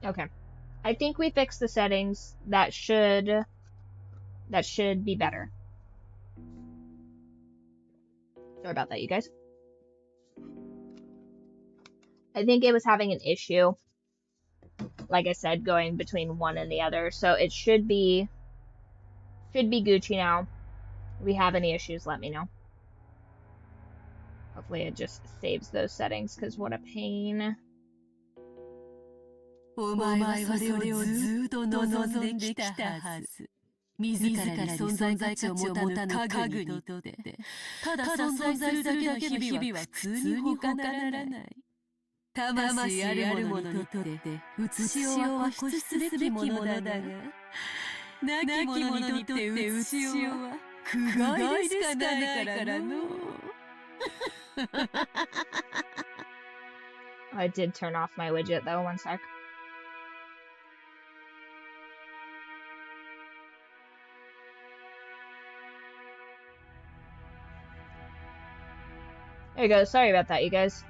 Okay. I think we fixed the settings. That should be better. Sorry about that, you guys. I think it was having an issue, like I said, going between one and the other. So it should be Gucci now. If we have any issues, let me know. Hopefully it just saves those settings, because what a pain. お前はそれをずっと望んできたはず。自らに存在価値を持たぬ家具にとって、ただ存在するだけの日々は普通に他ならない。魂あるものにとって写しをは固執すべきものだが、なきものにとって写しは苦害でしかないからの。I did turn off my widget though, one sec. There you go. Sorry about that, you guys.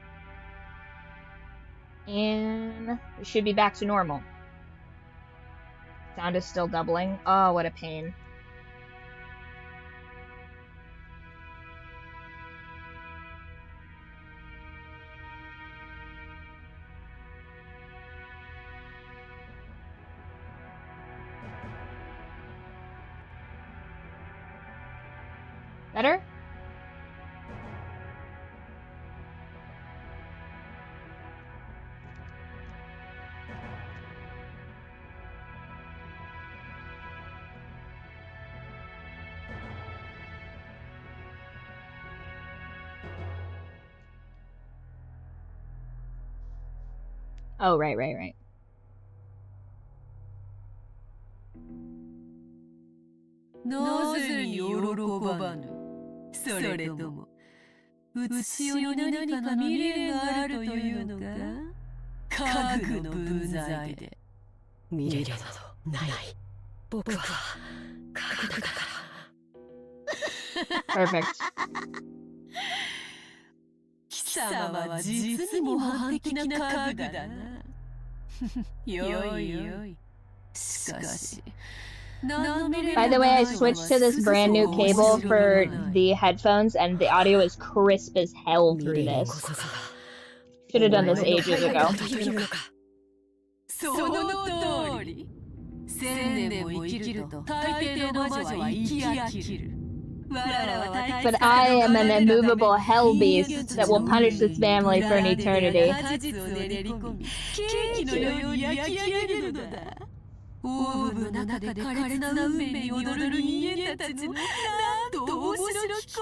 And we should be back to normal. Sound is still doubling. Oh, what a pain. Better? Oh, right. なぜに喜ばぬ。それとも、写しよに何かの未練があるというのか。家具の分際で。未練などない。僕は家具だから。Perfect. 貴様は実に模範的な家具だな。よい。しかし。By the way, I switched to this brand new cable for the headphones, and the audio is crisp as hell through this. Should have done this ages ago. その通り。1000年も生きると大抵の魔女は生き飽きる。But I am an immovable hell beast that will punish this family for an eternity. オーブの中で苛烈な運命に踊る人間たちのなんと面白きこ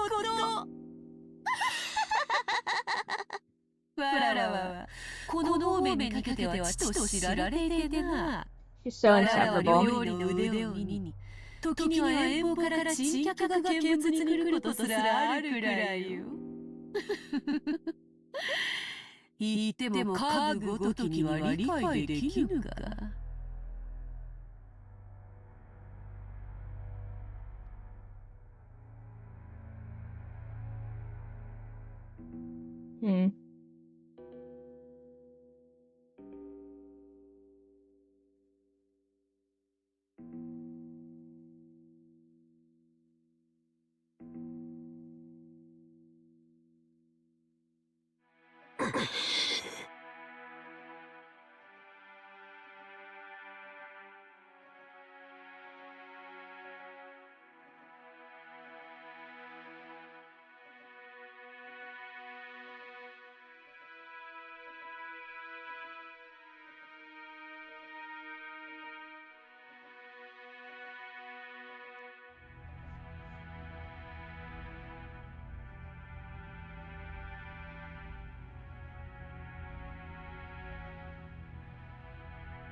と。わらわはこの運命にかけてはちと知られていてな。She's so わらは料 inseparable. 理の腕を身に、時には遠方から珍客が見物に来ることすらあるくらいよ。言っても家具ごときには理解できぬか。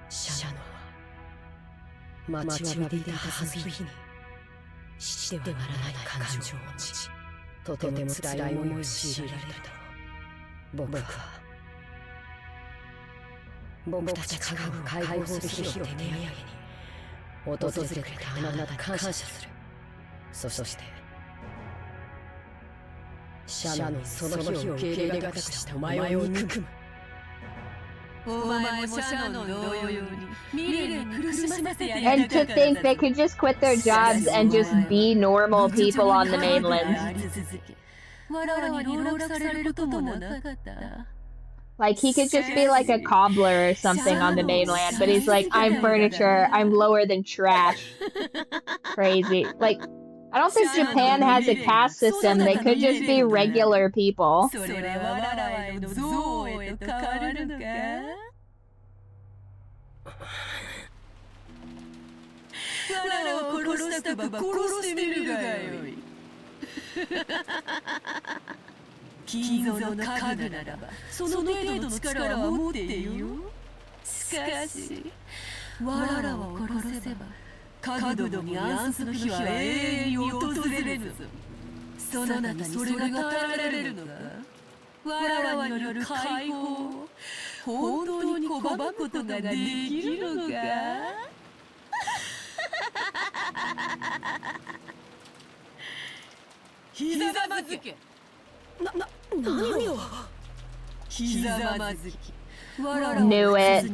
シャノは待ちわびていたはずの日にしてはならない感情を持ち、とても辛い思いを強いられた僕たち家具を解放する日を手土産に訪れてくれたあなたに感謝する。そしてシャノにその日を受け入れがたくしたお前を憎む。And to think they could just quit their jobs and just be normal people on the mainland. Like, he could just be like a cobbler or something on the mainland, but he's like, I'm furniture, I'm lower than trash. Crazy. Like, I don't think Japan has a caste system. They could just be regular people. Knew it.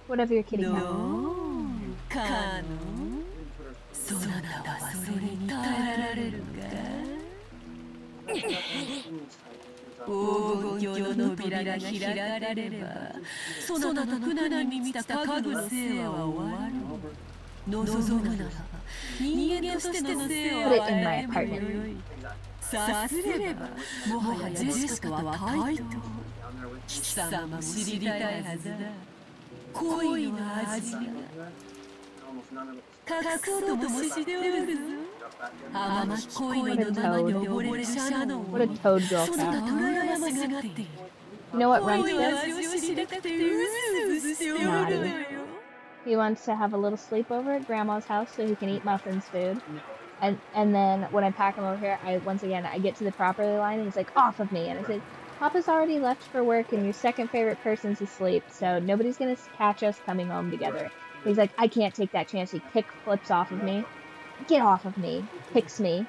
Whatever you're kidding about. Put it in my apartment. What a toad girl cat. You know what Runs does? Naughty. He wants to have a little sleepover at Grandma's house so he can eat Muffin's food. And then when I pack him over here, I get to the property line and he's like, off of me. And I said, Papa's already left for work and your second favorite person's asleep, so nobody's gonna catch us coming home together. He's like, I can't take that chance. He flips off of me. Get off of me. Kicks me.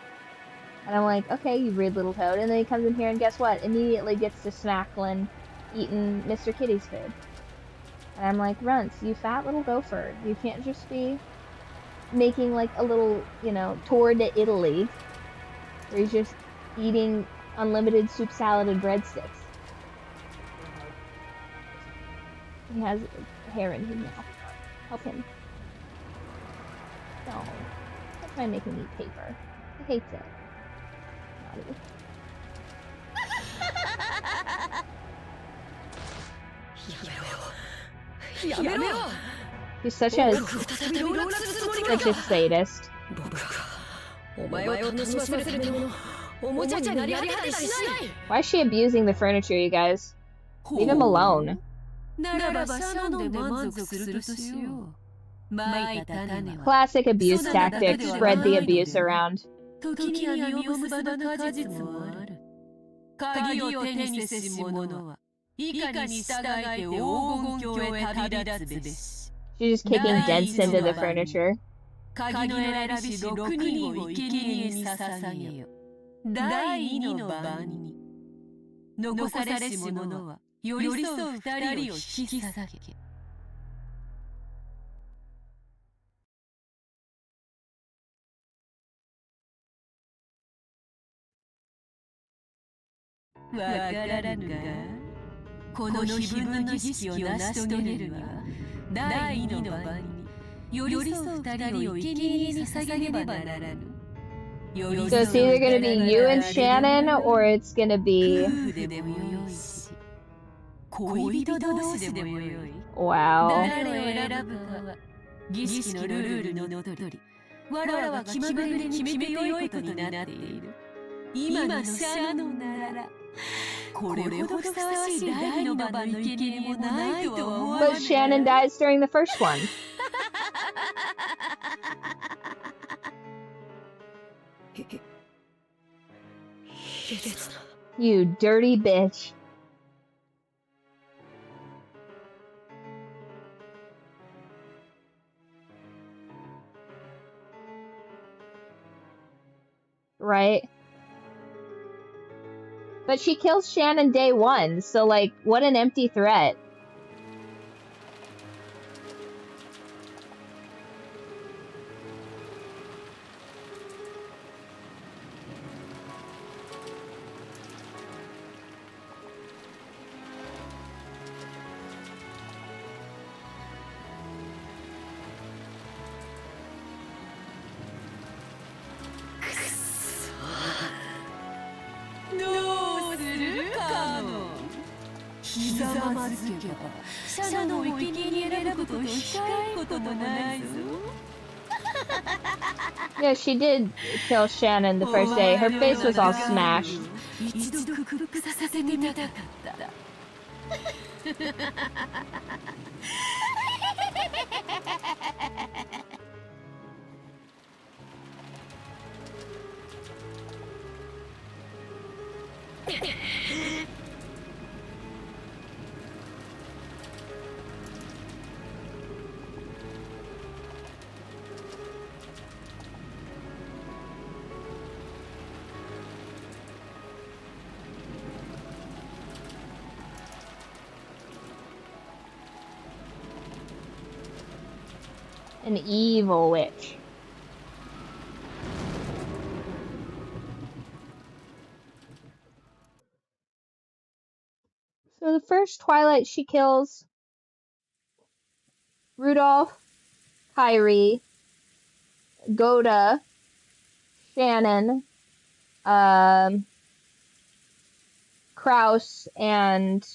And I'm like, okay, you rude little toad. And then he comes in here and guess what? Immediately gets to snackling, eating Mr. Kitty's food. And I'm like, Runts, you fat little gopher. You can't just be making like a little, tour to Italy where he's just eating unlimited soup salad and breadsticks. He has hair in him now. Help him. No. Don't try making me paper. He hates it. He's such a sadist. Why is she abusing the furniture, you guys? Leave him alone. Classic abuse tactic. Spread the abuse around. She's just kicking dents into the furniture. So is he gonna be you and Shannon, or it's gonna be... Wow. But Shannon dies during the first one. You dirty bitch. Right? But she kills Shannon day one, so like, what an empty threat. Yeah, she did kill Shannon the first day. Her face was all smashed. An evil witch. So the first Twilight she kills Rudolph, Kyrie, Goda, Shannon, Kraus, and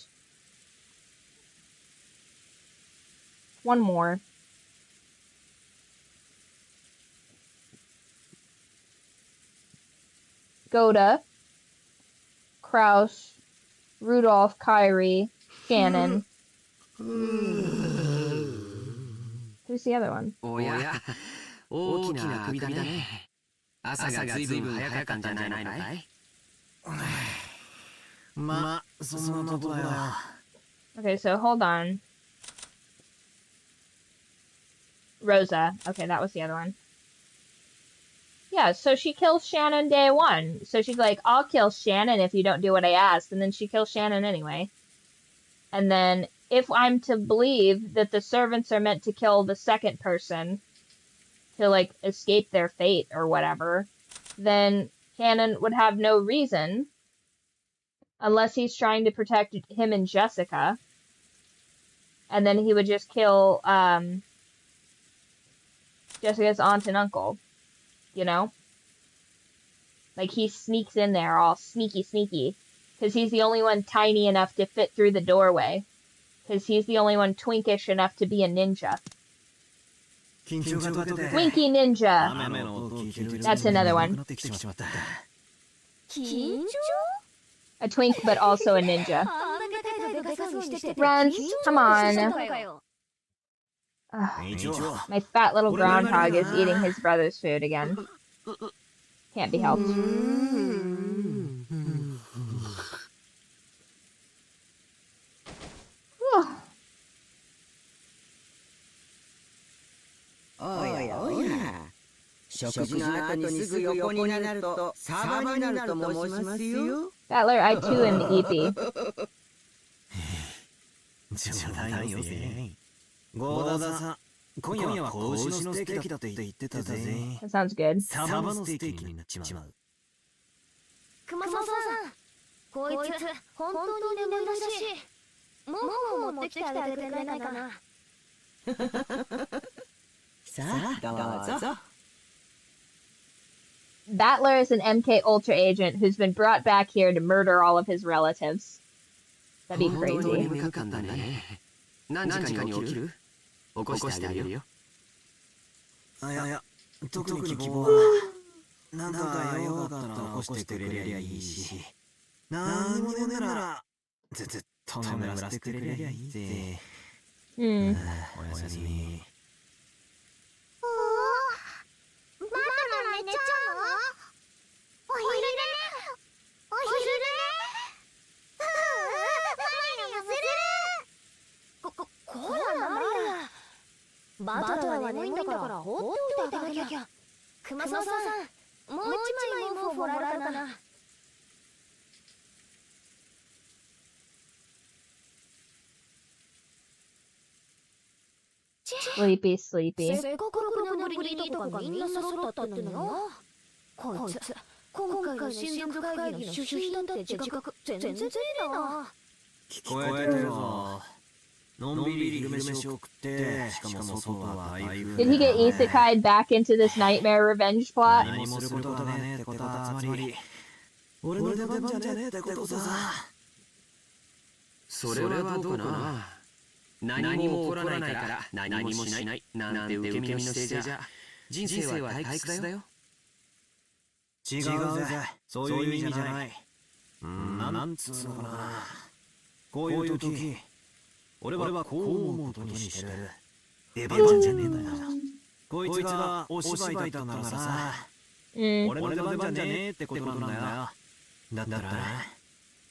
one more. Goda, Kraus, Rudolph, Kyrie, Shannon. Who's the other one? Oh yeah. 大きな首だね。朝がずいぶん早かったんじゃないのかい？まあ、そんなとこだよ。Okay, so hold on. Rosa. Okay, that was the other one. Yeah, so she kills Shannon day one. So she's like, I'll kill Shannon if you don't do what I asked. And then she kills Shannon anyway. And then if I'm to believe that the servants are meant to kill the second person to, like, escape their fate or whatever, then Shannon would have no reason, unless he's trying to protect him and Jessica. And then he would just kill Jessica's aunt and uncle. You know? Like, he sneaks in there all sneaky. Because he's the only one tiny enough to fit through the doorway. Because he's the only one twinkish enough to be a ninja. Twinkie ninja! That's another one. A twink, but also a ninja. Friends, come on. Ugh. My fat little groundhog is eating his brother's food again. Can't be helped. Battler, I too am eepy. That sounds good. Battler is an MK Ultra agent who's been brought back here to murder all of his relatives. That'd be crazy. もう一枚毛布もらえるかな。Sleepy, sleepy. せっかく6年ぶりにいとこがみんな揃ったってのよ。こいつ、今回の親族会議の主賓だって自覚全然ねえな。聞こえてるぞ。のんびり昼飯を食って、しかも外は台風。 Did he get isekai'd back into this nightmare revenge plot? 何もすることがねえってことはつまり俺の出番じゃねえってことさ。それはどうかな。何も起こらないから何もしないなんて受け身の姿勢じゃ人生は退屈だよ。違うぜ、そういう意味じゃない。なんつうのかな。こういう時俺はこう思うことにしてる。出番じゃねえんだよ。こいつがお芝居だったならさ、俺の出番じゃねえってことなんだよ。だったら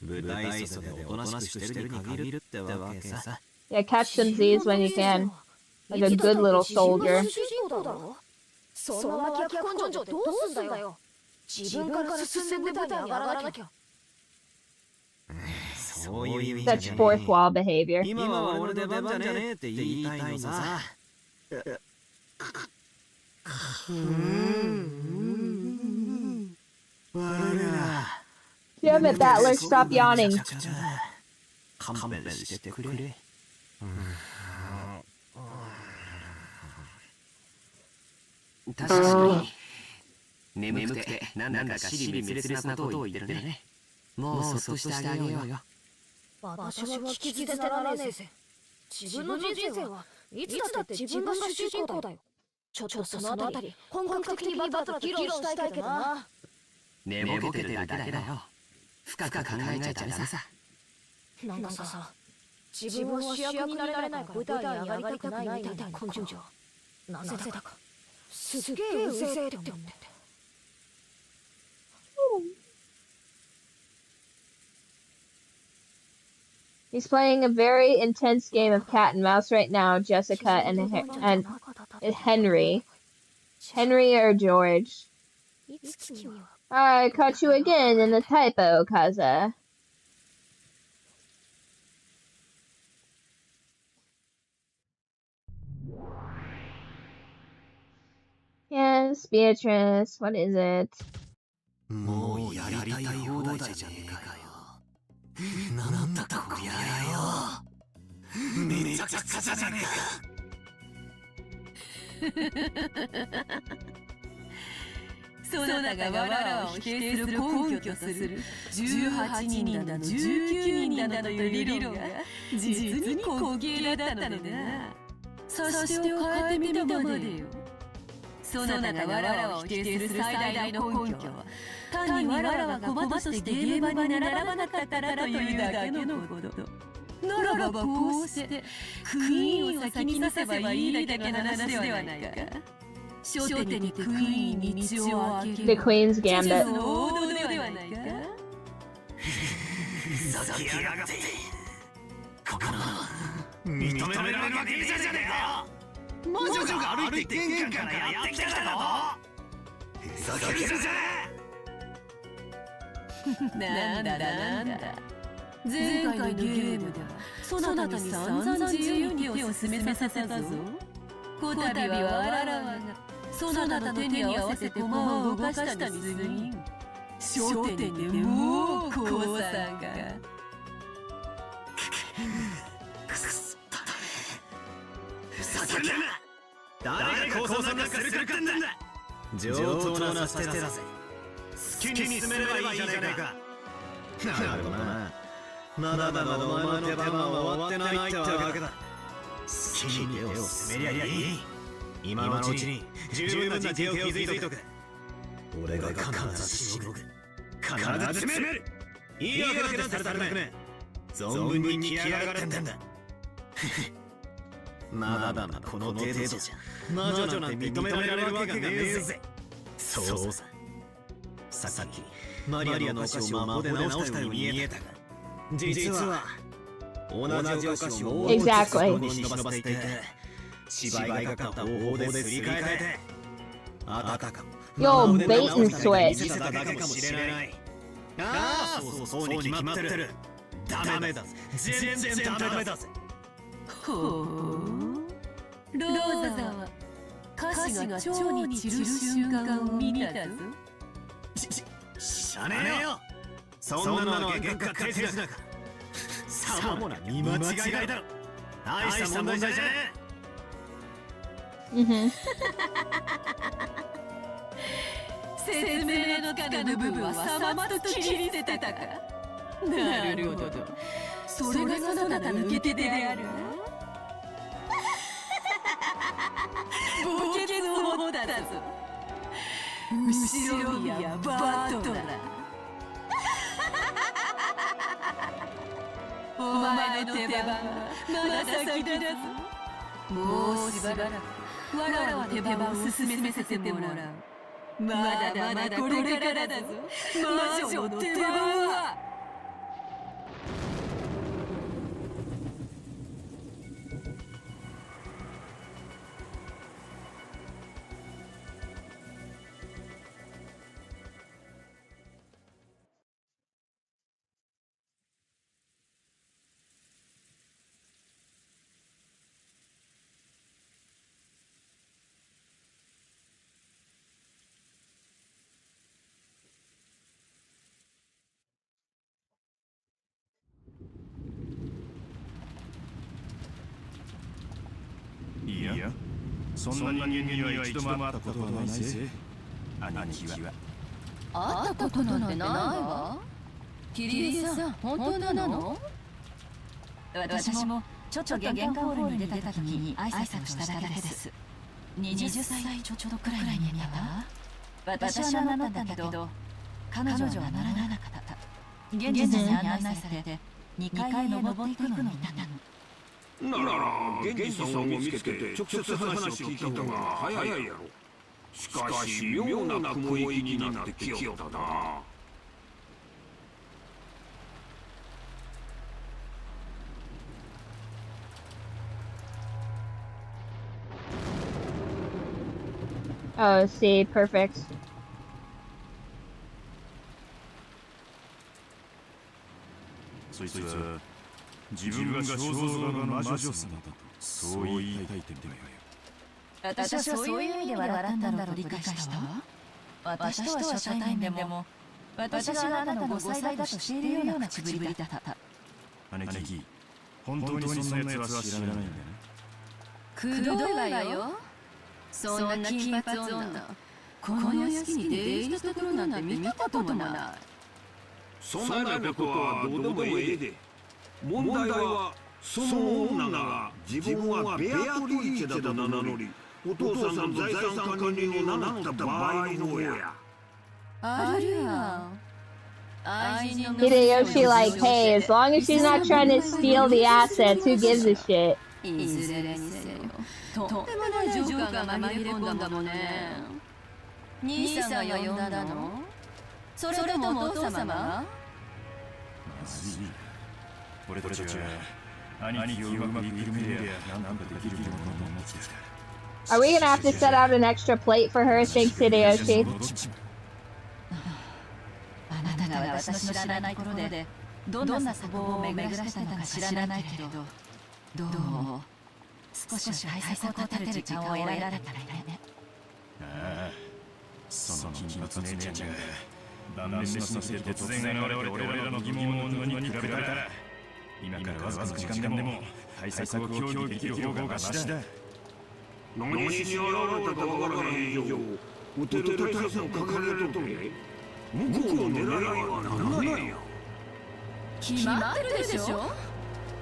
舞台袖でおとなしくしてるに限るってわけさ。Yeah, catch some Z's when you can. Like a good little soldier. その脇役根性でどうすんだよ。自分から進んで舞台に上がらなきゃ。そういう意味 Such fourth wall behavior. 今は俺の出番じゃねえって言いたいのさ。Damn it, Battler, stop yawning. 勘弁してくれ。確かに眠くてなんだか尻滅裂なことを言ってるね。もうそっとしてあげようよ。私は聞き捨てならねえぜ。自分の人生はいつだって自分が主人公だよ。ちょっとそのあたり本格的にバトルと議論したいけどな。寝ぼけてるだけだよ。深く考えちゃダメさ。なんかさ、自分は主役になれないから舞台に上がりたくないみたいな根性。なぜだかすげえうぜえって思って。He's playing a very intense game of cat and mouse right now, Jessica and Henry. Henry or George? I caught you again in the typo, Kaza. Yes, Beatrice, what is it? もうやりたい放題じゃねえかよ。なんだこりゃよ。めちゃくちゃじゃねえか。そなたがわらわを否定する根拠とする18人だの19人だのという理論が実に高級だったのでな。差し手を変えてみたまでよ。そなたがわらわを否定する最大の根拠は単にわらわが駒として現場に並ばなかったらというだけのこと。ならばこうしてクイーンを先に出せばいいだけの話ではないか。初手にクイーンに道を開ける The Queen's Gambit. 王道ではないか。ふざけやがって。ここの認められるわけじゃねえか。魔女が歩いて玄関からやってきただろ。ふざけるじゃねなんだ前回のゲームではそなたに散々自由に手を進めさせたぞ。こたびはわらわがそなたの手に合わせて駒を動かしたに過ぎん。初手でもう降参が。くすったね。ふざけるな。誰が降参なんかするかってんだ。上等なステラぜ。好きに進めればいいじゃねえか。なるほどな。まだまだお前の手番は終わってないってわけだ。好きに手を進めりゃいい。今のうちに十分な手を築いとく。俺が必ずしのぐ。必ず詰める。いいわけだってされたくね。存分に来やがれってんだ。まだまだこの程度じゃ魔女なんて認められるわけがねえぜ。そうさ。さっきマリアのお菓子を魔法で直したように見えたが、実は同じお菓子をExactly. に忍ばせていて、芝居がかった方法ですり替えて、あたかも Yo, bait and switch. ああ、そうに決まってる。ダメだぜ。全然ダメだぜ。ほう。ローザは歌詞が蝶に散る瞬間を見たぞ。知らねえよ。そんなのは幻覚か手品か。さもな見間違いだろ。大した問題じゃねMhm. 説明のつかぬ部分はさまっと切り捨てたか。なるほど。それがそなたの受け手であるな。墓穴を掘ったぞ。後ろ宮バートだ。お前の手番はまだ先だぞ。もうしばらくわらわの手番を進めさせてもらう。まだこれからだぞ。魔女の手番は。いや、そんな人間には一度も会ったことはないぜ。兄貴は。会ったことなんてないわ。キリエさん、本当なの？私もちょっと玄関ホールに出た時に挨拶しただけです。20歳ちょっとくらいに見えた。私は名乗ったけど、彼女は名乗らなかった。現地に案内されて2階へ登っていくのを見たの。なら、現地さんを見つけて直接話を聞いた方が早いやろ。しかし、妙な雲行きになってきよったな。Oh, see, perfect. そいつは自分が肖像画の魔女様だとそう言いたいってみたよ。私はそういう意味で笑ったんだろうと理解したわ。私とは初対面でも、私があなたの5歳だと知っているような口ぶりだった。姉貴、本当にそんなやつは知らないんだね。くどいわよ。そんな金髪女、この屋敷に出入りしたところなんて見たこともない。そんなことはどうでもええで。問題はその女が自分はベアトリーチェだと名乗り、お父さんの財産管理人を名乗った場合のや。あるわ。Hideyoshi like, hey, as long as she's not trying to steal the assets, who gives a shit? いずれにせよ、とんでもないジョーカーが紛れ込んだもんね。兄さんが呼んだの？それともお父様が？俺たちは兄貴をうまくいくみりゃなんかできるものを持ってきた。 Are we gonna have to set out an extra plate for her? Thanks, Hideyoshi. あなたが私の知らない頃でどんな砂防を巡らしたのか知らないけれど、どう少し対策を立てる時間を得られたらいいね。ああ、その金髪姉ちゃんが晩飯の席で突然現れて俺らの疑問を布に比べたら、今からわずかな時間でも対策を協議できる方がマシだ。何しに現れたかわからへん以上、お手と対策を掲げとんね。向こうの狙いは何なんや。決まってるでしょ。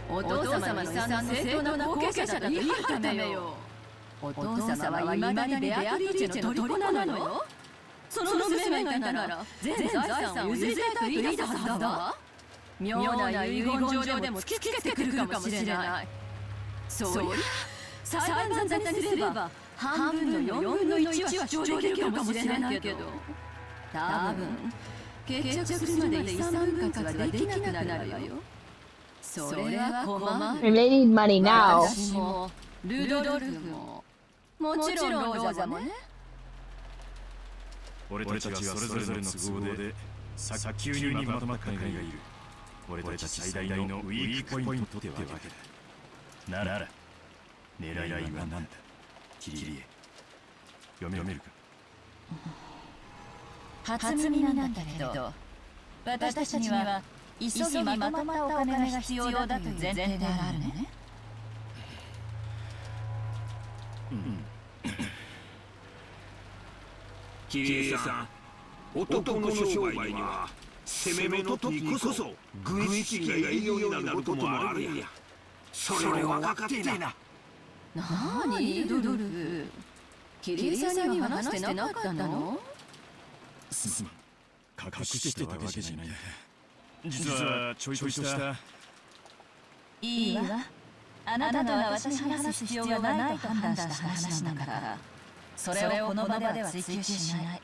お父様の遺産の正当な後継者だと言い張るためよ。お父様は未だにベアトリーチェの虜なのよ。その娘がいたなら全財産を譲りたいと言い出すはずだわ。妙な遺言状でも突きつけてくるかもしれない。そりゃ裁判沙汰にすれば半分の4分の1は主張できるかもしれないけど、多分決着するまで遺産分割はできなくなるわよ。それは困る。 They need money now. 私もルドルフももちろんローザもね。俺たちはそれぞれの都合で早急にまとまった金がいる。俺たち最大のウィークポイントってわけだ。なら狙いは何だ？キリエ、読めるか？初耳なんだけど、私たちには急ぎまとまったお金が必要だという前提があるね。キリエさん、男の商売には攻めの時こそ軍意識がいるようになることもあるんや。それを分かっていな。なにルドルフ、キリエさんには話してなかったの？すまん、隠してたわけじゃないんだ。実はちょいとした。いいわ。あなたは私に話す必要がないと判断した話なんだから、それをこの場では追求しない。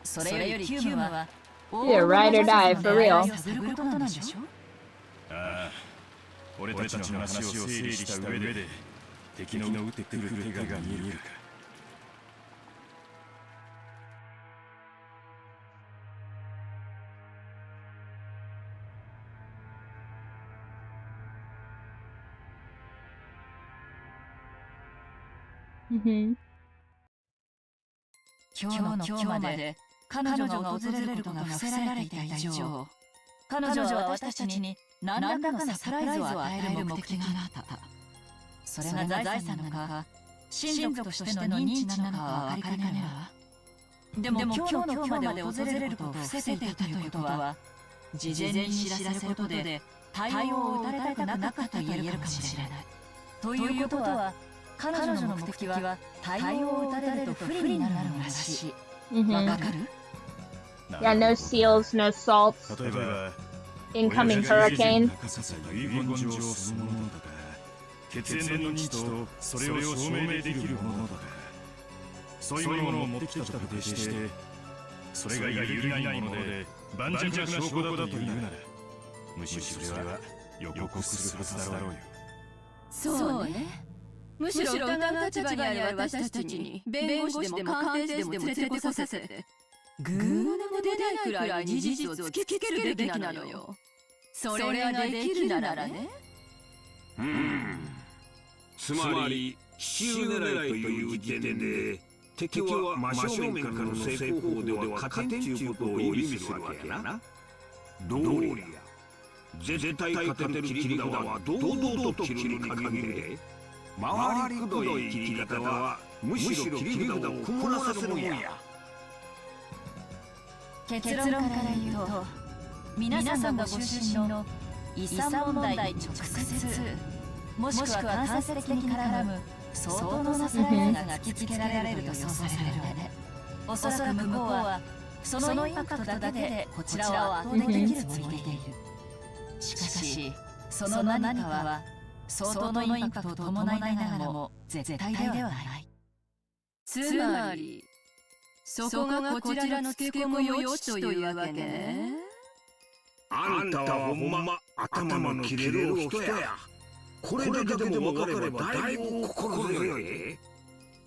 それより急務は Yeah, ride or die, for real. 探ることなんでしょ？ああ、俺たちの話を整理した上で敵の撃ってくる手が見えるか。Mm-hmm. 今日の今日まで彼女が訪れることが伏せられていた以上、彼女は私たちに何らかのサプライズを与える目的があった。それが財産なのか、親族としての認知なのかは分かりかねるわ。でも今日の今日まで訪れることを伏せていたということは、事前に知らせることで対応を打たれたくなかったと言えるかもしれない。ということは、彼女の目的は対応を打たれると不利になるのらしい。わかる？ Yeah, no seals, no salts. 例えば Incoming hurricane. 遺言状そのものとか、血縁の認知とそれを証明できるものとか、そういうものを持ってきたと仮定して、それが揺るぎないもので盤石な証拠だというなら、むしろそれは予告するはずだろうよ。そうね。むしろ疑う立場にある私たちに弁護士でも鑑定士でも連れてこさせて、グーの出ないくらいに事実を突きつけるべきなのよ。それができるならね。つまり奇襲狙いという時点で敵は真正面からの成功法では勝てんということを意味するわけやな。どうりや絶対勝てる切り札は堂々と切るに限り、回りくどい切り方はむしろ切り札を曇らせるもんや。結論から言うと、皆さんがご出身の遺産問題に直接もしくは間接的に絡む相当のサプライズが突きつけられると予想されるわね。おそらく向こうはそのインパクトだけでこちらを圧倒できるつもりでいる。しかしその何かは相当のインパクトを伴いながらも絶対ではない。つまりそこがこちらの付け込み余地というわけね。あんたはほんま頭の切れるお人や。これだけでも分かればだいぶ心強い。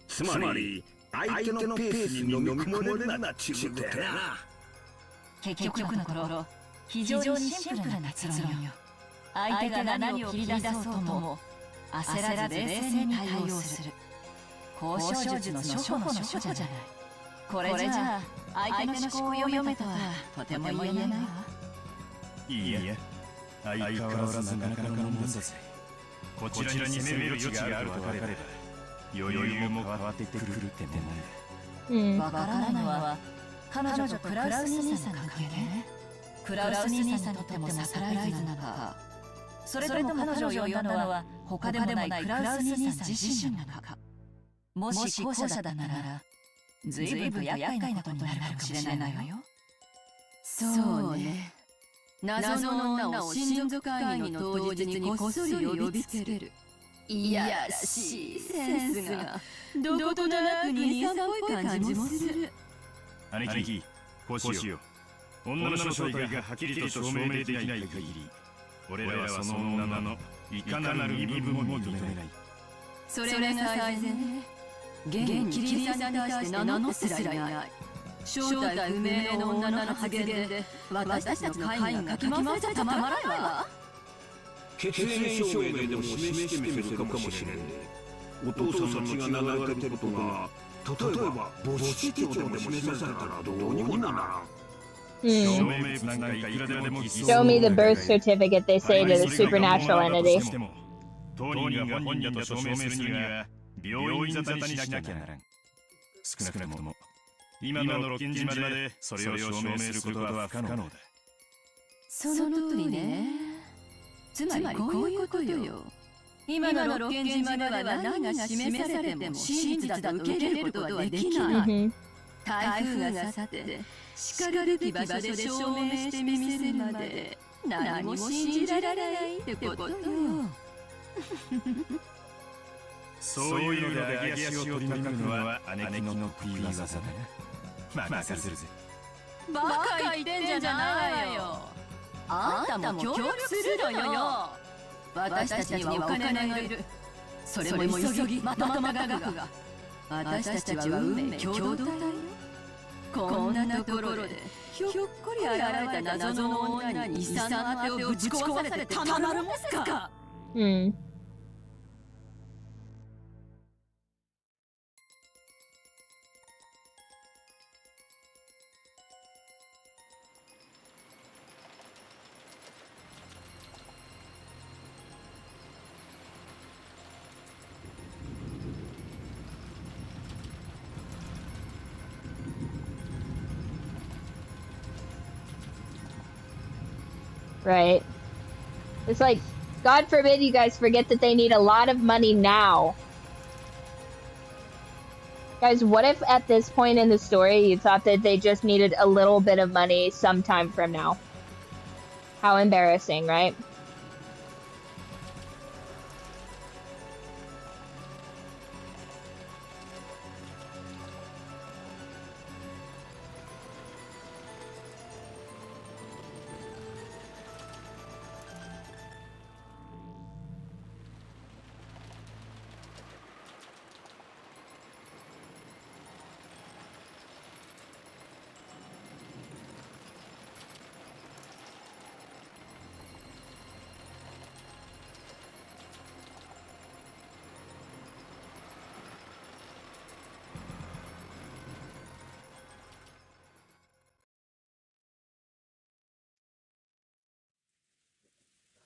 つまり相手のペースに飲み込まれるなちゅうことやな。結局のところ非常にシンプルな結論よ。相手が何を切り出そうとも焦らず冷静に対応する。交渉術の初歩の初歩じゃない。これじゃあ相手の思考を読めとはとても言えないわ。いいや、相変わらずなかなかのもんだぜ。こちらに攻める余地があると分かれば余裕も変わってくるってもんだ。わからないのは彼女とクラウス兄さんの関係ね。クラウス兄さんにとってもサプライズなのか、それとも彼女を呼んだのは他でもないクラウス兄さん自身なのか。もし後者だったならずいぶん厄介なことになるかもしれないわよ。そうね。謎の女を親族会議の当日にこっそり呼びつける。いやらしいセンスがどことなく兄さんっぽい感じもする。兄貴、こうしよう。女の正体がはっきりと証明できない限り、俺らはその女のいかなる身分も認めない。それが最善ね。現キリエさんに対して名乗ってすらいない。正体不明の女の発言で私たちの会議がかき回されちゃたまらないわ。血縁証明でも示してみせるかもしれんね。お父さんの血が流れてることが例えば母子手帳でも示されたらどうにもならん。証明物なんかいくらでも Show me the birth certificate, they say to the supernatural entity. 当人が本人だと証明するには病院沙汰にしなきゃならん。少なくとも今の六軒島でそれを証明することは不可能だ。その通りね。つまりこういうことよ。今の六軒島では何が示されても真実だと受け入れることはできない。台風が去ってしかるべき場所で証明してみせるまで何も信じられないってことよ。そういうので揚げ足を取りまくるのは姉貴の得意技だな。任せるぜ。バカ言ってんじゃないわよ。あんたも協力するのよ。私たちにはお金がいる。それも急ぎまとまった額が。私たちは運命共同体よ。こんなところでひょっこり現れた謎の女に遺産の当てをぶち壊されてたまるもんすか。Right. It's like, God forbid you guys forget that they need a lot of money now. Guys, what if at this point in the story you thought that they just needed a little bit of money sometime from now? How embarrassing, right?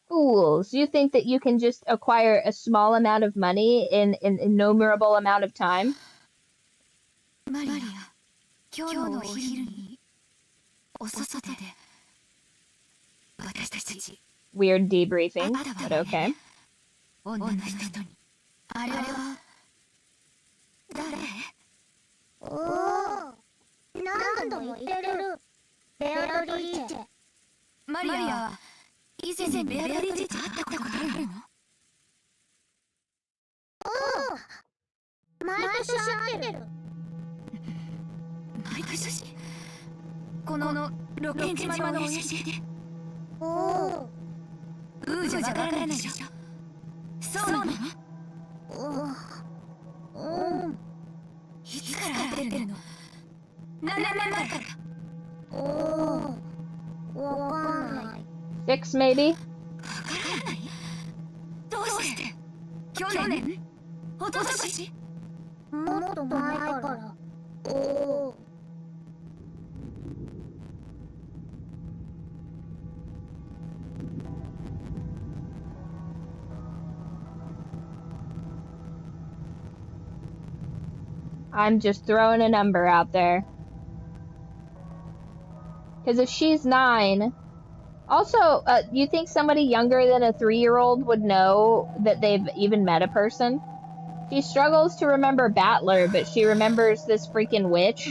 Fools, you think that you can just acquire a small amount of money in an innumerable amount of time? Maria, 今日のお昼にお外で私たち Weird debriefing, but okay. 女の人にあれは誰？おお、何度も言ってるベアドリーチェ。マリア、以前ベアドリーチェと会ったことがあるの？おお、毎年会ってる。毎年？この六軒島のお屋敷で。おお、ウージャじゃわからないでしょ。そうなの？いつから会ってるの？何年前から？わかんない。6 maybe? わからない？どうして？去年？おととし？もっと前から。I'm just throwing a number out there. Because if she's 9... Also, you think somebody younger than a 3-year-old would know that they've even met a person? She struggles to remember Battler, but she remembers this freaking witch.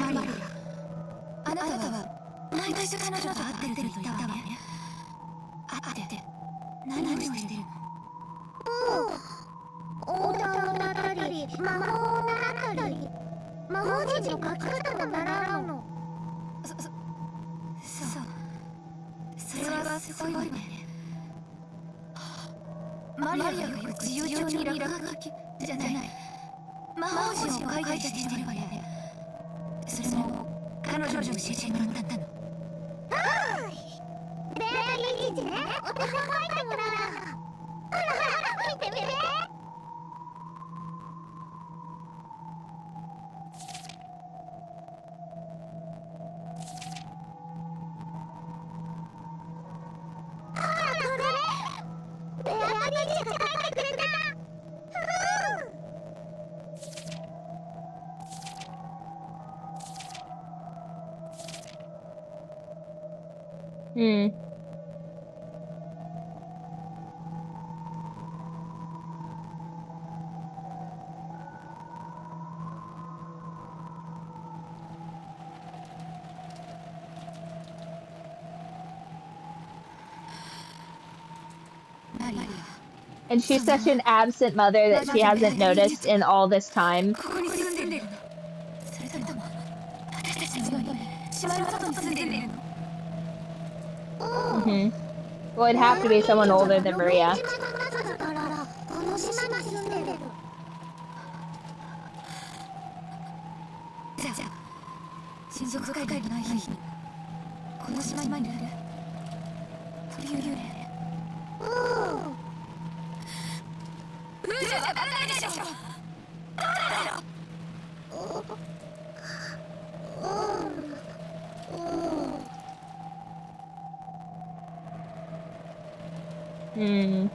女に教えてもらったの。ベアリーチね。お手本書いてもらう。ほらほら見て見て。ほらこれ。ベアリーチが書いてくれた。Hmm. And she's such an absent mother that she hasn't noticed in all this time. ここに住んでるの？それとも私たちのように島の外に住んでるの？ Mm-hmm. Well, it'd have to be someone older than Maria. この島に住んでる。じゃあ親族会議のない日にこの島にいる鳥幽霊。無理じゃならないでしょ。Hmm.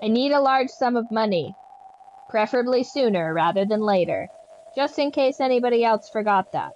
I need a large sum of money, preferably sooner rather than later, just in case anybody else forgot that.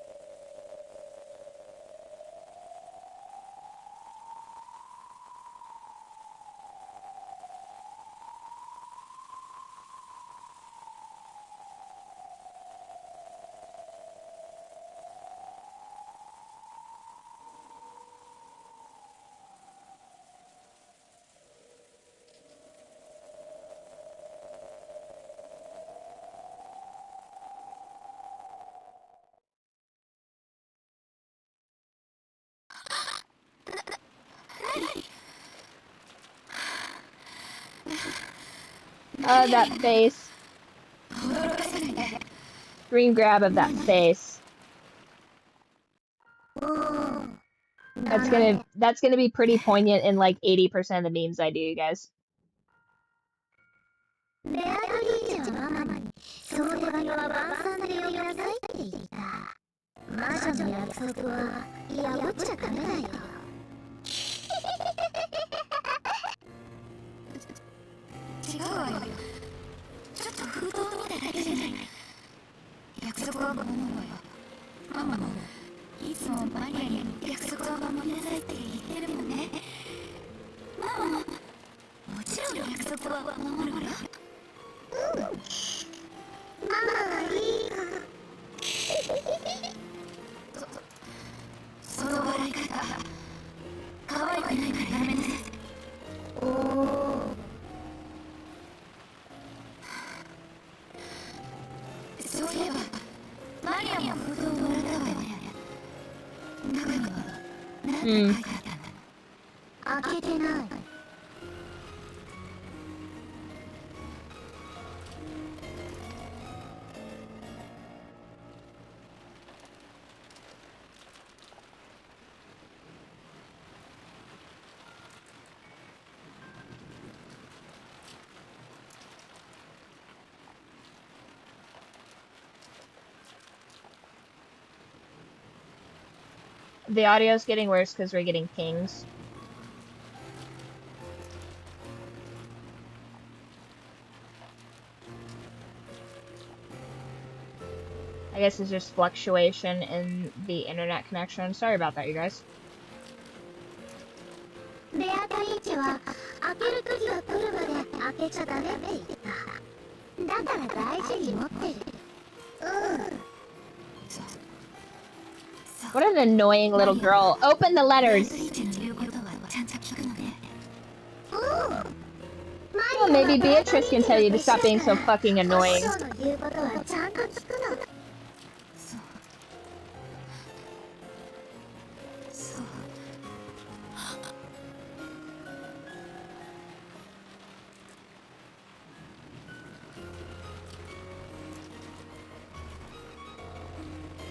That face. Screen grab of that face. That's gonna be pretty poignant in like 80% of the memes I do, you guys. ベアリーチはママにそう手紙は晩餐で読みなさいって言った。魔女の約束は破っちゃダメだよ。違うわよ。ちょっと封筒を見ただけじゃない。約束は守るわよ。ママもいつもマリアに約束は守りなさいって言ってるもんね。ママももちろん約束は守るわよ。ママはいいから。その笑い方可愛くないからやめなさい。おお。そういえばマリアも封筒をもらったわよね。中には何て書いてあったんだ。開けてない。The audio's getting worse because we're getting pings. I guess it's just fluctuation in the internet connection. Sorry about that, you guys. ベアトリーチェは開ける時が来るまで開けちゃダメって言ってた。だから大事に持ってる。What an annoying little girl. Open the letters. ベアトリーチェの言うことはちゃんと聞くので。Well, maybe Beatrice can tell you to stop being so fucking annoying. 師匠の言うことはちゃんと聞くの。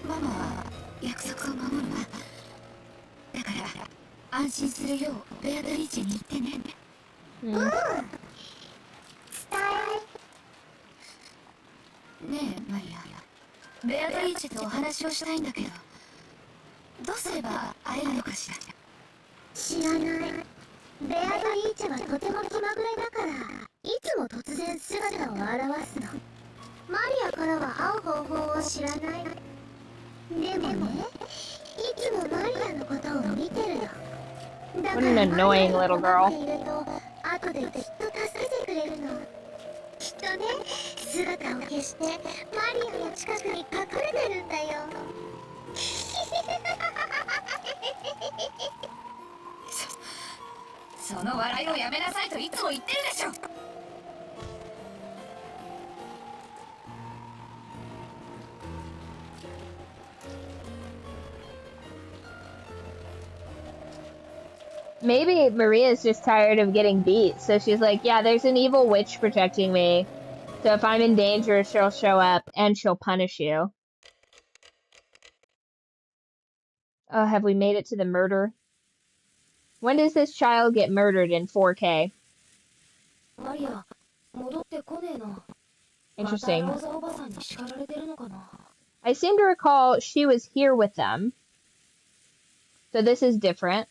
ママは約束を守るわ。だから安心するようベアトリーチェに言ってね。伝え。ねえマリア、ベアトリーチェとお話をしたいんだけど、どうすれば会えるのかしら。知らない。ベアトリーチェはとても気まぐれだから、いつも突然姿を現すの。マリアからは会う方法を知らない。でもね、いつもマリアのことを見てるの。だから What an annoying little girl. いると後できっと助けてくれるの。きっとね、姿を消してマリアの近くに隠れてるんだよ。その笑いをやめなさいといつも言ってるでしょ。Maybe Maria's just tired of getting beat, so she's like, yeah, there's an evil witch protecting me. So if I'm in danger, she'll show up and she'll punish you. Oh, have we made it to the murder? When does this child get murdered in 4K? Interesting. I seem to recall she was here with them. So this is different.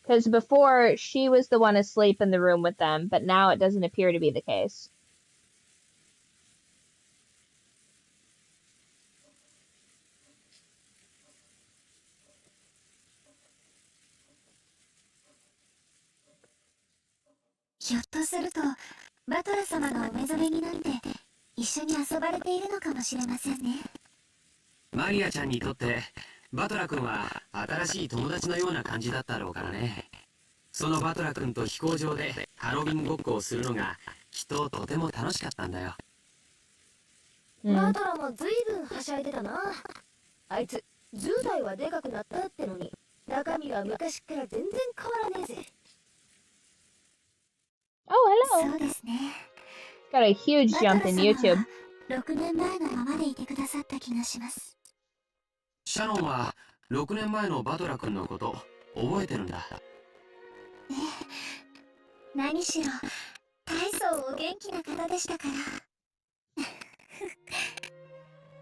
Because before, she was the one asleep in the room with them, but now it doesn't appear to be the case. Maria ちゃんにとってバトラ君は新しい友達のような感じだったろうからね。そのバトラ君と飛行場でハロウィンごっこをするのがきっととても楽しかったんだよ。バトラもずいぶんはしゃいでたな。あいつ10代はでかくなったってのに中身は昔から全然変わらねえぜ。Oh, hello. そうですね。 Got a huge jump in YouTube. 6年前のままでいてくださった気がします。シャノンは6年前のバトラ君のこと覚えてるんだ。何しろ大層お元気な方でしたから。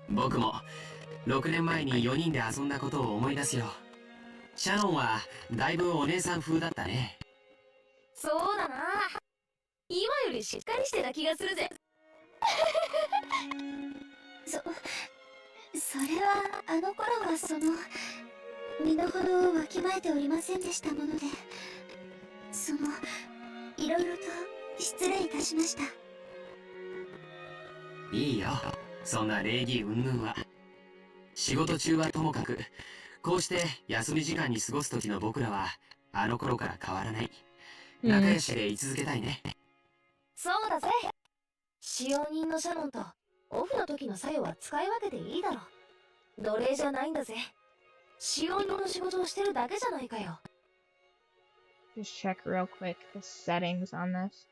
僕も6年前に4人で遊んだことを思い出すよ。シャノンはだいぶお姉さん風だったね。そうだな。今よりしっかりしてた気がするぜ。それはあの頃は身の程をわきまえておりませんでしたもので、いろいろと失礼いたしました。いいよ、そんな礼儀云々は。仕事中はともかく、こうして休み時間に過ごす時の僕らはあの頃から変わらない。仲良しでい続けたいね。そうだぜ。使用人のシャノンとオフの時の作用は使い分けていいだろう。奴隷じゃないんだぜ。使用人の仕事をしてるだけじゃないかよ。Just check real quick the settings on this.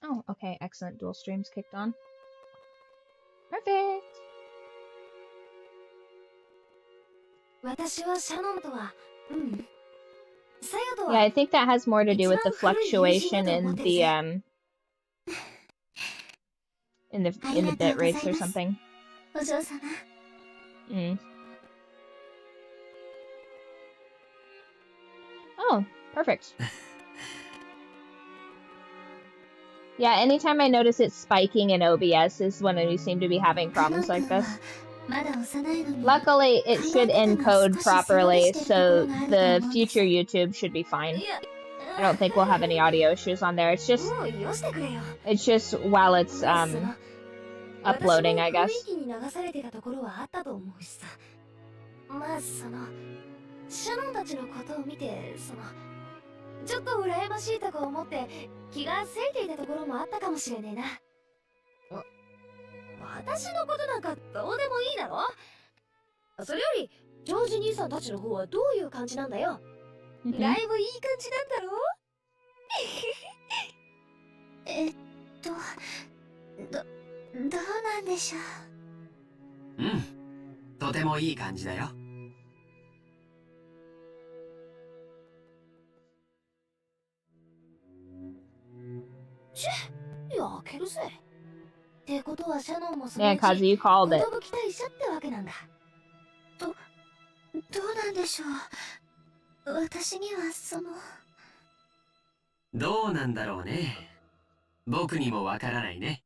Oh, okay, excellent. Dual streams kicked on. Perfect! 私はシャノンとは、サヨと Yeah, は I think that has more to do with the fluctuation in the bit rates or something. お嬢様。Mm. Oh, perfect. Yeah, anytime I notice it spiking in OBS is when we seem to be having problems like this. まだ幼いのに。 Luckily, it should encode properly, so the future YouTube should be fine. いや、 I don't think we'll have any audio issues on there. It's もうよしてくれよ。 just while it's uploading, I 私 guess. も雰囲気に流されてたところはあったと思うしさ。まあシャノンたちのことを見て、ちょっと羨ましいとか思って気がせいていたところもあったかもしれねえな。私のことなんかどうでもいいだろ。それよりジョージ兄さんたちの方はどういう感じなんだよ。だいぶいい感じなんだろ。どうなんでしょう。うん、とてもいい感じだよ。焼けるぜ。ってことはシャノンもそ Yeah, Kazu, you called it. 期待しちゃってわけなんだ。どうなんでしょう。私にはどうなんだろうね。僕にもわからないね。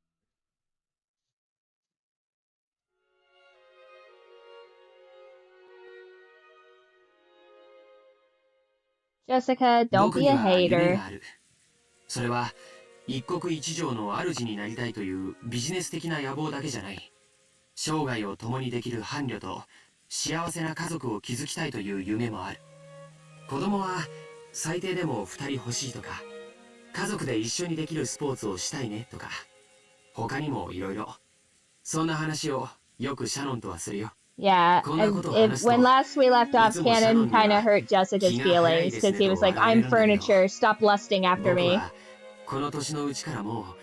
Jessica, don't 僕 be に a は夢 hater. がある。それは一国一城の主になりたいというビジネス的な野望だけじゃない。生涯を共にできる伴侶と幸せな家族を築きたいという夢もある。子供は最低でも2人欲しいとか、家族で一緒にできるスポーツをしたいねとか、他にもいろいろ。そんな話をよくシャノンとはするよ。Yeah, when last we left off, Cannon kind of hurt Jessica's feelings because he was like, I'm furniture, stop lusting after me. この年のうちからも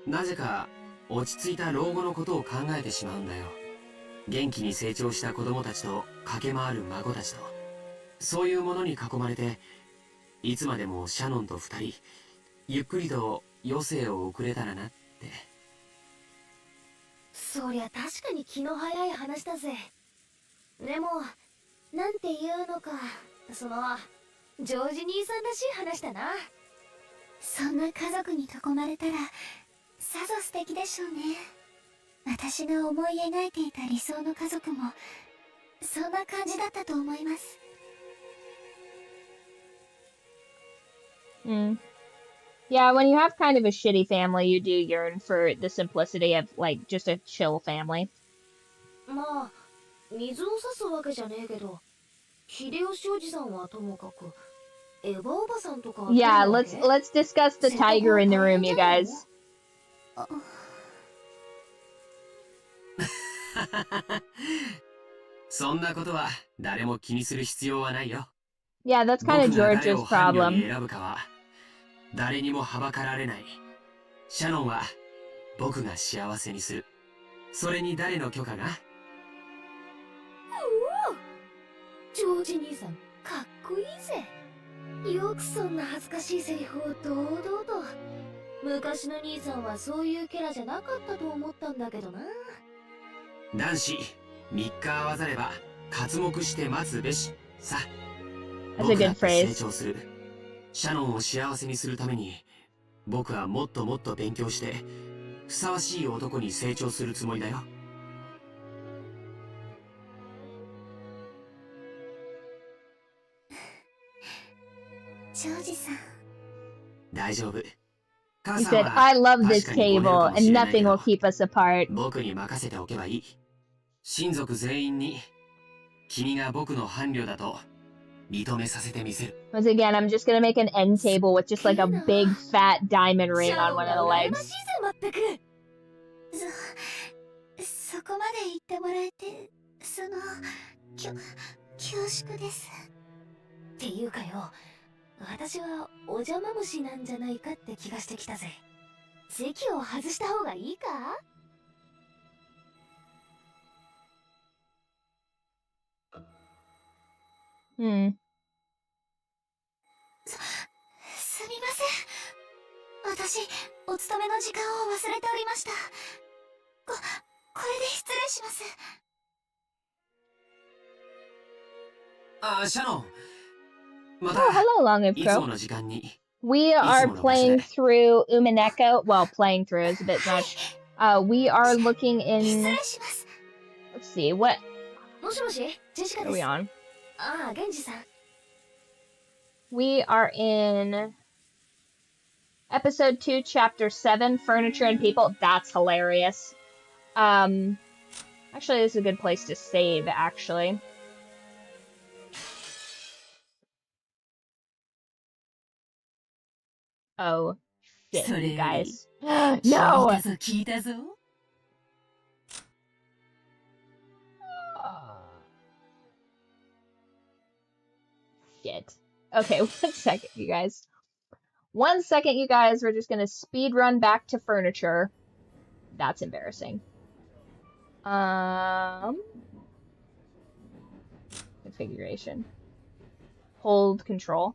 うなぜか落ち着いた老後のことを考えてしまうんだよ。元気に成長した子供たちと駆け回る孫たちと、そういうものに囲まれていつまでもシャノンと2人ゆっくりと余生を送れたらなって。そりゃ確かに気の早い話だぜ。でもなんていうのか、ジョージ兄さんらしい話だな。そんな家族に囲まれたらさぞ素敵でしょうね。私が思い描いていた理想の家族もそんな感じだったと思います。Yeah, when you have kind of a shitty family, you do yearn for the simplicity of, like, just a chill family. まあ水を差すわけじゃねえけど、秀吉おじさんはともかくエヴァおばさんとか。 Yeah, let's discuss the tiger in the room, you guys. そんなことは誰も気にする必要はないよ。 Yeah, that's kind of 僕が誰 George's を伴侶に problem. 選ぶかは誰にもはばかられない。シャノンは僕が幸せにする。それに誰の許可が？ジョージ兄さんかっこいいぜ。よくそんな恥ずかしいセリフを堂々と。昔の兄さんはそういうキャラじゃなかったと思ったんだけどな。男子3日合わざれば刮目して待つべしさ。 That's a 僕だ good って成 phrase. 長する。シャノンを幸せにするために僕はもっともっと勉強してふさわしい男に成長するつもりだよ。ジョージさん。大丈夫。 He said, I love this table, and nothing will keep us apart. 僕に任せておけばいい。親族全員に君が僕の伴侶だと認めさせてみせる。 Once again, I'm just gonna make an end table with just like a big fat diamond ring on one of the legs. そこまで言ってもらえて、恐縮です。っていうかよ、私はお邪魔虫なんじゃないかって気がしてきたぜ。席を外した方がいいか？ Hmm. すみません。私、お勤めの時間を忘れておりました。これで失礼します。シャノン。また、 Oh, hello, Long Live いつも Crow. の時間に。 We are playing through Umineko. Well, playing through is a bit much. We are looking 失 in. 礼します。 Let's see, what もしもし、ジェシカ are で we す。 on? ああ、ゲンジさん。 We are in episode 2, chapter 7, Furniture and People. That's hilarious. Actually, this is a good place to save, actually. Oh, shit, you guys. 聞い No! たぞ聞いたぞ。 Shit. Okay, 1 second, you guys. 1 second, you guys. We're just gonna speed run back to furniture. That's embarrassing. Configuration. Hold control.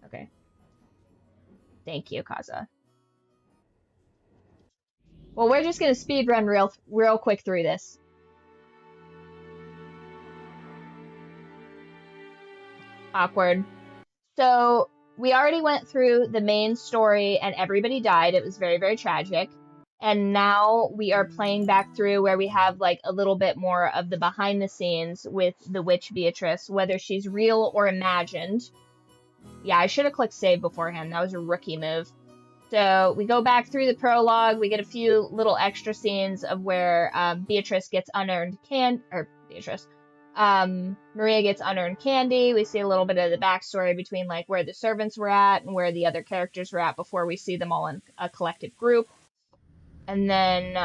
Okay. Thank you, Kaza. Well, we're just gonna speed run real quick through this. Awkward. So, we already went through the main story and everybody died. It was very, very tragic. And now we are playing back through where we have like a little bit more of the behind the scenes with the witch Beatrice, whether she's real or imagined. Yeah, I should have clicked save beforehand. That was a rookie move. So we go back through the prologue. We get a few little extra scenes of where Beatrice gets unearned Maria gets unearned candy. We see a little bit of the backstory between like where the servants were at and where the other characters were at before we see them all in a collective group. And then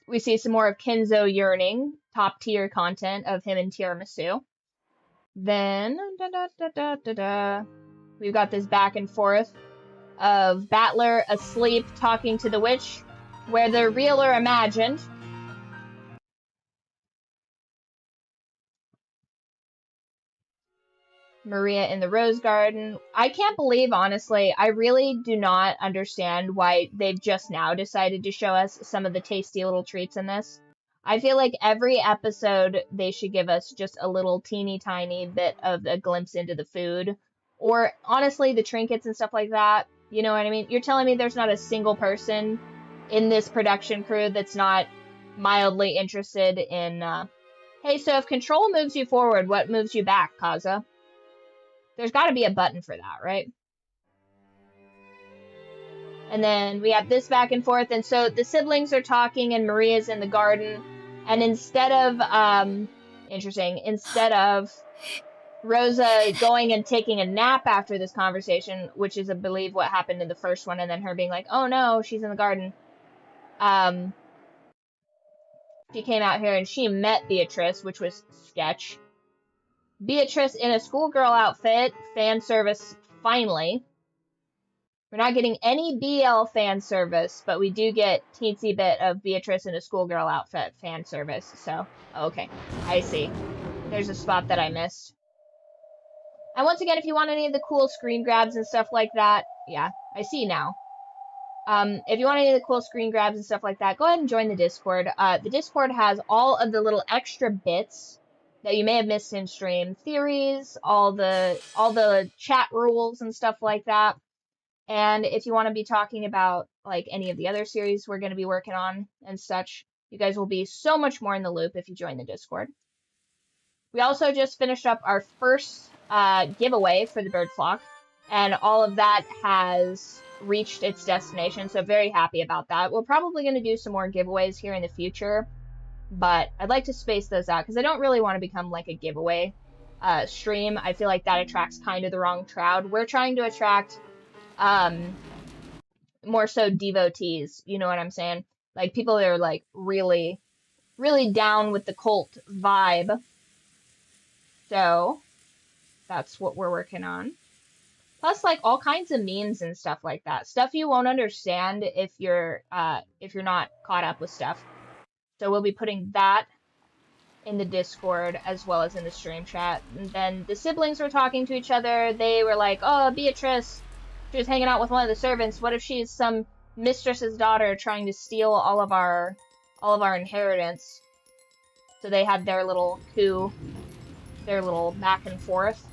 we see some more of Kenzo yearning, top tier content of him and Tiramisu. Then we've got this back and forth of Battler asleep talking to the witch, where they're real or imagined. Maria in the Rose Garden. I can't believe, honestly, I really do not understand why they've just now decided to show us some of the tasty little treats in this. I feel like every episode they should give us just a little teeny tiny bit of a glimpse into the food. Or, honestly, the trinkets and stuff like that. You know what I mean? You're telling me there's not a single person in this production crew that's not mildly interested in, hey, so if control moves you forward, what moves you back, Kaza? There's got to be a button for that, right? And then we have this back and forth. And so the siblings are talking and Maria's in the garden. And instead of, instead of Rosa going and taking a nap after this conversation, which is, I believe, what happened in the first one, and then her being like, oh no, she's in the garden. She came out here and she met Beatrice, which was sketch. Beatrice in a schoolgirl outfit, fan service, finally. We're not getting any BL fan service, but we do get teensy bit of Beatrice in a schoolgirl outfit fan service, so, okay, I see. There's a spot that I missed. And once again, if you want any of the cool screen grabs and stuff like that, yeah, I see now. If you want any of the cool screen grabs and stuff like that, go ahead and join the Discord. The Discord has all of the little extra bits that you may have missed in stream, theories, all the chat rules and stuff like that. And if you want to be talking about like any of the other series we're going to be working on and such, you guys will be so much more in the loop if you join the Discord. We also just finished up our first giveaway for the Byrd Flock, and all of that has reached its destination, so very happy about that. We're probably going to do some more giveaways here in the future, but I'd like to space those out because I don't really want to become like a giveaway stream. I feel like that attracts kind of the wrong crowd. We're trying to attract more so devotees, you know what I'm saying? Like people that are like really, really down with the cult vibe. So that's what we're working on. Plus, like all kinds of memes and stuff like that. Stuff you won't understand if you're not caught up with stuff. So we'll be putting that in the Discord as well as in the stream chat. And then the siblings were talking to each other. They were like, oh, Beatrice, she was hanging out with one of the servants. What if she's some mistress's daughter trying to steal all of our inheritance? So they had their little coup, their little back and forth.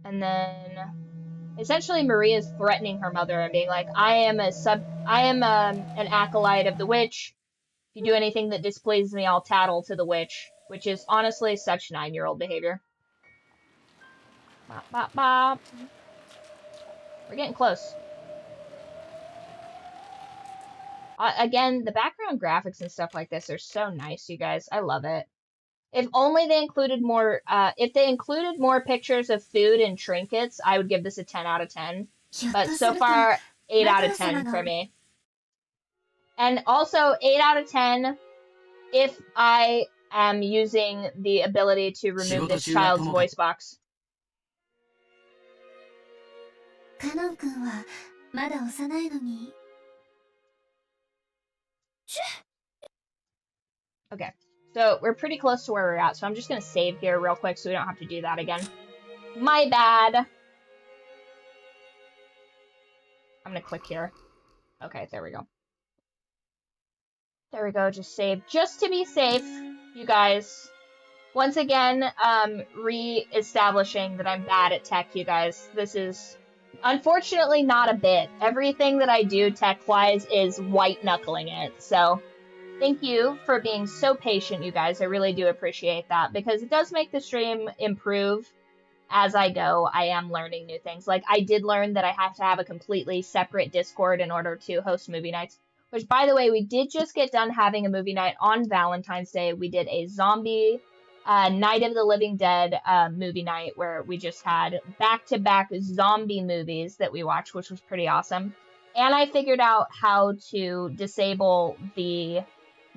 And then essentially Maria is threatening her mother and being like, I am an acolyte of the witch. If you do anything that displeases me, I'll tattle to the witch, which is honestly such 9-year-old behavior. Bop, bop, bop. We're getting close. Again, the background graphics and stuff like this are so nice, you guys. I love it. If only they included more, if they included more pictures of food and trinkets, I would give this a 10 out of 10. But so far, 8 out of 10 for me. And also, 8 out of 10 if I am using the ability to remove this child's voice box. Kanon-kun wa mada osanai no ni. Okay, so we're pretty close to where we're at, so I'm just going to save here real quick so we don't have to do that again. My bad. I'm going to click here. Okay, there we go. There we go, just save. Just to be safe, you guys. Once again, re-establishing that I'm bad at tech, you guys. This is, unfortunately, not a bit. Everything that I do tech-wise is white-knuckling it, so thank you for being so patient, you guys. I really do appreciate that, because it does make the stream improve as I go. I am learning new things. Like, I did learn that I have to have a completely separate Discord in order to host movie nights. Which, by the way, we did just get done having a movie night on Valentine's Day. We did a zombie Night of the Living Dead movie night where we just had back-to-back zombie movies that we watched, which was pretty awesome. And I figured out how to disable the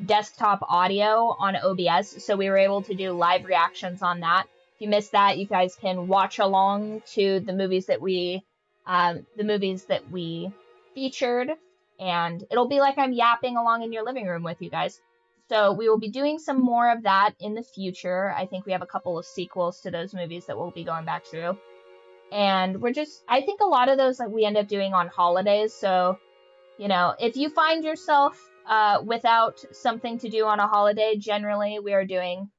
desktop audio on OBS, so we were able to do live reactions on that. If you missed that, you guys can watch along to the movies that we featured. And it'll be like I'm yapping along in your living room with you guys. So we will be doing some more of that in the future. I think we have a couple of sequels to those movies that we'll be going back through. And I think a lot of those we end up doing on holidays. So, you know, if you find yourself without something to do on a holiday, generally we are doing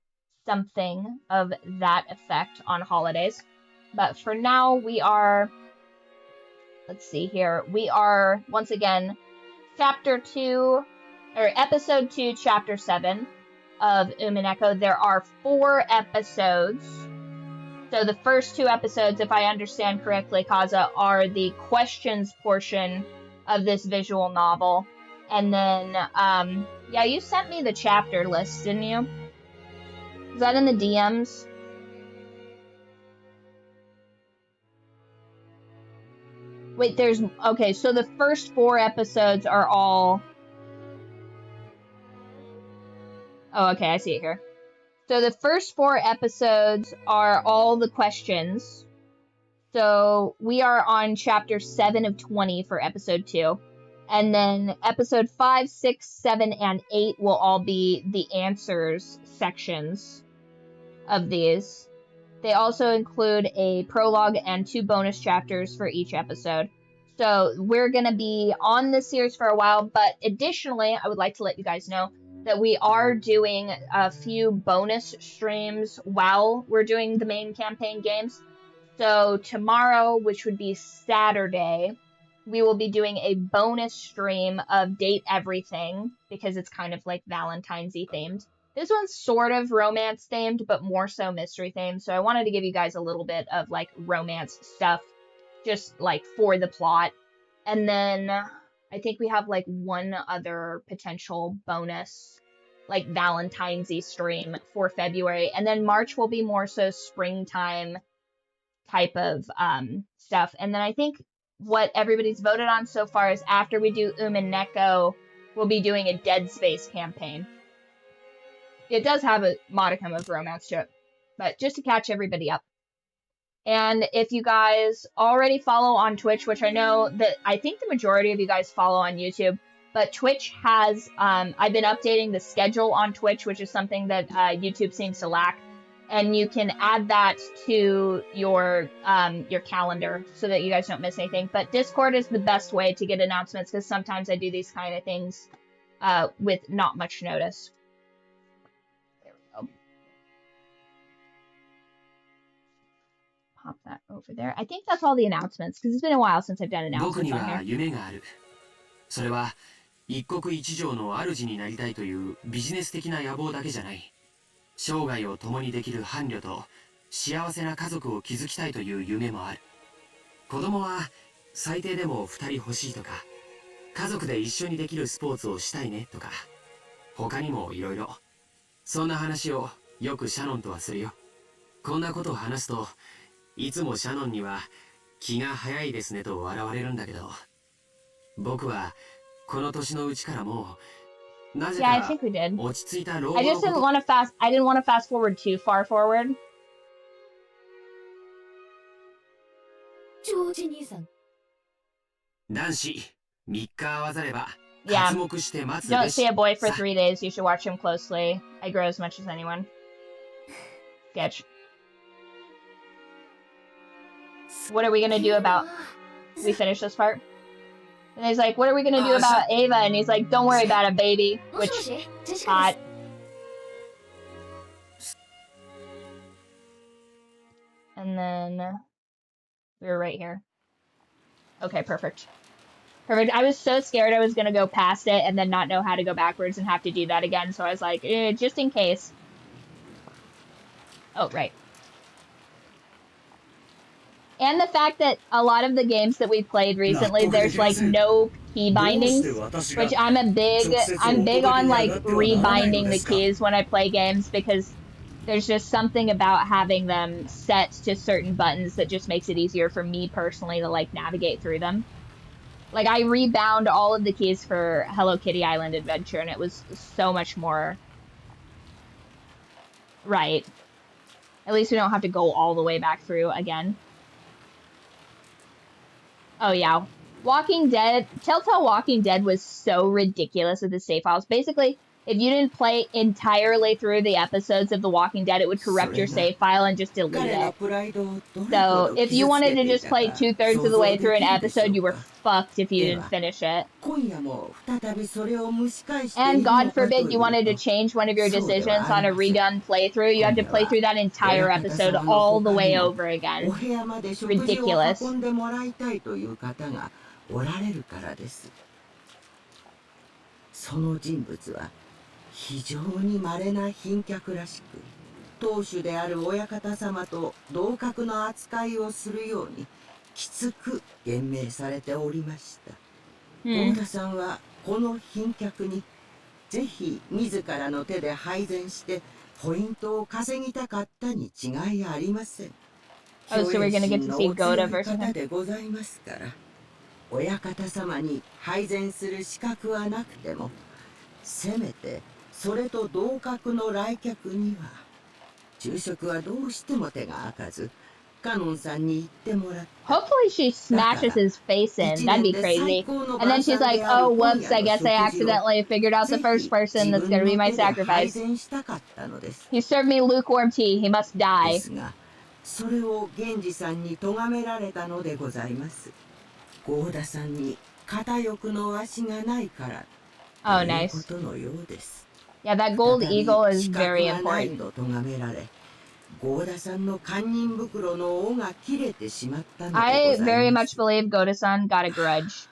something of that effect on holidays. But for now, we are, let's see here, we are, once again, Episode 2, Chapter 7 of Umineko. There are 4 episodes. So the first 2 episodes, if I understand correctly, Kaza, are the questions portion of this visual novel. And then, yeah, you sent me the chapter list, didn't you? Is that in the DMs? Wait, okay, so the first 4 episodes are all... Oh, okay, I see it here. So the first 4 episodes are all the questions. So we are on chapter 7 of 20 for episode 2. And then episode 5, 6, 7, and 8 will all be the answers sections of these. They also include a prologue and 2 bonus chapters for each episode. So we're going to be on this series for a while, but additionally, I would like to let you guys know that we are doing a few bonus streams while we're doing the main campaign games. So tomorrow, which would be Saturday, we will be doing a bonus stream of Date Everything, because it's kind of like Valentine's-y themed. This one's sort of romance themed, but more so mystery themed. So I wanted to give you guys a little bit of like romance stuff, just like for the plot. And then I think we have like one other potential bonus, like Valentine's-y stream for February. And then March will be more so springtime type of stuff. And then I think what everybody's voted on so far is after we do Umineko, we'll be doing a Dead Space campaign. It does have a modicum of romance to it, but just to catch everybody up. And if you guys already follow on Twitch, which I know that I think the majority of you guys follow on YouTube, but Twitch has, I've been updating the schedule on Twitch, which is something that YouTube seems to lack. And you can add that to your calendar so that you guys don't miss anything. But Discord is the best way to get announcements because sometimes I do these kind of things with not much notice. There we go. Pop that over there. I think that's all the announcements because it's been a while since I've done announcements on here. それは一国一城の主になりたいというビジネス的な野望だけじゃない。生涯を共にできる伴侶と幸せな家族を築きたいという夢もある。子供は最低でも2人欲しいとか、家族で一緒にできるスポーツをしたいねとか、他にもいろいろ。そんな話をよくシャノンとはするよ。こんなことを話すと、いつもシャノンには気が早いですねと笑われるんだけど、僕はこの年のうちからもう、なぜか落ち着いた老後のこと。I didn't want to fast forward too far forward. ジョージ兄さん。男子、3日会わざれば、 Yeah. Don't see a boy for 3 days. You should watch him closely. I grow as much as anyone. Sketch. What are we gonna do about... We finish this part? And he's like, what are we gonna do about Ava? And he's like, don't worry about it, baby. Which... hot. And then... we were right here. Okay, perfect. Perfect. I was so scared I was going to go past it and then not know how to go backwards and have to do that again. So I was like, just in case. Oh, right. And the fact that a lot of the games that we played recently, there's like no key bindings, which I'm big on like rebinding the keys when I play games because there's just something about having them set to certain buttons that just makes it easier for me personally to like navigate through them. Like, I rebound all of the keys for Hello Kitty Island Adventure, and it was so much more right. At least we don't have to go all the way back through again. Oh, yeah. Walking Dead, Telltale Walking Dead was so ridiculous with the save files. Basically, if you didn't play entirely through the episodes of The Walking Dead, it would corrupt your save file and just delete it. So if you wanted to just play 2/3 of the way through an episode, you were fucked if you didn't finish it. And God forbid you wanted to change one of your decisions on a redone playthrough, you had to play through that entire episode all the way over again. Ridiculous. 非常に稀な賓客らしく、当主である親方様と同格の扱いをするようにきつく厳命されておりました。大田さんはこの賓客にぜひ自らの手で配膳してポイントを稼ぎたかったに違いありません。Oh, so we're gonna get to see Goda versus him. でございますから、親方様に配膳する資格はなくても、せめて それと同格の来客には昼食はどうしても手が開かず、カノンさんに言ってもらった。 Hopefully she smashes his face in. That'd be crazy. And then she's like, oh, whoops, I guess I accidentally figured out the first person that's gonna be my sacrifice. He served me lukewarm tea. He must die. それを源氏さんに咎められたのでございます。郷田さんに片翼の足がないから。 Oh, nice. Yeah, that gold eagle is very important. I very much believe Goda-san got a grudge.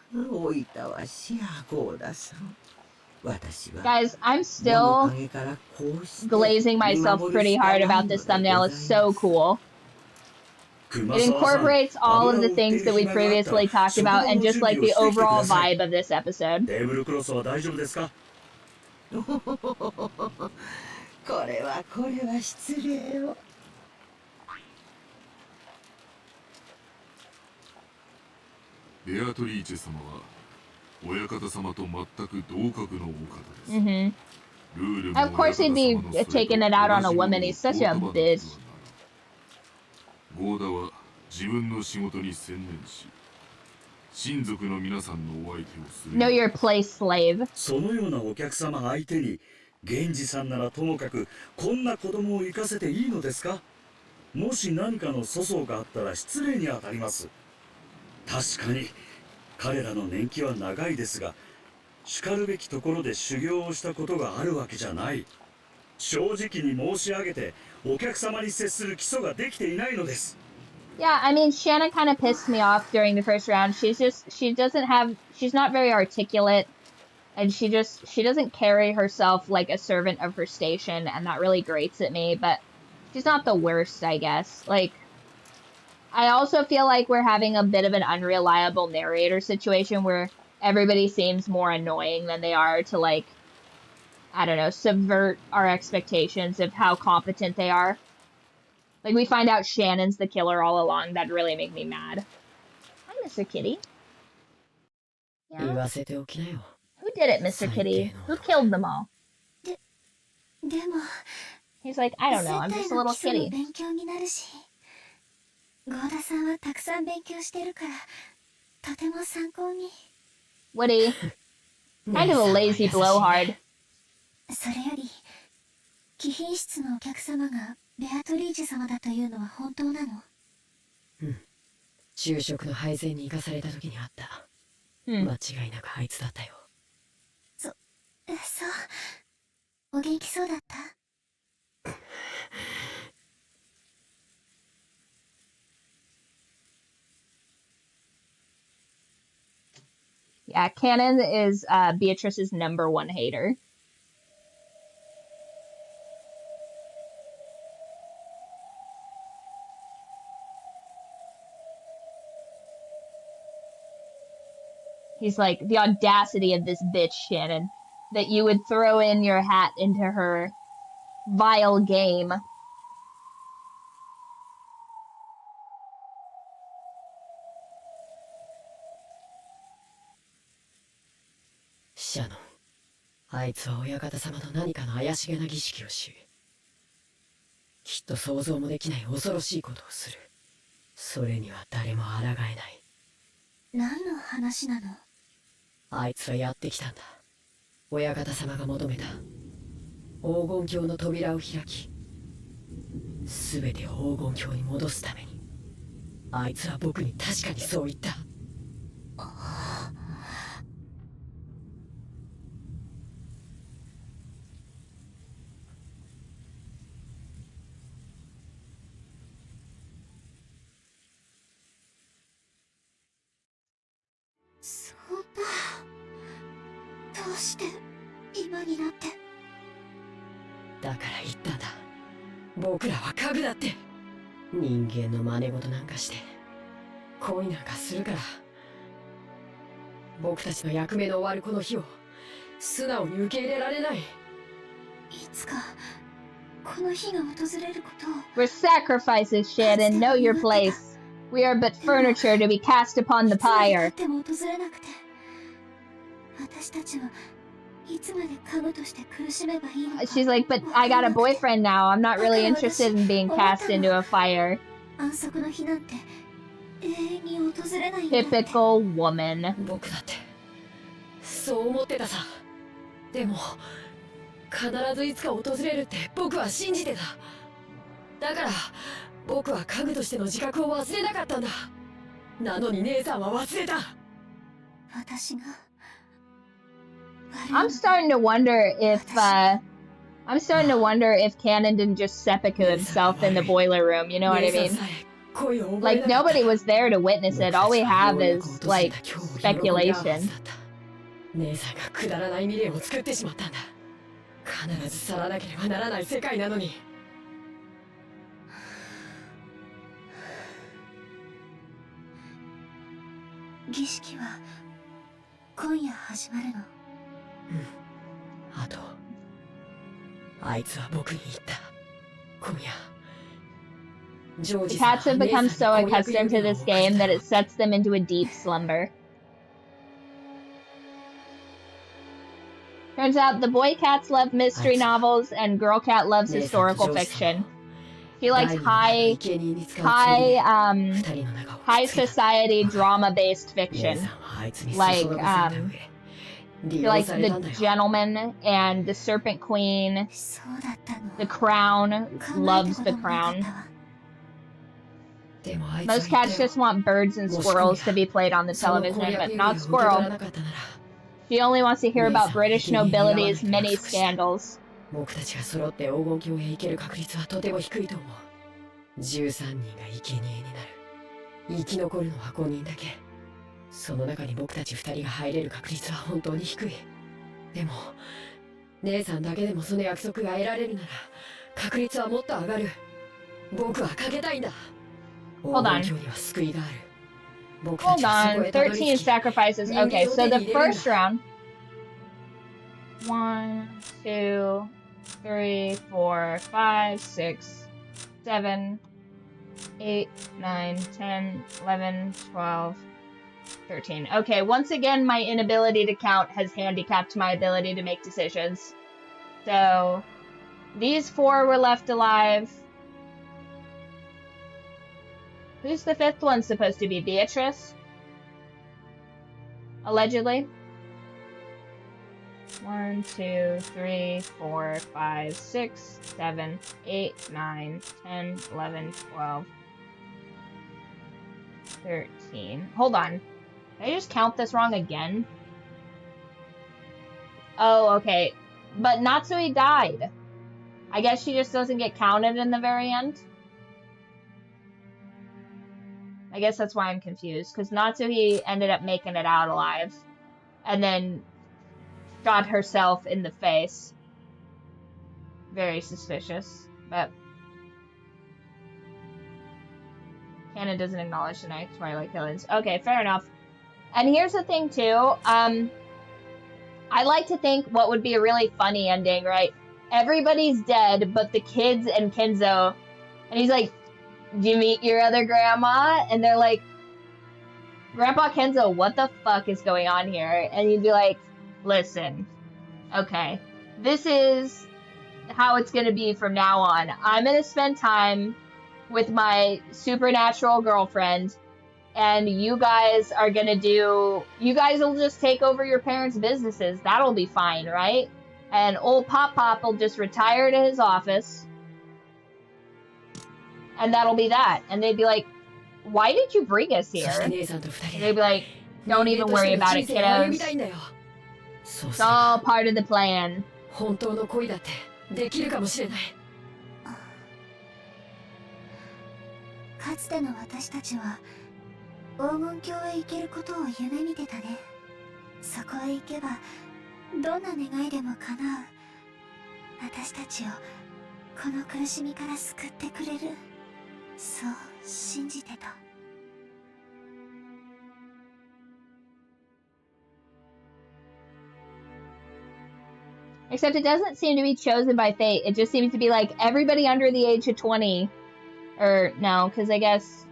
Guys, I'm still glazing myself pretty hard about this thumbnail. It's so cool. It incorporates all of the things that we previously talked about and just like the overall vibe of this episode. Of course he'd be taking it out on a woman. He's such a bitch. ゴーダは自分の仕事に専念し、親族の皆さんのお相手をする。 Know your place, slave. そのようなお客様相手に源氏さんならともかくこんな子供を生かせていいのですか。もし何かの粗相があったら失礼にあたります。確かに彼らの年季は長いですが、しかるべきところで修行をしたことがあるわけじゃない。正直に申し上げてお客様に接する基礎ができていないのです。 Yeah, I mean, Shanna kind of pissed me off during the first round. She's not very articulate, and she doesn't carry herself like a servant of her station, and that really grates at me, but she's not the worst, I guess. Like, I also feel like we're having a bit of an unreliable narrator situation where everybody seems more annoying than they are to, like, I don't know, subvert our expectations of how competent they are. Like, we find out Shannon's the killer all along. That'd really make me mad. Hi, Mr. Kitty. Yeah. Who did it, Mr. Kitty? Who killed them all? He's like, I don't know, I'm just a little kitty. Woody. Kind of a lazy blowhard. ベアトリーチェ様だというのは本当なの？うん。昼食の配膳に行かされた時にあった。間違いなくあいつだったよ。そう。お元気そうだった？ Yeah, Cannon is Beatrice's #1 hater. He's like, the audacity of this bitch, Shannon, that you would throw in your hat into her vile game. Shannon, あいつは親方様の何かの怪しげな儀式をし、きっと想像もできない恐ろしいことをする。それには誰も抗えない。何の話なの？あいつはやってきたんだ。親方様が求めた黄金鏡の扉を開き、すべてを黄金鏡に戻すために。あいつは僕に確かにそう言った。どうして今になって。だから言ったんだ。僕らは家具だって。人間の真似事なんかして恋なんかするから。僕たちの役目の終わるこの日を素直に受け入れられない。いつかこの日が訪れることを。 We're sacrifices, Shannon. Know your place. We are but furniture to be cast upon the pyre. She's like, but I got a boyfriend now. I'm not really interested in being cast into a fire. Typical woman. 僕だってそう思ってたさ。でも必ずいつか訪れるって僕は信じてた。だから僕は家具としての自覚を忘れなかったんだ。なのに姉さんは忘れた。I'm starting to wonder if Cannon didn't just seppuku himself in the boiler room, you know what I mean? Like, nobody was there to witness it. All we have is, like, speculation. 姉さんがくだらない未練を作ってしまったんだ。必ず去らなければならない世界なのに。儀式は今夜始まるの？あとあいつは僕に言った。今夜 The cats have become so accustomed to this game that it sets them into a deep slumber. Turns out the boy cats love mystery novels and girl cat loves historical fiction. She likes high society drama-based fiction. Like, she likes The Gentleman and The Serpent Queen. The Crown. Loves The Crown. Most cats just want birds and squirrels to be played on the television, but not Squirrel. She only wants to hear about British nobility's many scandals. 僕たちが揃って黄金鏡へ行ける確率はとても低いと思う。13人が生贄になる。生き残るのは5人だけ。その中に僕たち2人が入れる確率は本当に低い。でも、姉さんだけでもその約束が得られるなら、確率はもっと上がる。僕はかけたいんだ。Hold on. 黄金鏡には救いがある。僕た Hold ちはそこ on. へたどり着き 13 sacrifices. Okay, so the first round. 1, 2, 3, 4, 5, 6, 7, 8, 9, 10, 11, 12, 13. Okay, once again, my inability to count has handicapped my ability to make decisions. So, these 4 were left alive. Who's the 5th one supposed to be? Beatrice? Allegedly? 1, 2, 3, 4, 5, 6, 7, 8, 9, 10, 11, 12, 13. Hold on. Did I just count this wrong again? Oh, okay. But Natsui died. I guess she just doesn't get counted in the very end? I guess that's why I'm confused, because Natsuhi ended up making it out alive. And then shot herself in the face. Very suspicious, but canon doesn't acknowledge the night Twilight killings. Okay, fair enough. And here's the thing too, I like to think what would be a really funny ending, right? Everybody's dead, but the kids and Kenzo, and he's like, "Do you meet your other grandma?" And they're like, "Grandpa Kenzo, what the fuck is going on here?" And you'd be like, "Listen, okay, this is how it's going to be from now on. I'm going to spend time with my supernatural girlfriend, and you guys are going to you guys will just take over your parents' businesses. That'll be fine, right? And old Pop will just retire to his office, and that'll be that." And they'd be like, "Why did you bring us here?" And they'd be like, "Don't even worry about it, kiddos. It's all part of the plan." 本当の恋だってできるかもしれない。かつての私たちは黄金鏡へ行けることを夢見てたね。そこへ行けばどんな願いでも叶う。私たちをこの苦しみから救ってくれる。そう信じてた。Except it doesn't seem to be chosen by fate. It just seems to be like everybody under the age of 20. Or, no, because I guess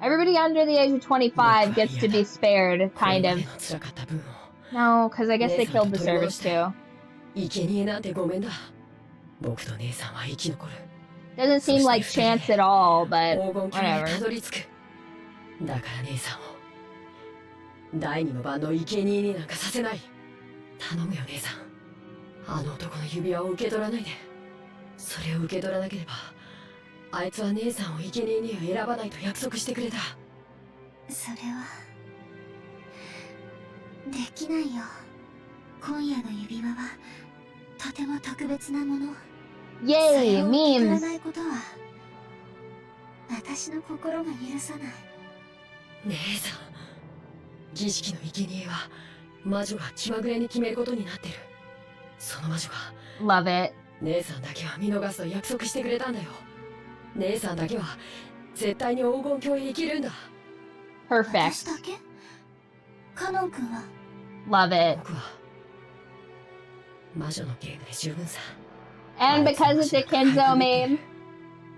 everybody under the age of 25 gets to be spared, kind of. No, because I guess they killed the servants too. Doesn't seem like chance at all, but whatever. だから姉さんを第二の番の生贄になんかさせない。頼むよ姉さん。あの男の指輪を受け取らないで。それを受け取らなければ、あいつは姉さんを生贄には選ばないと約束してくれた。それはできないよ。今夜の指輪はとても特別なもの。イェイ、ミーム。それを受け取らないことは私の心が許さない。姉さん、儀式の生贄は魔女が気まぐれに決めることになってる。その魔女が Love it. 姉さんだけは見逃すと約束してくれたんだよ。姉さんだけは絶対に黄金鏡へ行けるんだ。Perfect. 私だけ？カノン君は？ Love it. 僕は魔女のゲームで十分さ。And because it's a Kenzo meme,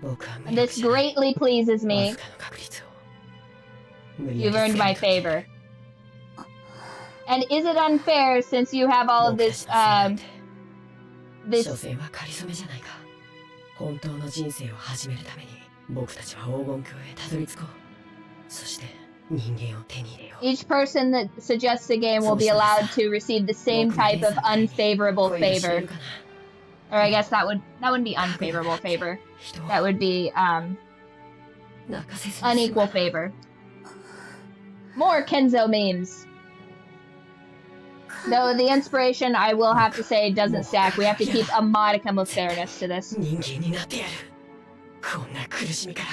僕は this greatly pleases me. わずかの確率を You've earned my favor. And is it unfair since you have all of this, 所詮は仮初めじゃないか。本当の人生を始めるために僕たちは黄金鏡へたどり着こう。そして人間を手に入れよう。 Each person that suggests a game will be allowed to receive the same type of unfavorable favor. Or I guess that wouldn't be unfavorable favor. That would be unequal favor. More Kenzo memes. Though the inspiration, I will have to say, doesn't stack. We have to keep a modicum of fairness to this. 人間になってやる。こんな苦しみから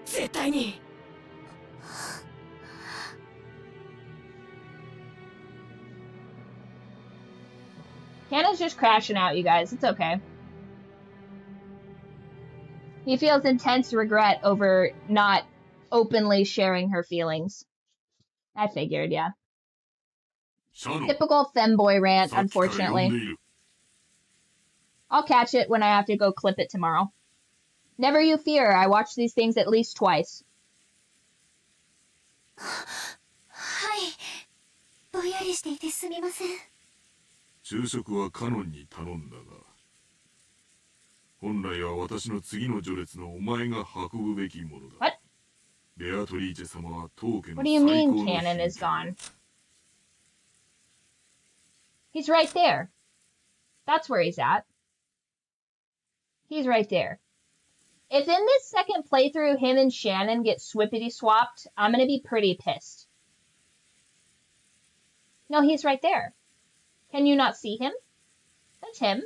絶対に。Hannah's just crashing out, you guys. It's okay. He feels intense regret over not openly sharing her feelings. I figured, yeah. Typical femboy rant, unfortunately. I'll catch it when I have to go clip it tomorrow. Never you fear, I watch these things at least twice. はい。ぼんやりしていてすみません。昼食はカノンに頼んだが、本来は私の次の序列のお前が運ぶべきものだ。What? ベアトリーチェ様は当家の What do you mean Cannon is gone? He's right there. That's where he's at. He's right there. If in this second playthrough him and Shannon get swippity swapped, I'm gonna be pretty pissed. No, he's right there. Can you not see him? That's him.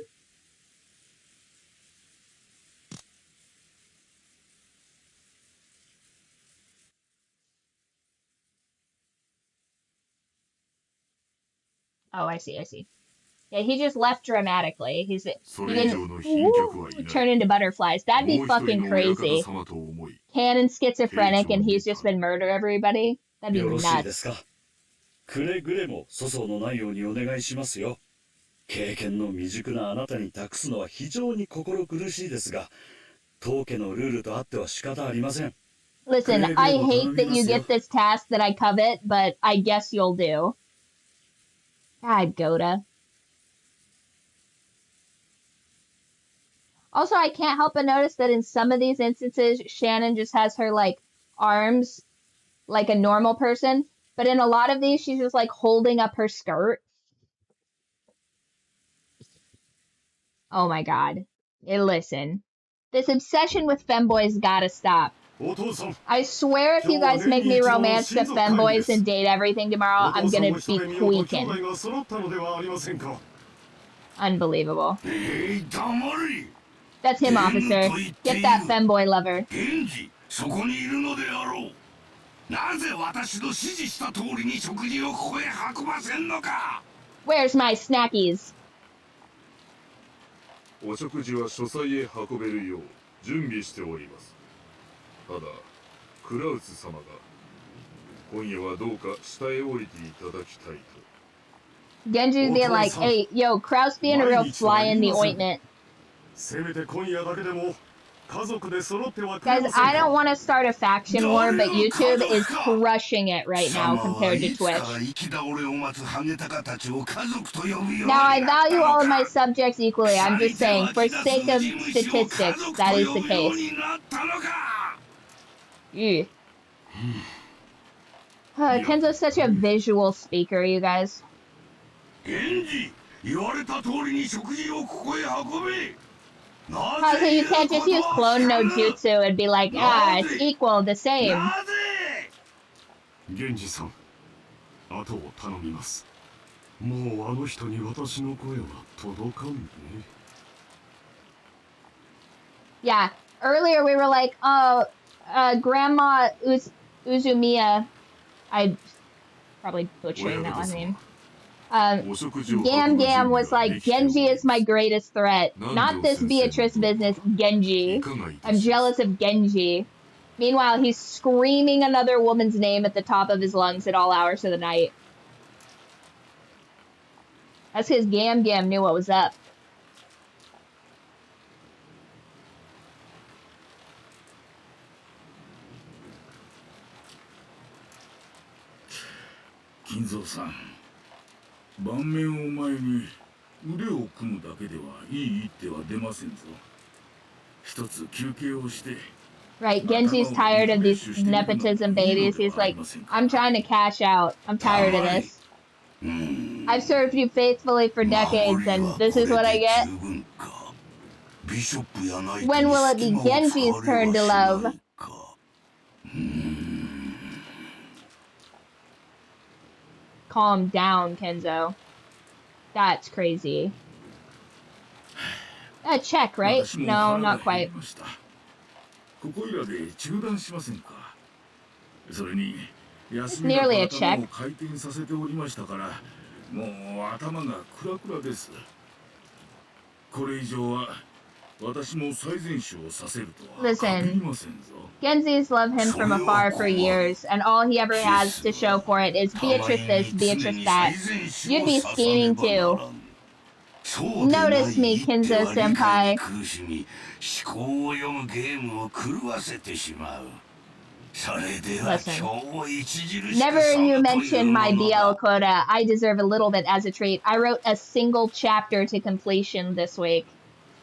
Oh, I see. Yeah, he just left dramatically. He didn't turn into butterflies. That'd be fucking crazy. Canon schizophrenic and he's just been murder everybody. That'd be nuts. くれぐれも粗相のないようにお願いしますよ。経験の未熟なあなたに託すのは非常に心苦しいですが、当家のルールとあっては仕方ありません。Listen, I hate that you get this task that I covet, but I guess you'll do. God, Goda. Also, I can't help but notice that in some of these instances, Shannon just has her, like, arms like a normal person. But in a lot of these, she's just, like, holding up her skirt. Oh, my God. Listen. This obsession with femboys gotta stop. I swear if you guys make me romance the femboys and date everything tomorrow, I'm gonna be tweaking. Unbelievable. That's him, officer. Get that femboy lover. Where's my snackies? お食事は書斎へ運べるよう準備しております。ただ、クラウス様が今夜はどうか下へ降りていただきたいと。Genji's being like, hey, yo, Kraus being a real fly in the ointment. せめて今夜だけでも Guys, I don't want to start a faction war, but YouTube is crushing it right now compared to Twitch. Now, I value all of my subjects equally. I'm just saying, for sake of statistics, that is the case. Kenzo's such a visual speaker, you guys. So you can't just use clone no jutsu and be like, ah, it's equal, the same. Genji-san, 後を頼みます。もうあの人に私の声は届かんね。Yeah, earlier we were like, oh, Grandma Uzumiya, I'm probably butchering that last name. Gam was like, Genji is my greatest threat. Not this Beatrice business, Genji. I'm jealous of Genji. Meanwhile, he's screaming another woman's name at the top of his lungs at all hours of the night. That's because Gam knew what was up. Kinzo-san. 盤面を前に腕を組むだけではいい一手は出ませんぞ。Right, Genji's tired of these nepotism babies. He's like, I'm trying to cash out. I'm tired of this. I've served you faithfully for decades, and this is what I get? When will it be Genji's turn to love? Calm down, Kenzo. That's crazy. Check, right? No, not quite. It's nearly a check. Listen, Genzi's loved him from afar for years, and all he ever has to show for it is Beatrice this, Beatrice that. You'd be scheming too. Notice me, Kinzo-senpai. Listen, never you mention my BL quota. I deserve a little bit as a treat. I wrote a single chapter to completion this week,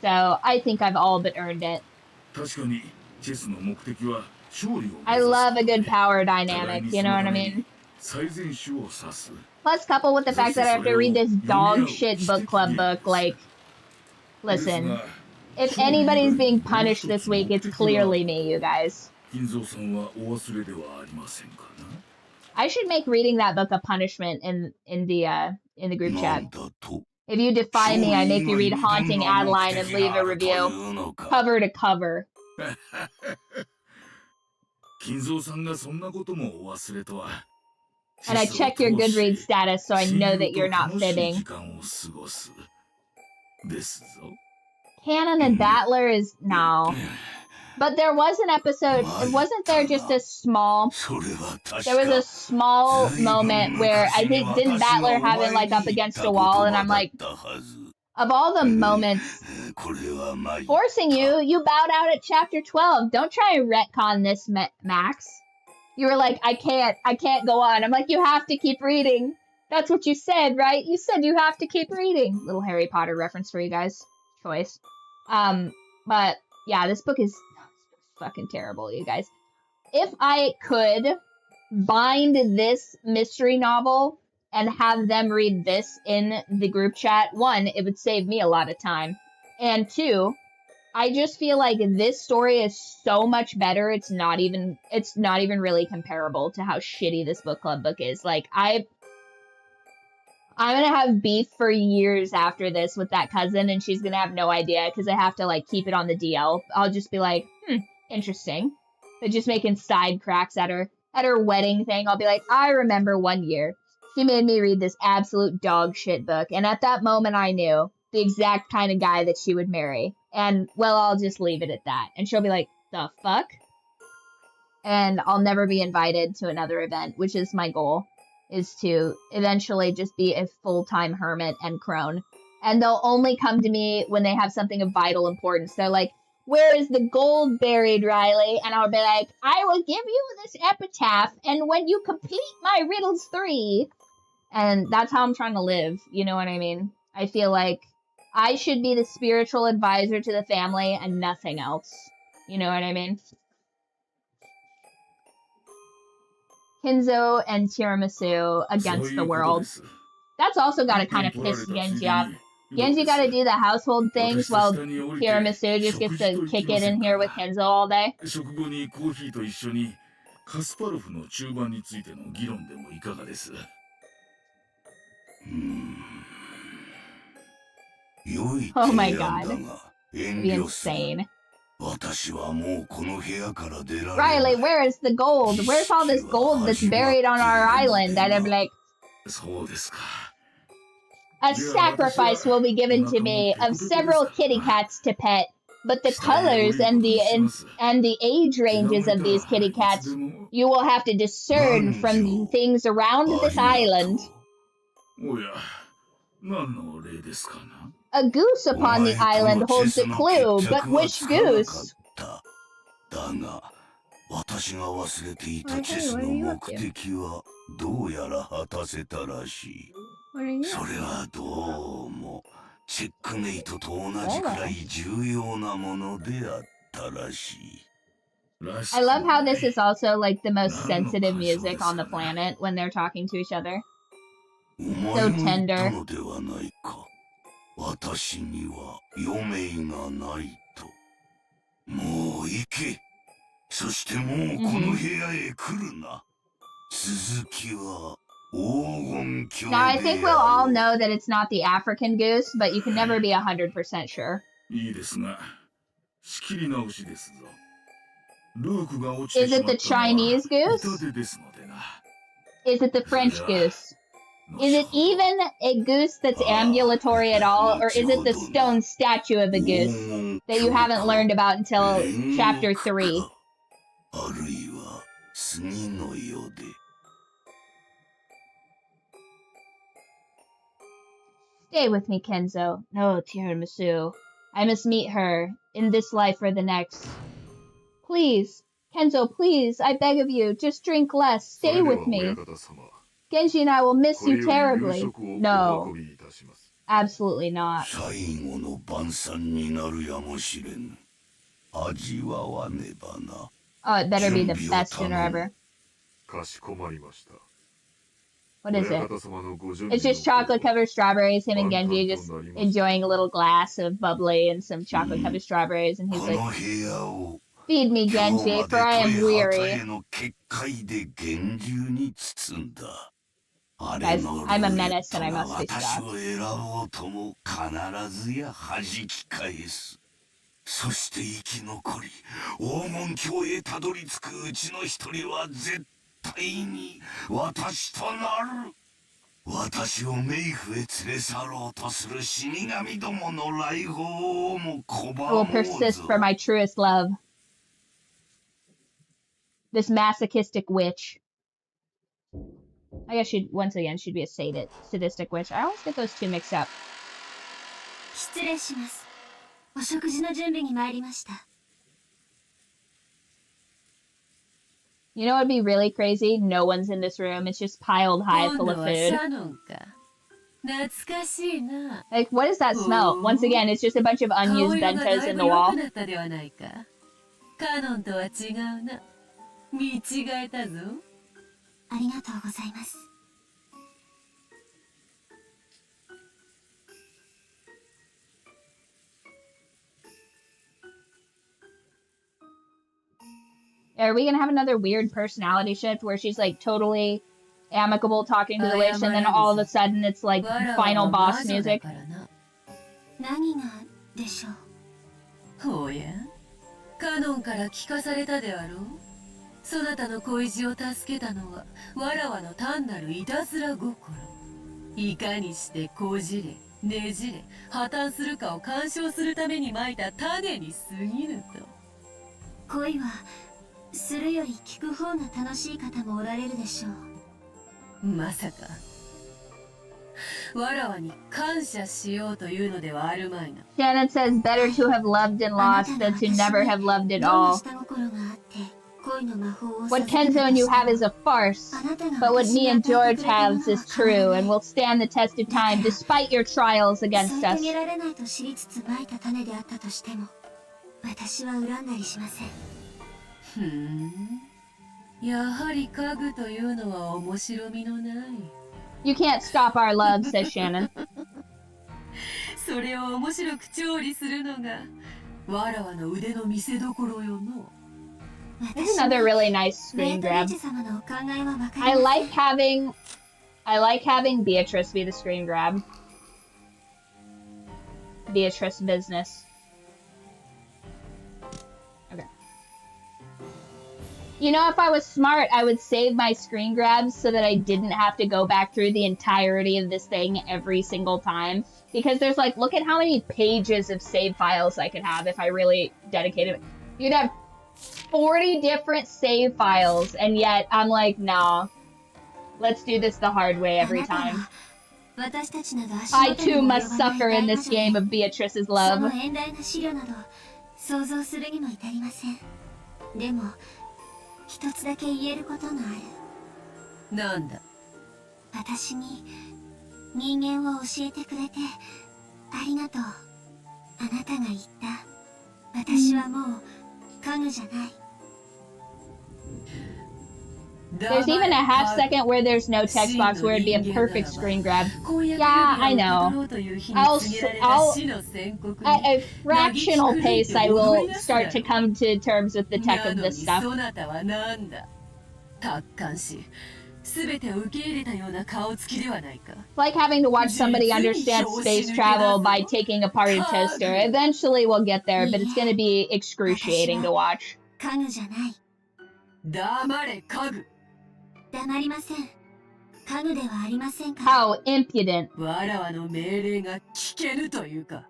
so I think I've all but earned it. I love a good power dynamic, you know what I mean? Plus, coupled with the fact that I have to read this dog shit book club book, like, listen, if anybody's being punished this week, it's clearly me, you guys. I should make reading that book a punishment in the group chat. If you defy me, I make you read Haunting Adeline and leave a review, cover to cover. And I check your Goodreads status so I know that you're not fibbing. Canon and Battler is... no. But there was an episode, wasn't there just a small... There was a small moment where I think, didn't Battler have it like up against a wall? And I'm like, of all the moments forcing you bowed out at chapter 12. Don't try and retcon this, Max. You were like, I can't go on. I'm like, you have to keep reading. That's what you said, right? You said you have to keep reading. Little Harry Potter reference for you guys. Choice. But yeah, this book is fucking terrible, you guys. If I could bind this mystery novel and have them read this in the group chat, one, it would save me a lot of time. And two, I just feel like this story is so much better. It's not even really comparable to how shitty this book club book is. Like, I'm gonna have beef for years after this with that cousin, and she's gonna have no idea because I have to like keep it on the DL. I'll just be like, interesting. But just making side cracks at her wedding thing. I'll be like, I remember one year she made me read this absolute dog shit book, and at that moment I knew the exact kind of guy that she would marry. And, well, I'll just leave it at that. And she'll be like, the fuck? And I'll never be invited to another event, which is my goal, is to eventually just be a full-time hermit and crone. And they'll only come to me when they have something of vital importance. They're like, where is the gold buried, Riley? And I'll be like, I will give you this epitaph, and when you complete my riddles 3. And that's how I'm trying to live, you know what I mean? I feel like I should be the spiritual advisor to the family and nothing else. You know what I mean? Kinzo and tiramisu against the world. That's also got to kind of piss Genji off. Genji got to do the household things while tiramisu just gets to kick it in here with Kinzo all day. Oh my god. It'd be insane. Riley, where is the gold? Where's all this gold that's buried on our island? And I'm like, a sacrifice will be given to me of several kitty cats to pet, but the colors and the age ranges of these kitty cats you will have to discern from the things around this island. A goose upon the island holds a clue, but which goose? What are you up to? I love how this is also like the most sensitive music on the planet when they're talking to each other. So tender. 私には嫁がないと。もう行け。そしてもうこの部屋へ来るな。続きは黄金鏡で。Now I think we'll all know that it's not the African goose, but you can never be 100% sure. いいですが、仕切り直しですぞ。ルークが落ち Is てし it まっ the たのは Chinese goose? 痛手ですのでな。Is it the French goose? Is it even a goose that's ambulatory at all, or is it the stone statue of a goose that you haven't learned about until chapter 3? あるいは次の世で。Stay with me, Kenzo. No, tiramisu. I must meet her, in this life or the next. Please, Kenzo, please, I beg of you, just drink less. Stay with me. Genji and I will miss you terribly. No, absolutely not. 最後の晩餐になるやもしれん。味わわねばな。Oh, it better be the best dinner ever. かしこまりました。 What is it? It's just chocolate covered strawberries. Him and Genji just enjoying a little glass of bubbly and some chocolate covered strawberries, and he's like, "Feed me, Genji, for I am weary." Guys, I'm a menace and I must be stopped. そして生き残り、黄金鏡へたどり着くうちの一人は絶対に私となる。私をメイフへ連れ去ろうとする死神どもの来訪をも拒も I will う persist ぞ。 for my truest love. This masochistic witch. I guess once again, she'd be a sadistic witch. I always get those two mixed up. 失礼します。お食事の準備に参りました。 You know what would be really crazy? No one's in this room. It's just piled high full of food. Like, what does that smell? Once again, it's just a bunch of unused bentos in the wall. カノンとは違うな。見違えたぞ。ありがとうございます。 Are we gonna have another weird personality shift where she's like totally amicable talking to the witch, and then all of a sudden it's like final boss music? 何がでしょう。おや、カノンから聞かされたであろう。そなたの恋路を助けたのはわらわの単なるいたずら心。いかにしてこじれ、ねじれ、破綻するかを干渉するためにまいた種に過ぎぬと。恋はするより聞く方が楽しい方もおられるでしょう。まさかわらわに感謝しようというのではあるまいな。 Shannon says better to have loved and lost than to never have loved at all. What Kenzo and you have is a farce, but what me and George have is true and will stand the test of time despite your trials against us. 私は恨んだりしません。やはり家具というのは面白みのない。 You can't stop our love, says Shannon. それを面白く調理するのがわらわの腕の見せ所よの。 This is another really nice screen grab. I like having Beatrice be the screen grab. Beatrice business. Okay. You know, if I was smart, I would save my screen grabs so that I didn't have to go back through the entirety of this thing every single time. Because there's like, look at how many pages of save files I could have if I really dedicated it. You'd have 40 different save files, and yet I'm like, nah. Let's do this the hard way every time. I too must suffer in this game of Beatrice's love. 想像するにも至りません。でも一つだけ言えることがある。なんだ。私に人間を教えてくれてありがとう。あなたが言った。私はもう家具じゃない。 There's even a half second where there's no text box where it'd be a perfect screen grab. Yeah, I know. At a fractional pace, I will start to come to terms with the tech of this stuff. It's like having to watch somebody understand space travel by taking apart a toaster. Eventually we'll get there, but it's going to be excruciating to watch. 家具じゃない。黙れ家具。黙りません。家具ではありませんか。 How impudent. わらわの命令が聞けぬというか。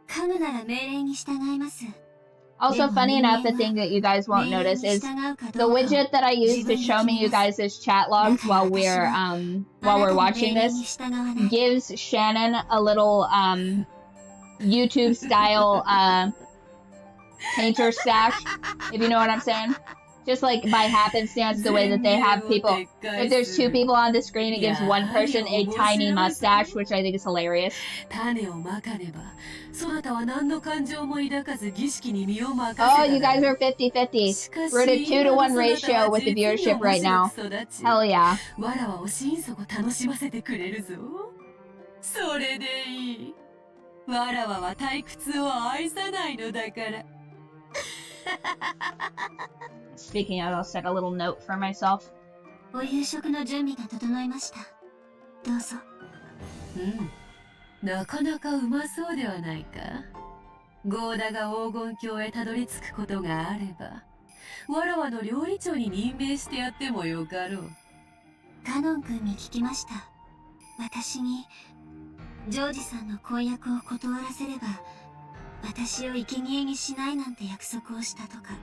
家具なら命令に従います。 Also, funny enough, the thing that you guys won't notice is the widget that I use to show me you guys' chat logs while we're watching this gives Shannon a little YouTube style painter stash, if you know what I'm saying. Just like by happenstance, the way that they have people. If there's two people on the screen, it gives one person a tiny mustache, which I think is hilarious. Oh, you guys are 50-50. We're at a 2-to-1 ratio with the viewership right now. Hell yeah. それでいい。わらわは退屈を愛さないのだから。Speaking of, I'll set a little note for myself. お夕食の準備が整いました。どうぞ。なかなかうまそうではないか。ゴーダが黄金鏡へたどり着くことがあれば、わらわの料理長に任命してやってもよかろう。カノン君に聞きました。私にジョージさんの婚約を断らせれば、私を生贄にしないなんて約束をしたとか。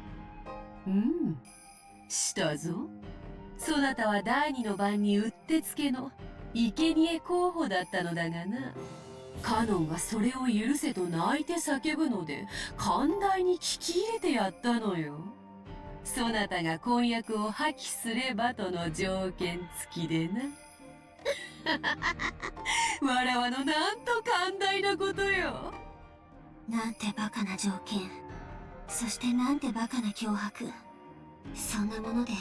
したぞ。そなたは第二の晩にうってつけの生贄候補だったのだがな。カノンがそれを許せと泣いて叫ぶので、寛大に聞き入れてやったのよ。そなたが婚約を破棄すればとの条件付きでな。わらわのなんと寛大なことよ。なんてバカな条件。そしてなんてバカな脅迫。そんなもので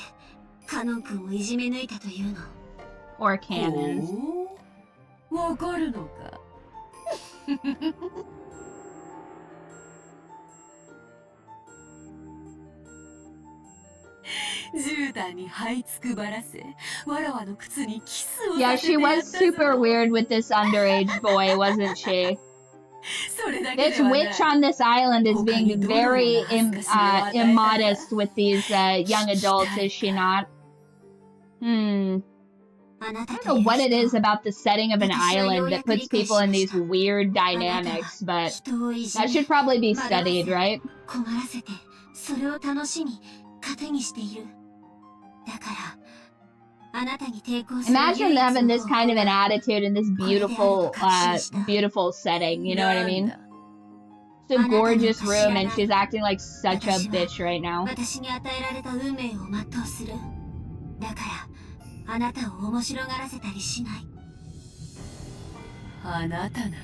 カノン君をいじめ抜いたというの。Or cannons. わかるのか。絨毯に這いつくばらせ、わらわの靴にキスを Yeah, させて she やっ was たぞ。 super weird with this underage boy, wasn't she? それだけ This ではない。 witch on this island is being very immodest with these young adults, is she not? I don't know what it is about the setting of an island that puts people in these weird dynamics, but that should probably be studied, right? 困らせて、それを楽しみ、糧にしている。だから、あなたに抵抗する。 Imagine having this kind of an attitude in this beautiful, beautiful setting, you know what I mean? It's a gorgeous room and she's acting like such a bitch right now. 私に与えられた運命を全うする。だから、あなたを面白がらせたりしない。あなたなんか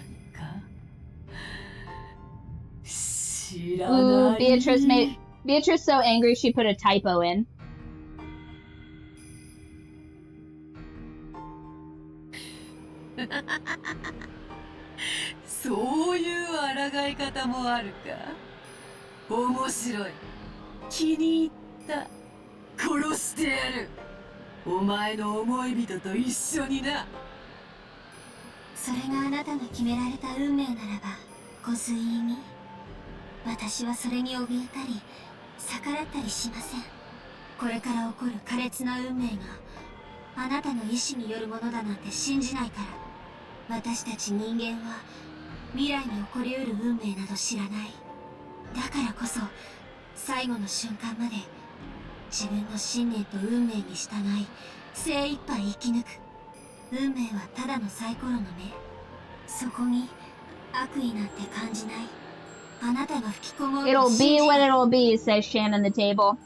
知ら Ooh, ない。 Beatrice so angry she put a typo in. そういう抗い方もあるか。面白い。気に入った。殺してやる。お前の思い人と一緒にな。それがあなたが決められた運命ならば、ご随意に。私はそれに怯えたり、逆らったりしません。これから起こる苛烈な運命が、あなたの意志によるものだなんて信じないから。私たち人間は、未来に起こりうる運命など知らない。だからこそ、最後の瞬間まで、自分の信念と運命に従い、精一杯生き抜く。運命はただのサイコロの目。そこに悪意なんて感じない。あなたが吹き込もうと It'll 信 be じ what it'll be, says Shannon the table.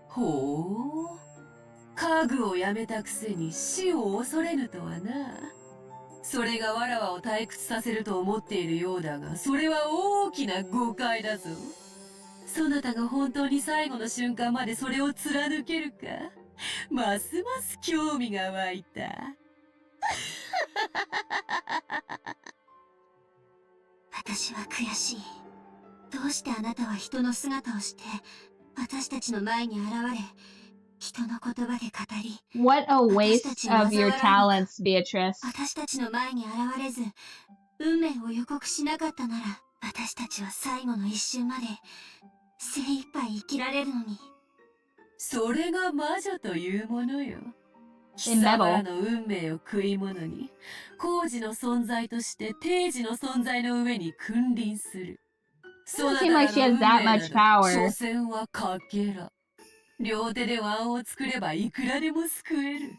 ほう。家具をやめたくせに死を恐れぬとはな。それがわらわを退屈させると思っているようだが、それは大きな誤解だぞ。そなたが本当に最後の瞬間までそれを貫けるか、ますます興味が湧いた。私は悔しい。どうしてあなたは人の姿をして私たちの前に現れ、人の言葉で語り、 What a waste of your talents, Beatrice. 私たちの前に現れず運命を予告しなかったなら、私たちは最後の一瞬まで精一杯生きられるのに。それが魔女というものよ。貴 In 様 metal. らの運命を食い物に、工事の存在として定時の存在の上に君臨する。 Doesn't seem like she has that much power. 所詮はかけら。両手で椀を作ればいくらでも救える。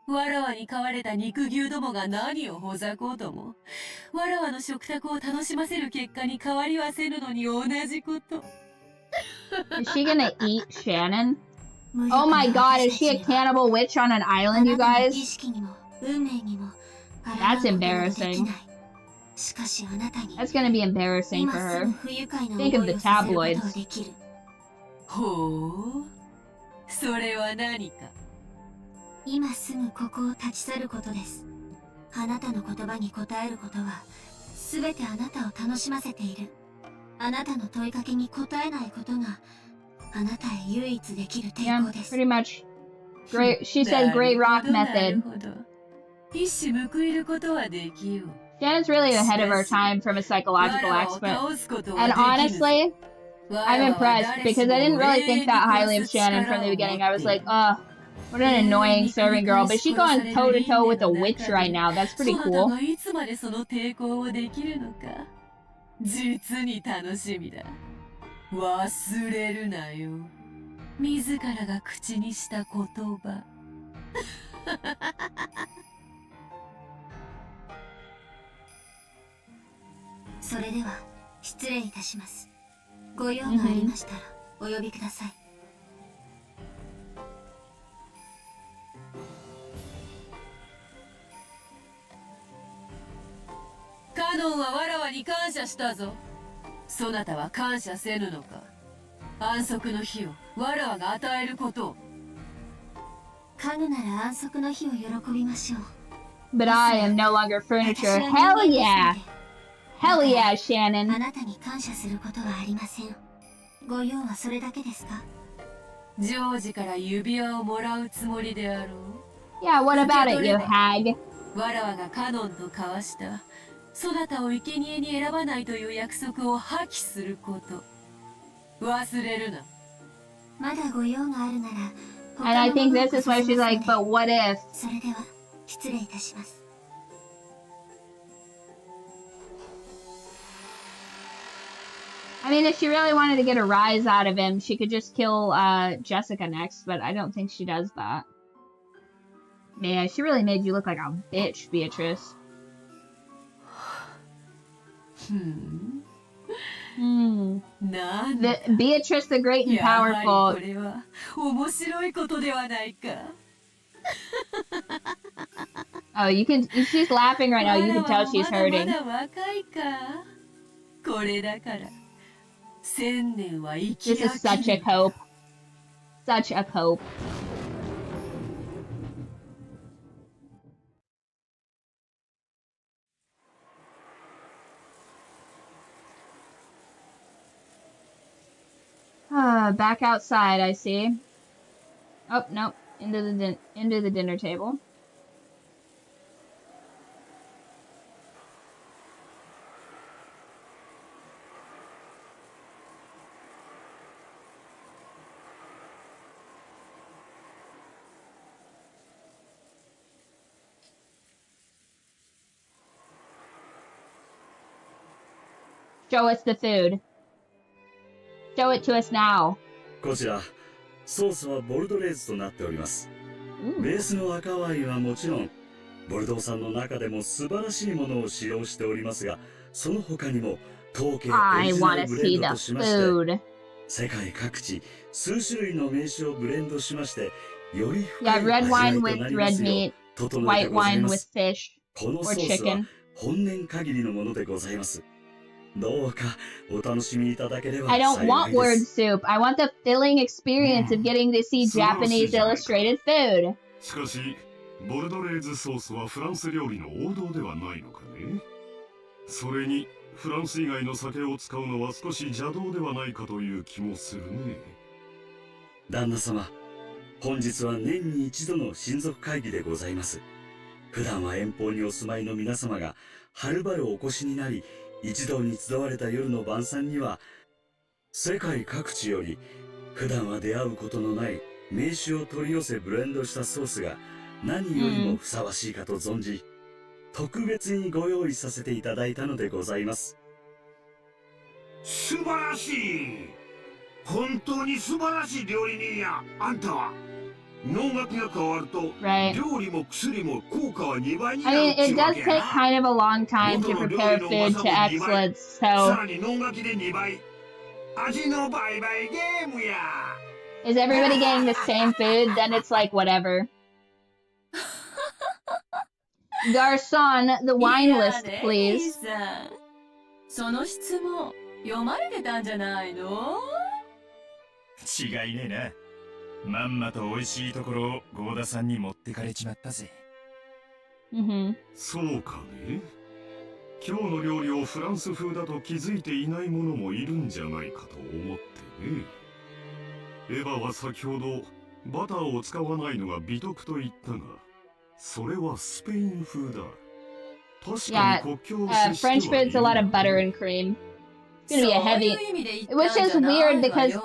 わらわに飼われた肉牛どもが何をほざこうとも、わらわの食卓を楽しませる結果に変わりはせぬのに同じこと。Is she gonna eat Shannon? Oh my god, is she a cannibal witch on an island, you guys? That's embarrassing. That's gonna be embarrassing for her. Think of the tabloids. ほう、それは何か。今すぐここを立ち去ることです。あなたの言葉に答えることは全てあなたを楽しませている。あなたの問いかけに答えないことがあなたへ唯一できる抵 Yeah, 抗です。 pretty much. Great. She said great rock method. 一矢報いることはできよう。 Shannon's really ahead of her time from a psychological expert. And honestly, I'm impressed because I didn't really think that highly of Shannon from the beginning. I was like, ugh, what an annoying serving girl. But she's going toe to toe with a witch right now. That's pretty cool. いつまでその抵抗をできるのか、実に楽しみだ。忘れるなよ。自らが口にした言葉。それでは失礼いたします。ご用がありましたらお呼びください。カノンはわらわに感謝したぞ。そなたは感謝せぬのか。安息の日をわらわが与えることを。家具なら安息の日を喜びましょう。 But I am no longer furniture. Hell yeah! Hell yeah, Shannon. あなたに感謝することはありません。ご用はそれだけですか？ジョージから指輪をもらうつもりであろう。 Yeah, what about it, you hag? わらわがカノンと交わしたそなたを生贄に選ばないという約束を破棄すること。忘れるな。まだご用があるなら。 And I think this is why she's like, but what if? それでは失礼いたします。 I mean, if she really wanted to get a rise out of him, she could just kill Jessica next, but I don't think she does that. Man, she really made you look like a bitch, Beatrice. Beatrice the Great and Powerful. Oh, you can. She's laughing right now. You can tell she's hurting. This is such a cope. Such a cope. Back outside, I see. Oh, nope. Into the dinner table. Show us the food. Show it to us now. こちら、ソースはボルドレーズとなっております。ベースの赤ワインはもちろん、ボルドー産の中でも素晴らしいものを使用しておりますが、その他にも当家オリジナルブレンドとしまして、世界各地数種類の名酒をブレンドしまして、より深い味わいとなりますよう整えてございます。この or ソースは chicken. 本年限りのものでございます。どうかお楽しみいただければ I don't 幸 want いで word す。 soup. I want the filling experience of getting to see Japanese illustrated food. しかしボルドレーズソースはフランス料理の王道ではないのかね。それにフランス以外の酒を使うのは少し邪道ではないかという気もするね。旦那様、本日は年に一度の親族会議でございます。普段は遠方にお住まいの皆様がはるばるお越しになり、一堂に集われた夜の晩餐には、世界各地より普段は出会うことのない名酒を取り寄せブレンドしたソースが何よりもふさわしいかと存じ、特別にご用意させていただいたのでございます。素晴らしい。本当に素晴らしい料理人や。あんたは能楽が変わると、料理も薬も効果は2倍になる。 I mean, it does take kind of a long time to prepare food to excellence, so さらに能楽で2倍。味の倍々ゲームや。 is everybody getting the same food? Then it's like whatever. Garçon, the wine list, please. その質問読まれてたんじゃないの？違いねえな。まんまと美味しいところをゴーダさんに持ってかれちまったぜ。そうかね。今日の料理をフランス風だと気づいていない者もいるんじゃないかと思ってね。エヴァは先ほどバターを使わないのが美徳と言ったが、それはスペイン風だ。確かに国境を接してはいる。French food's a lot of butter and cream. It's gonna be a heavy, which is weird because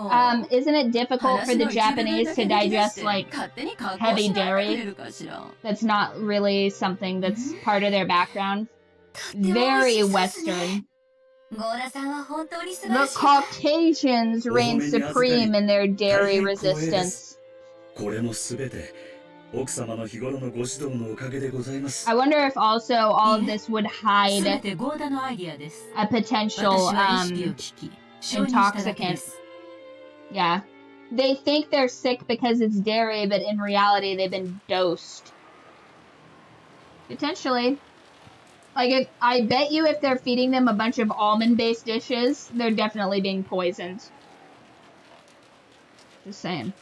isn't it difficult for the Japanese to digest like heavy dairy? That's not really something that's part of their background. Very Western. The Caucasians reign supreme in their dairy resistance. これもすべて奥様の日頃のご指導のおかげでございます。 I wonder if also all of this would hide a potential intoxicant. Yeah. They think they're sick because it's dairy, but in reality they've been dosed. Potentially. Like, I bet you if they're feeding them a bunch of almond-based dishes, they're definitely being poisoned. Just saying.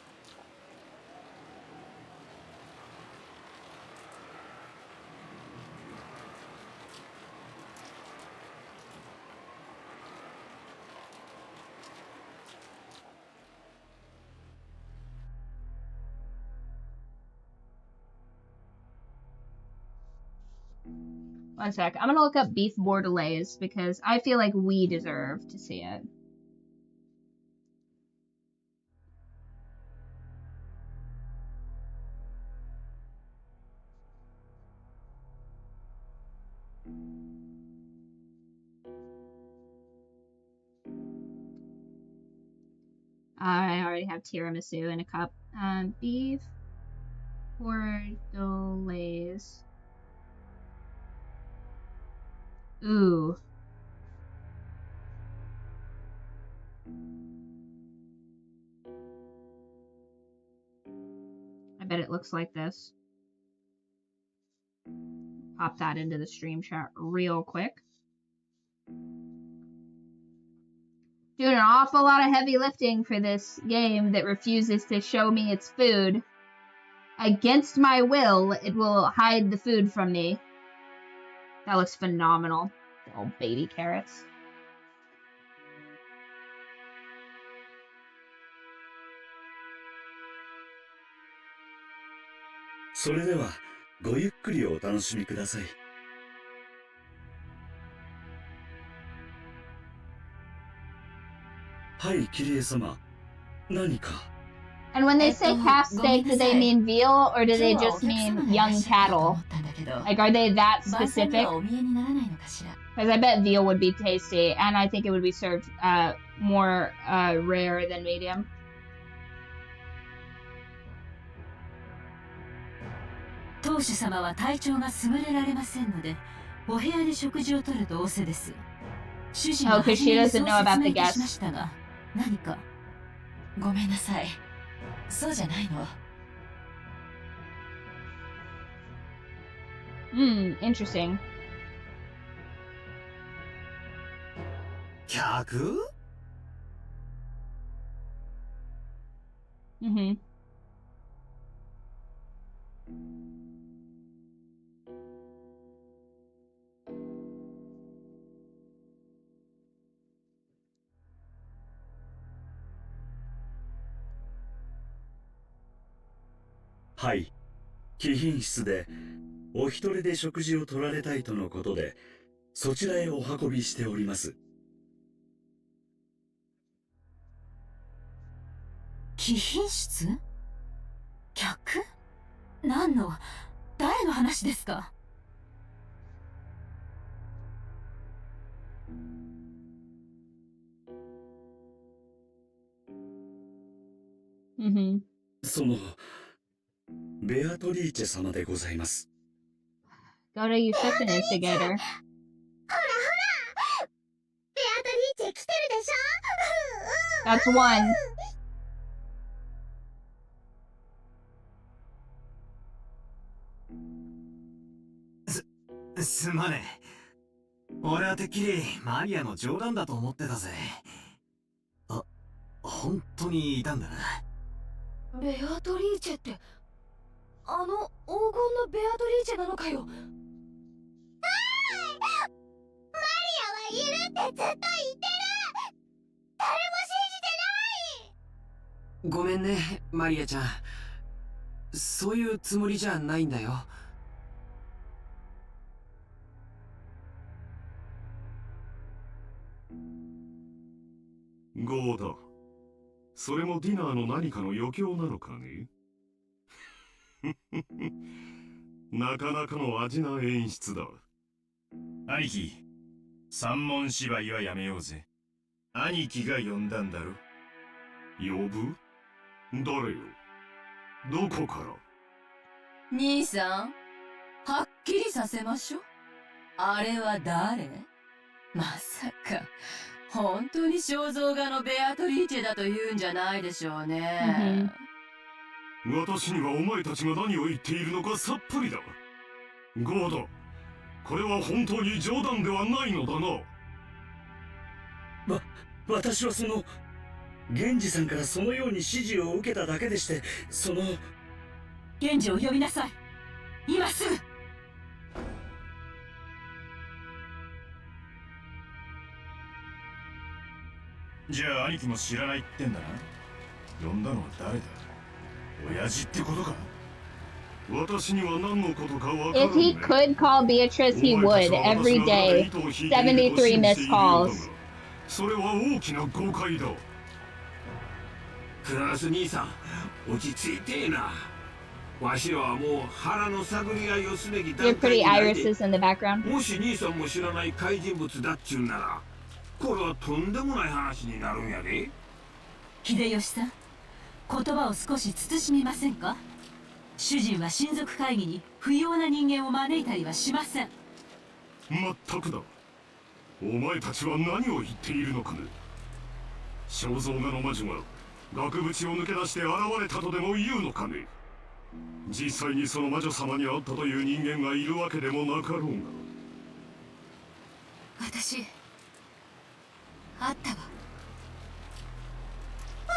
One sec. I'm gonna look up beef bordelaise because I feel like we deserve to see it. I already have tiramisu in a cup. Beef bordelaise. Ooh. I bet it looks like this. Pop that into the stream chat real quick. Doing an awful lot of heavy lifting for this game that refuses to show me its food. Against my will, it will hide the food from me. That looks phenomenal. Oh, baby carrots.それではごゆっくりお楽しみください。はい、キリエ様。何か。And when they say calf steak, do they mean veal or do they just mean young cattle? Like, are they that specific? Because I bet veal would be tasty, and I think it would be served more rare than medium. 当主様は体調が優れられませんので、お部屋で食事をとると仰せです。主人は初めにそう説明いたしましたが、何か。ごめんなさい。そうじゃないの。Interesting. 客 Mm-hmm. はい。貴賓室でお一人で食事を取られたいとのことで、そちらへお運びしております。貴賓室？客？何の、誰の話ですか？ Mm-hmm. その、ベアトリーチェ様でございます。Gotta, you such an instigator. ほらほら、ベアトリーチェ来てるでしょ。 That's one. すまねえ。俺はてっきりマリアの冗談だと思ってたぜ。あ、本当にいたんだな。ベアトリーチェって、あの黄金のベアトリーチェなのかよ。マリアはいるってずっと言ってる。誰も信じてない。ごめんね、マリアちゃん。そういうつもりじゃないんだよ。ゴーダ、それもディナーの何かの余興なのかね。なかなかの味な演出だ。兄貴、三文芝居はやめようぜ。兄貴が呼んだんだろ。呼ぶ？誰よ？どこから？兄さん、はっきりさせましょう。あれは誰？まさか、本当に肖像画のベアトリーチェだと言うんじゃないでしょうね。私にはお前たちが何を言っているのかさっぱりだ。ゴーダ、これは本当に冗談ではないのだな。私はその、源氏さんからそのように指示を受けただけでして、その。源氏を呼びなさい。今すぐ。じゃあ兄貴も知らないってんだな。呼んだのは誰だ？親父ってことか？私には何のことかわからんね。 If he could call Beatrice, he would every day. 73 missed calls. それは大きな誤解だ。クラス兄さん、落ち着いてえな。わしらはもう腹の探り合いをすべき You have 段階 pretty にないで、 irises in the background. もし兄さんも知らない怪人物だっちゅうなら、これはとんでもない話になるんやで。秀吉さん、言葉を少し慎みませんか？主人は親族会議に不要な人間を招いたりはしません。まったくだ。お前たちは何を言っているのかね。肖像画の魔女が額縁を抜け出して現れたとでも言うのかね。実際にその魔女様に会ったという人間がいるわけでもなかろうが。私、あったわ。マ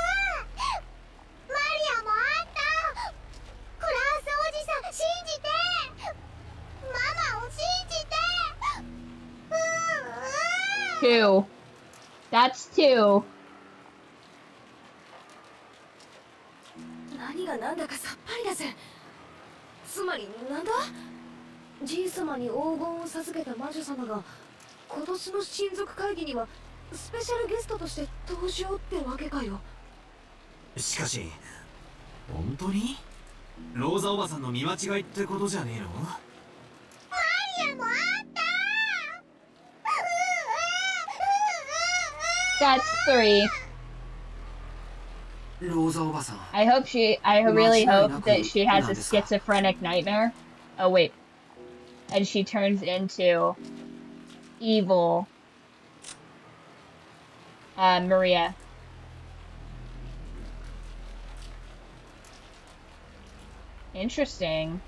リアもあった。クラウスおじさん信じて。ママを信じて。Two. That's two. 何が何だかさっぱりだぜ。つまりなんだ？じいさまに黄金を授けた魔女様が今年の親族会議にはスペシャルゲストとして登場ってわけかよ。しかし、本当にローザおばさんの見間違いってことじゃねえの？マリアもあった。That's three. ローザおばさん。I really hope that she has a schizophrenic nightmare. Oh wait. And she turns into evil Maria. Interesting.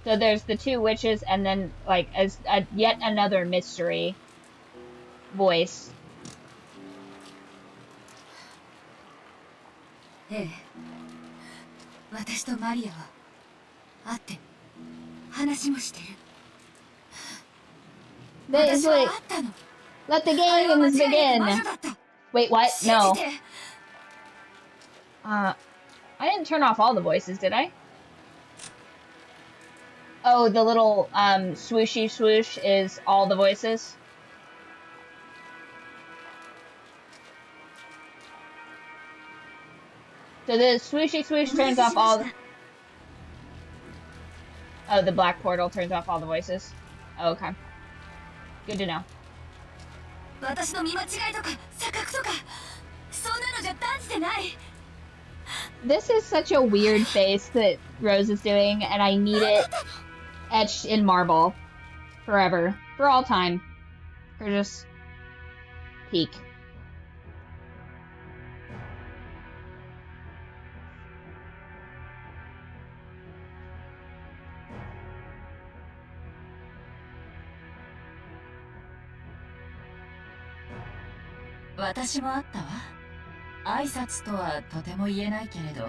So there's the two witches, and then like as yet another mystery voice. ええ、私とマリアは会って話もしてる。 Wait, let the games begin. Wait, what? No. I didn't turn off all the voices, did I? Oh, the little swooshy swoosh is all the voices. So the swooshy swoosh turns off all the... Oh, the black portal turns off all the voices. Oh, okay. Good to know. 私の見間違いとか錯覚とかそんなのじゃ断じてない。 This is such a weird face that Rose is doing, and I need it etched in marble forever, for all time, or just peak. I 私もあったわ。挨拶とはとても言えないけれど、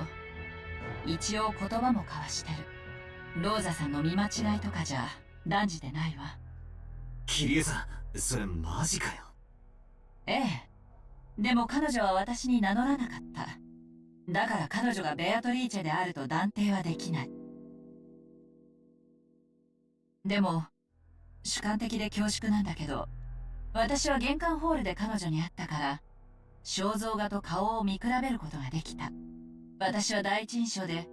一応言葉も交わしてる。ローザさんの見間違いとかじゃ断じてないわ。キリエさん、それマジかよ。ええ。でも彼女は私に名乗らなかった。だから彼女がベアトリーチェであると断定はできない。でも、主観的で恐縮なんだけど、私は玄関ホールで彼女に会ったから、肖像画と顔を見比べることができた。私は第一印象で、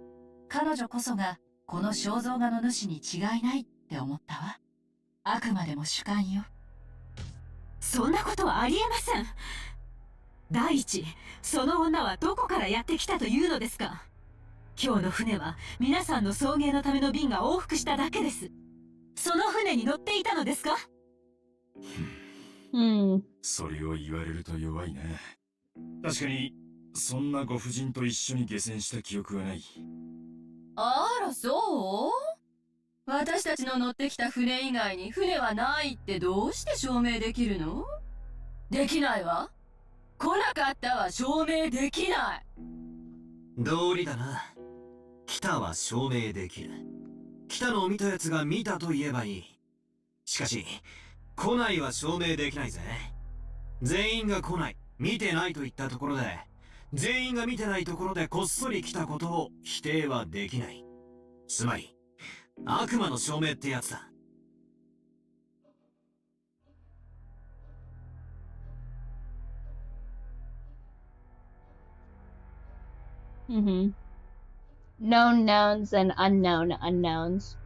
彼女こそがこの肖像画の主に違いないって思ったわ。あくまでも主観よ。そんなことはありえません。第一、その女はどこからやってきたというのですか。今日の船は皆さんの送迎のための便が往復しただけです。その船に乗っていたのですか。それを言われると弱いな。確かにそんなご婦人と一緒に下船した記憶はない。あら、そう？私たちの乗ってきた船以外に船はないってどうして証明できるの？できないわ。来なかったは証明できない。道理だな。来たは証明できる。来たのを見たやつが見たと言えばいい。しかし来ないは証明できないぜ。全員が来ない、見てないと言ったところで、全員が見てないところでこっそり来たことを否定はできない。つまり悪魔の証明ってやつだ。Known knowns and unknown unknowns.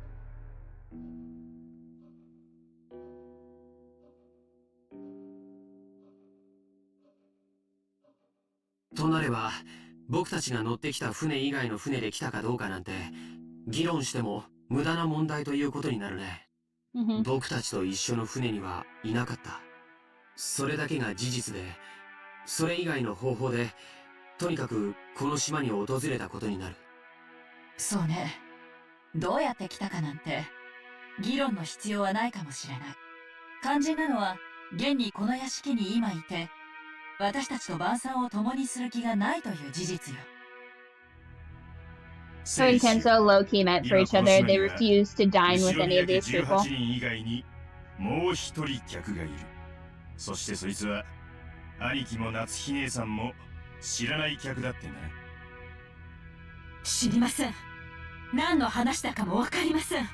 となれば、僕たちが乗ってきた船以外の船で来たかどうかなんて、議論しても無駄な問題ということになるね。僕たちと一緒の船にはいなかった。それだけが事実で、それ以外の方法で、とにかくこの島に訪れたことになる。そうね。どうやって来たかなんて、議論の必要はないかもしれない。肝心なのは、現にこの屋敷に今いて、私たちと晩餐を共にする気がないという事実よ。So intense, so low-key meant for each other. They refused to dine with any of these people. 18人以外にもう一人客がいる。そしてそいつは兄貴も夏日姉さんも知らない客だってな。知りません。何の話だかもわかりません。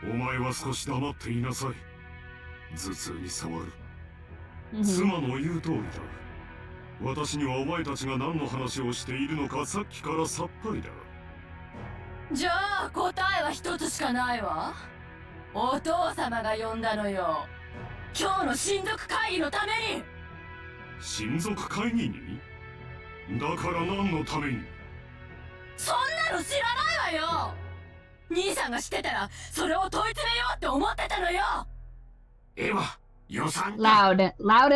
お前は少し黙っていなさい。頭痛に触る。妻の言う通りだ。私にはお前たちが何の話をしているのかさっきからさっぱりだ。じゃあ答えは一つしかないわ。お父様が呼んだのよ。今日の親族会議のために。親族会議に？だから何のために？そんなの知らないわよ。兄さんが知ってたらそれを問い詰めようって思ってたのよ。エヴァ、予算 Loud and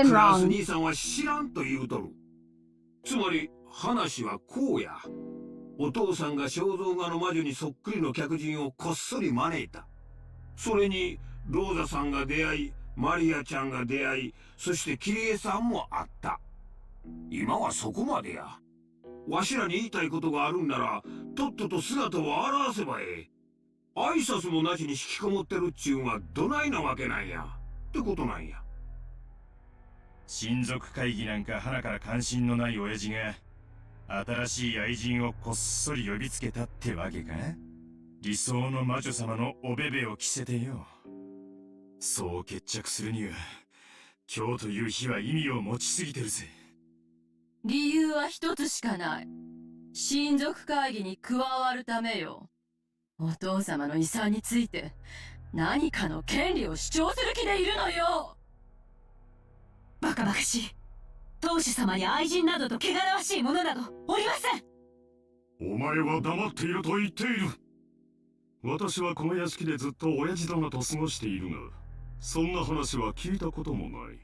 クラス wrong. 兄さんは知らんと言うとる。つまり話はこうや。お父さんが肖像画の魔女にそっくりの客人をこっそり招いた。それにローザさんが出会い、マリアちゃんが出会い、そしてキリエさんもあった。今はそこまでや。わしらに言いたいことがあるんならとっとと姿を現せばええ。挨拶もなしに引きこもってるっちゅうんはどないなわけなんやってことなんや。親族会議なんか花から関心のない親父が新しい愛人をこっそり呼びつけたってわけか。理想の魔女様のおべべを着せてよ。そう決着するには今日という日は意味を持ちすぎてるぜ。理由は一つしかない。親族会議に加わるためよ。お父様の遺産について何かの権利を主張する気でいるのよ。バカバカしい。当主様に愛人などと汚らわしいものなどおりません。お前は黙っていると言っている。私はこの屋敷でずっと親父殿と過ごしているが、そんな話は聞いたこともない。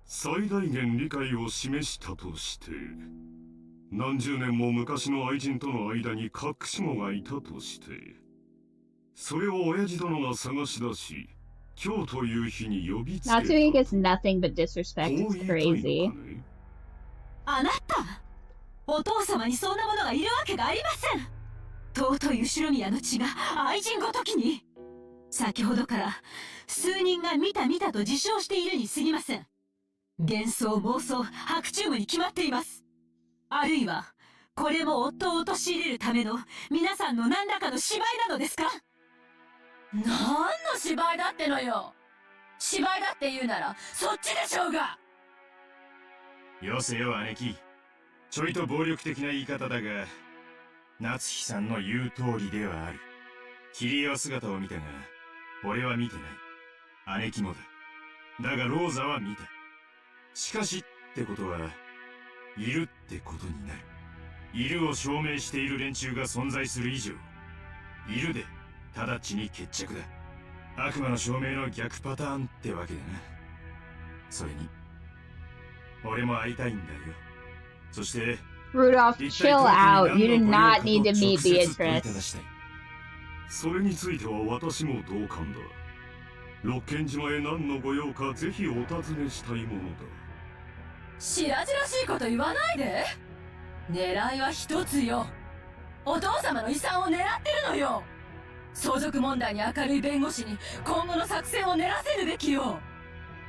最大限理解を示したとして何十年も昔の愛人との間に隠し子がいたとして、それを親父殿が探し出し、今日という日に呼びつけた。Natsumi gets nothing but disrespect. It's crazy. あなた、お父様にそんなものがいるわけがありません。尊い後宮の血が愛人ごときに。先ほどから数人が見たと自称しているに過ぎません。幻想妄想白昼夢に決まっています。あるいはこれも夫を陥れるための皆さんの何らかの芝居なのですか？何の芝居だってのよ。芝居だって言うならそっちでしょうが。よせよ姉貴、ちょいと暴力的な言い方だが夏日さんの言う通りではある。キリエは姿を見たが俺は見てない。姉貴もだ。だがローザは見た。しかしってことはいるってことになる。いるを証明している連中が存在する以上、いるで直ちに決着だ。悪魔の証明の逆パターンってわけだな。それに俺も会いたいんだよ。そして Rudolph, chill out. You do not need to meet Beatrice. それについては私も同感だ。六軒島へ何の御用かぜひお尋ねしたいものだ。白々しいこと言わないで。狙いは一つよ。お父様の遺産を狙ってるのよ。相続問題に明るい弁護士に今後の作戦を練らせるべきよ。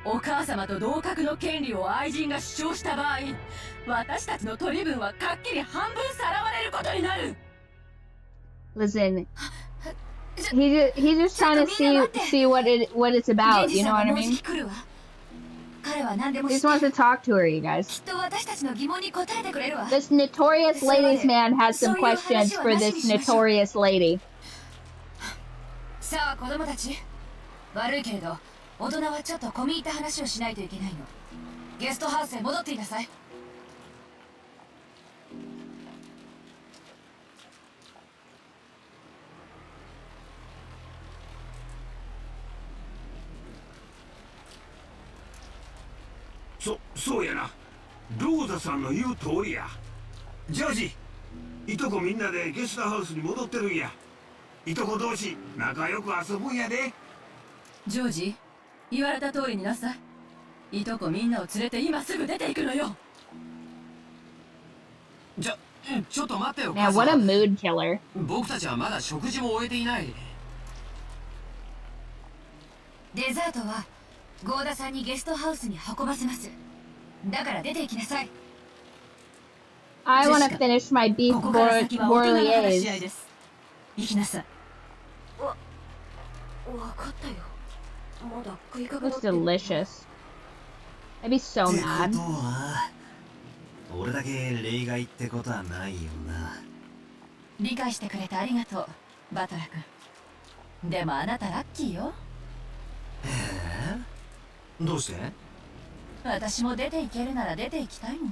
お母様と同格の権利を愛人が主張した場合、私たちの取り分はかっきり半分さらわれることになる。Listen, he's just trying to see what it's about. You know what I mean? 彼は何でも He just wants to talk to her, you guys. きっと私たちの疑問に答えてくれるわ。 This notorious ladies man has some questions for this notorious lady. さあ子供たち、悪いけれど大人はちょっと込み入った話をしないといけないの。ゲストハウスへ戻っていなさい。そうやな。ローザさんの言う通りや。ジョージ、いとこみんなでゲストハウスに戻ってるんや。いとこ同士仲良く遊ぶんやで。ジョージ、言われた通りになさい。いとこみんなを連れて今すぐ出ていくのよ。ちょっと待ってよ。 Man, what a mood killer. 僕たちはまだ食事も終えていない。デザートはゴーダさんにゲストハウスに運ばせます。だから出て行きなさい。 I want to finish my beef ここから先は大人の話し合い bourliers. です。行きなさい。わかったよ。まだ食いかけ Looks delicious. I'd be so ってこ mad. とは俺だけ例外ってことはないよな。理解してくれてありがとう、バトラ君。でもあなたラッキーよ。どうして？私も出ていけるなら出ていきたいも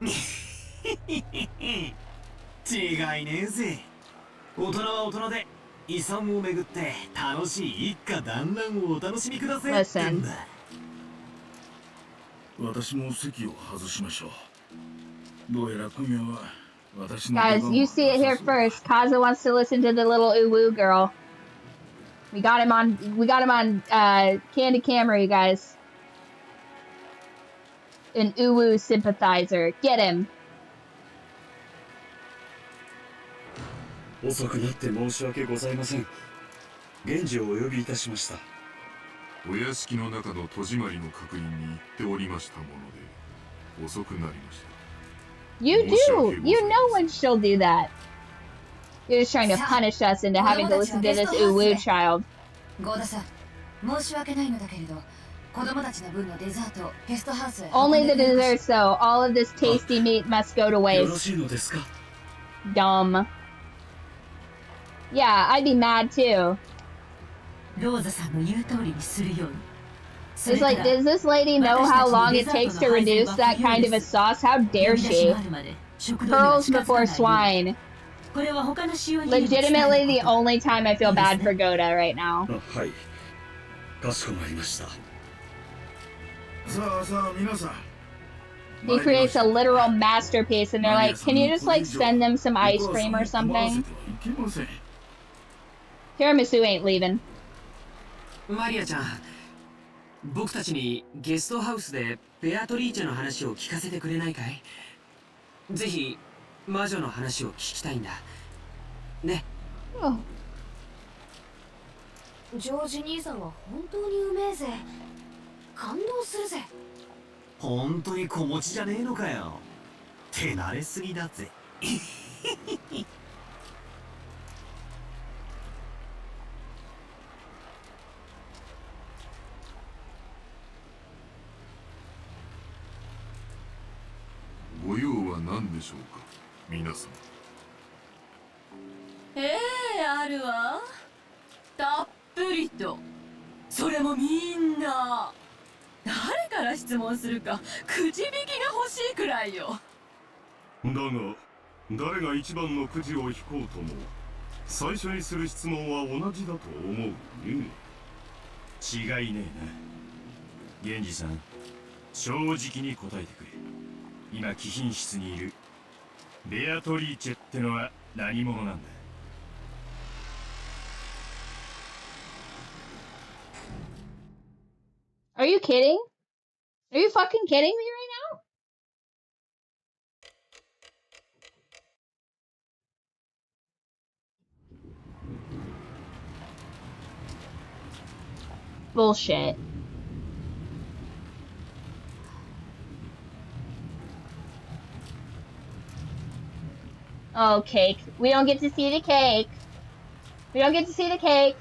の。違いねえぜ。大人は大人で遺産をめぐって楽しい一家団らんをお楽しみくださいってんだ。私も席を外しましょう。どうやら今夜は Guys, you see it here first. Kaza wants to listen to the little uwu girl. We got him on Candid Camera, you guys. An uwu sympathizer. Get him. 遅くなって申し訳ございません。源氏をお呼びいたしました。お屋敷の中の戸締まりの確認に行っておりましたもので、遅くなりました。You do! You know when she'll do that. You're just trying to punish us into having to listen to this uwu child. ゴーダさん、申し訳ないのだけれど、子供たちの分のデザートをゲストハウスへ。Only the desserts, though. All of this tasty meat must go to よろしいのですか? Dumb. Yeah, I'd be mad too. ローザさんの言う通りにするように。 It's like, does this lady know how long it takes to reduce that kind of a sauce? How dare she? Pearls before swine. Legitimately the only time I feel bad for Goda right now. はい。かしこまりました。さあさあ皆さん。 He creates a literal masterpiece and they're like, can you just like send them some ice cream or something? Tiramisu ain't leaving. マリアちゃん、僕たちにゲストハウスでベアトリーチェの話を聞かせてくれないかい？ぜひ魔女の話を聞きたいんだ。ね。ジョージ兄さんは本当にうめえぜ。感動するぜ。本当に子持ちじゃねえのかよ。手慣れすぎだぜ。ご用は何でしょうか、皆さん。あるわ。たっぷりと。それもみんな。誰から質問するかくじ引きが欲しいくらいよ。だが誰が一番のくじを引こうとも最初にする質問は同じだと思うね。違いねえな。源氏さん、正直に答えてくれ。今貴賓室にいるベアトリーチェってのは何者なんだ。 Are you kidding? Are you fucking kidding me right now? Bullshit. Oh, cake. We don't get to see the cake. We don't get to see the cake.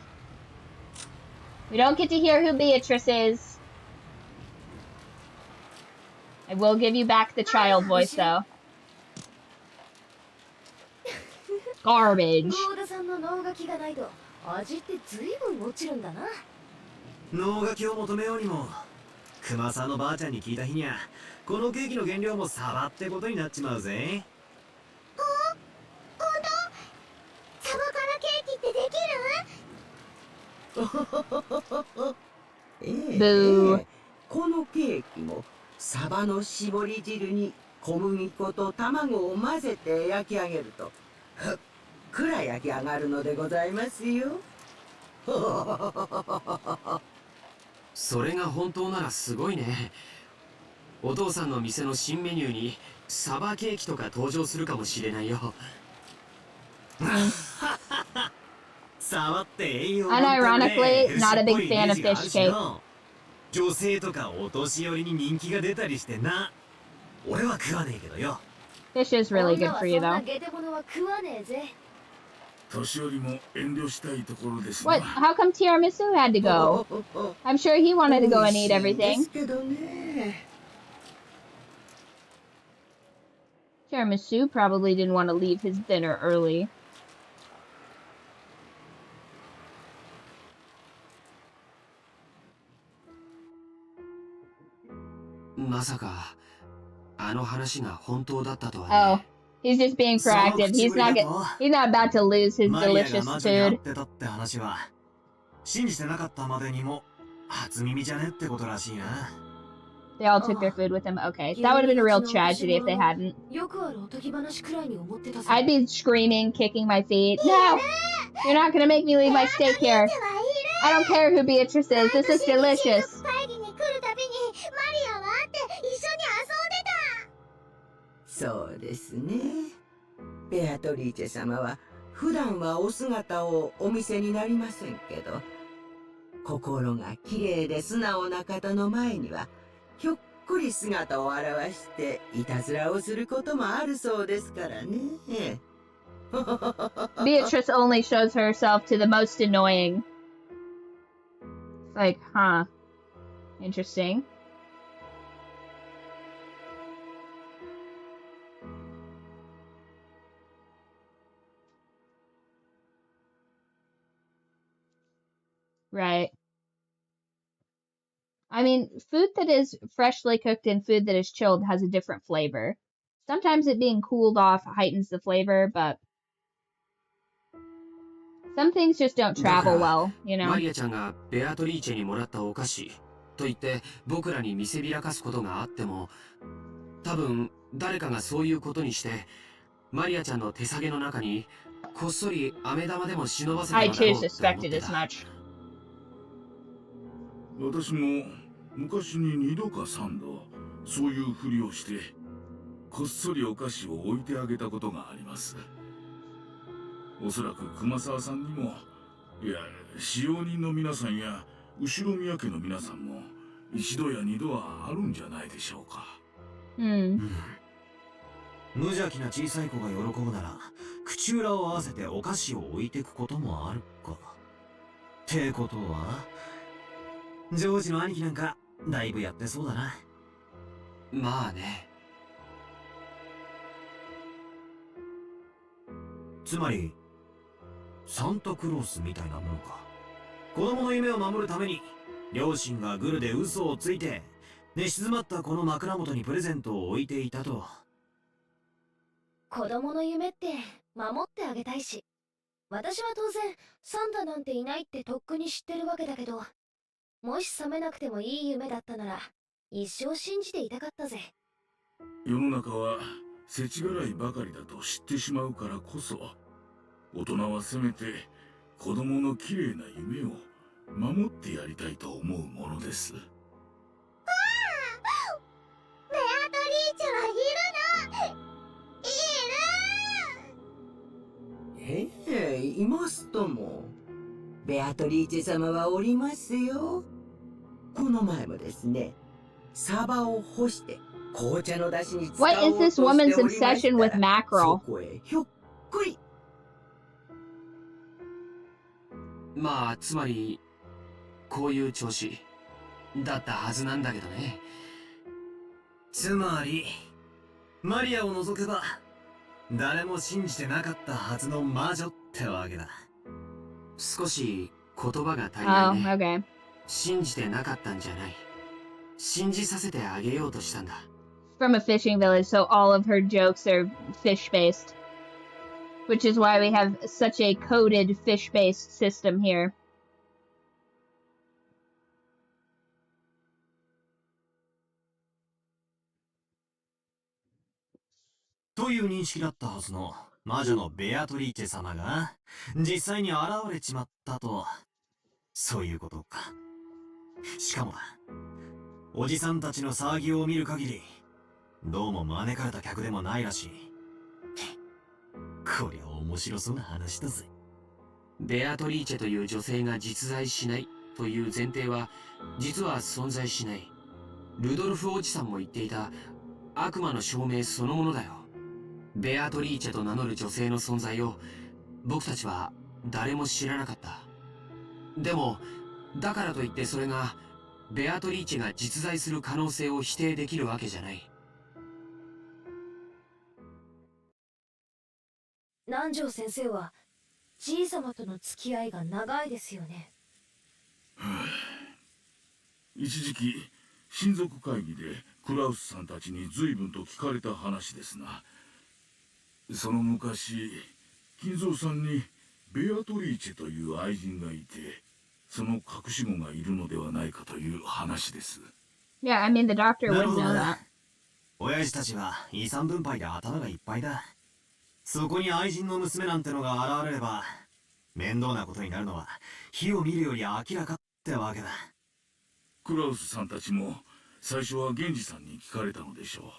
We don't get to hear who Beatrice is. I will give you back the child voice, though. Garbage. 脳書きを求めようにも、熊さんのばあちゃんに聞いた日にゃ、このケーキの原料もサバってことになっちまうぜ。ほんと？サバからケーキってできる？このケーキもサバの絞り汁に小麦粉と卵を混ぜて焼き上げるとふっくら焼き上がるのでございますよ。それが本当ならすごいね。お父さんの店の新メニューにサバケーキとか登場するかもしれないよ。触って栄養 Unironically, not a big fan of fish cake. 女性とかお年寄りに人気が出たりしてな。俺は食わねえけどよ。Fish is really good for you, though. 年寄りも遠慮したいところです。 What? How come Tiramisu had to go? I'm sure he wanted to go and eat everything. Tiramisu probably didn't want to leave his dinner early. まさかあの話が本当だったとはね。Oh, he's just being proactive. He's not about to lose his delicious food. って話は信じてなかったまでにも初耳じゃねってことらしいな。They all took their food with them. Okay, that would have been a real tragedy if they hadn't. よくあるおとぎ話くらいに思ってたぜ。 I'd be screaming, kicking my feet. No! You're not gonna make me leave my steak here. I don't care who Beatrice is. This is delicious. 会議に来るたびにマリアは会って一緒に遊んでた。そうですね。ベアトリーチェ様は普段はお姿をお見せになりませんけど、心がきれいで素直な方の前にはひょっこり姿を現していたずらをすることもあるそうですからね。Beatrice only shows herself to the most annoying. It's like, huh. Interesting. Right. I mean, food that is freshly cooked and food that is chilled has a different flavor. Sometimes it being cooled off heightens the flavor, but some things just don't travel well, you know? マリアちゃんがベアトリーチェにもらったお菓子と言って僕らに見せびらかすことがあっても、多分誰かがそういうことにしてマリアちゃんの手提げの中にこっそり飴玉でも忍ばせたのだろうって思ってた。私も昔に2度か3度そういうふりをしてこっそりお菓子を置いてあげたことがあります。おそらく熊沢さんにも、いや使用人の皆さんや後宮家の皆さんも1度や2度はあるんじゃないでしょうか。無邪気な小さい子が喜ぶなら口裏を合わせてお菓子を置いてくこともあるか。ってことはジョージの兄貴なんかだいぶやってそうだな。まあね。つまりサンタクロースみたいなもんか。子供の夢を守るために両親がグルで嘘をついて寝静まったこの枕元にプレゼントを置いていたと。子供の夢って守ってあげたいし、私は当然サンタなんていないってとっくに知ってるわけだけど、もし覚めなくてもいい夢だったなら一生信じていたかったぜ。世の中は世知辛いばかりだと知ってしまうからこそ、大人はせめて子供の綺麗な夢を守ってやりたいと思うものです。ベアトリーチェはいるの？いますとも。ベアトリーチェ様はおりますよ。この前もですね、サバを干して紅茶の出汁に使おうとしておりましたら、 What is this woman's obsession with mackerel? そこへひょっこり。まあつまりこういう調子だったはずなんだけどね。つまりマリアを除けば誰も信じてなかったはずの魔女ってわけだ。少し言葉が足りないね。Okay. 信じてなかったんじゃない。信じさせてあげようとしたんだ。From a fishing village, so all of her jokes are fish-based. Which is why we have such a coded fish-based system here. という認識だったはずの魔女のベアトリーチェ様が実際に現れちまったと。そういうことか。しかもだ、おじさんたちの騒ぎを見る限りどうも招かれた客でもないらしい。こりゃ面白そうな話だぜ。ベアトリーチェという女性が実在しないという前提は実は存在しない。ルドルフおじさんも言っていた悪魔の証明そのものだよ。ベアトリーチェと名乗る女性の存在を僕たちは誰も知らなかった。でもだからといってそれがベアトリーチェが実在する可能性を否定できるわけじゃない。南條先生はじいさまとの付き合いが長いですよね。一時期親族会議でクラウスさんたちに随分と聞かれた話ですが、その昔金蔵さんにベアトリーチェという愛人がいて、その隠し子がいるのではないかという話です。Yeah, I mean, the doctor な would るほど know な。 that. 親父たちは遺産分配で頭がいっぱいだ。そこに愛人の娘なんてのが現れれば、面倒なことになるのは火を見るより明らかってわけだ。クラウスさんたちも最初は源氏さんに聞かれたのでしょ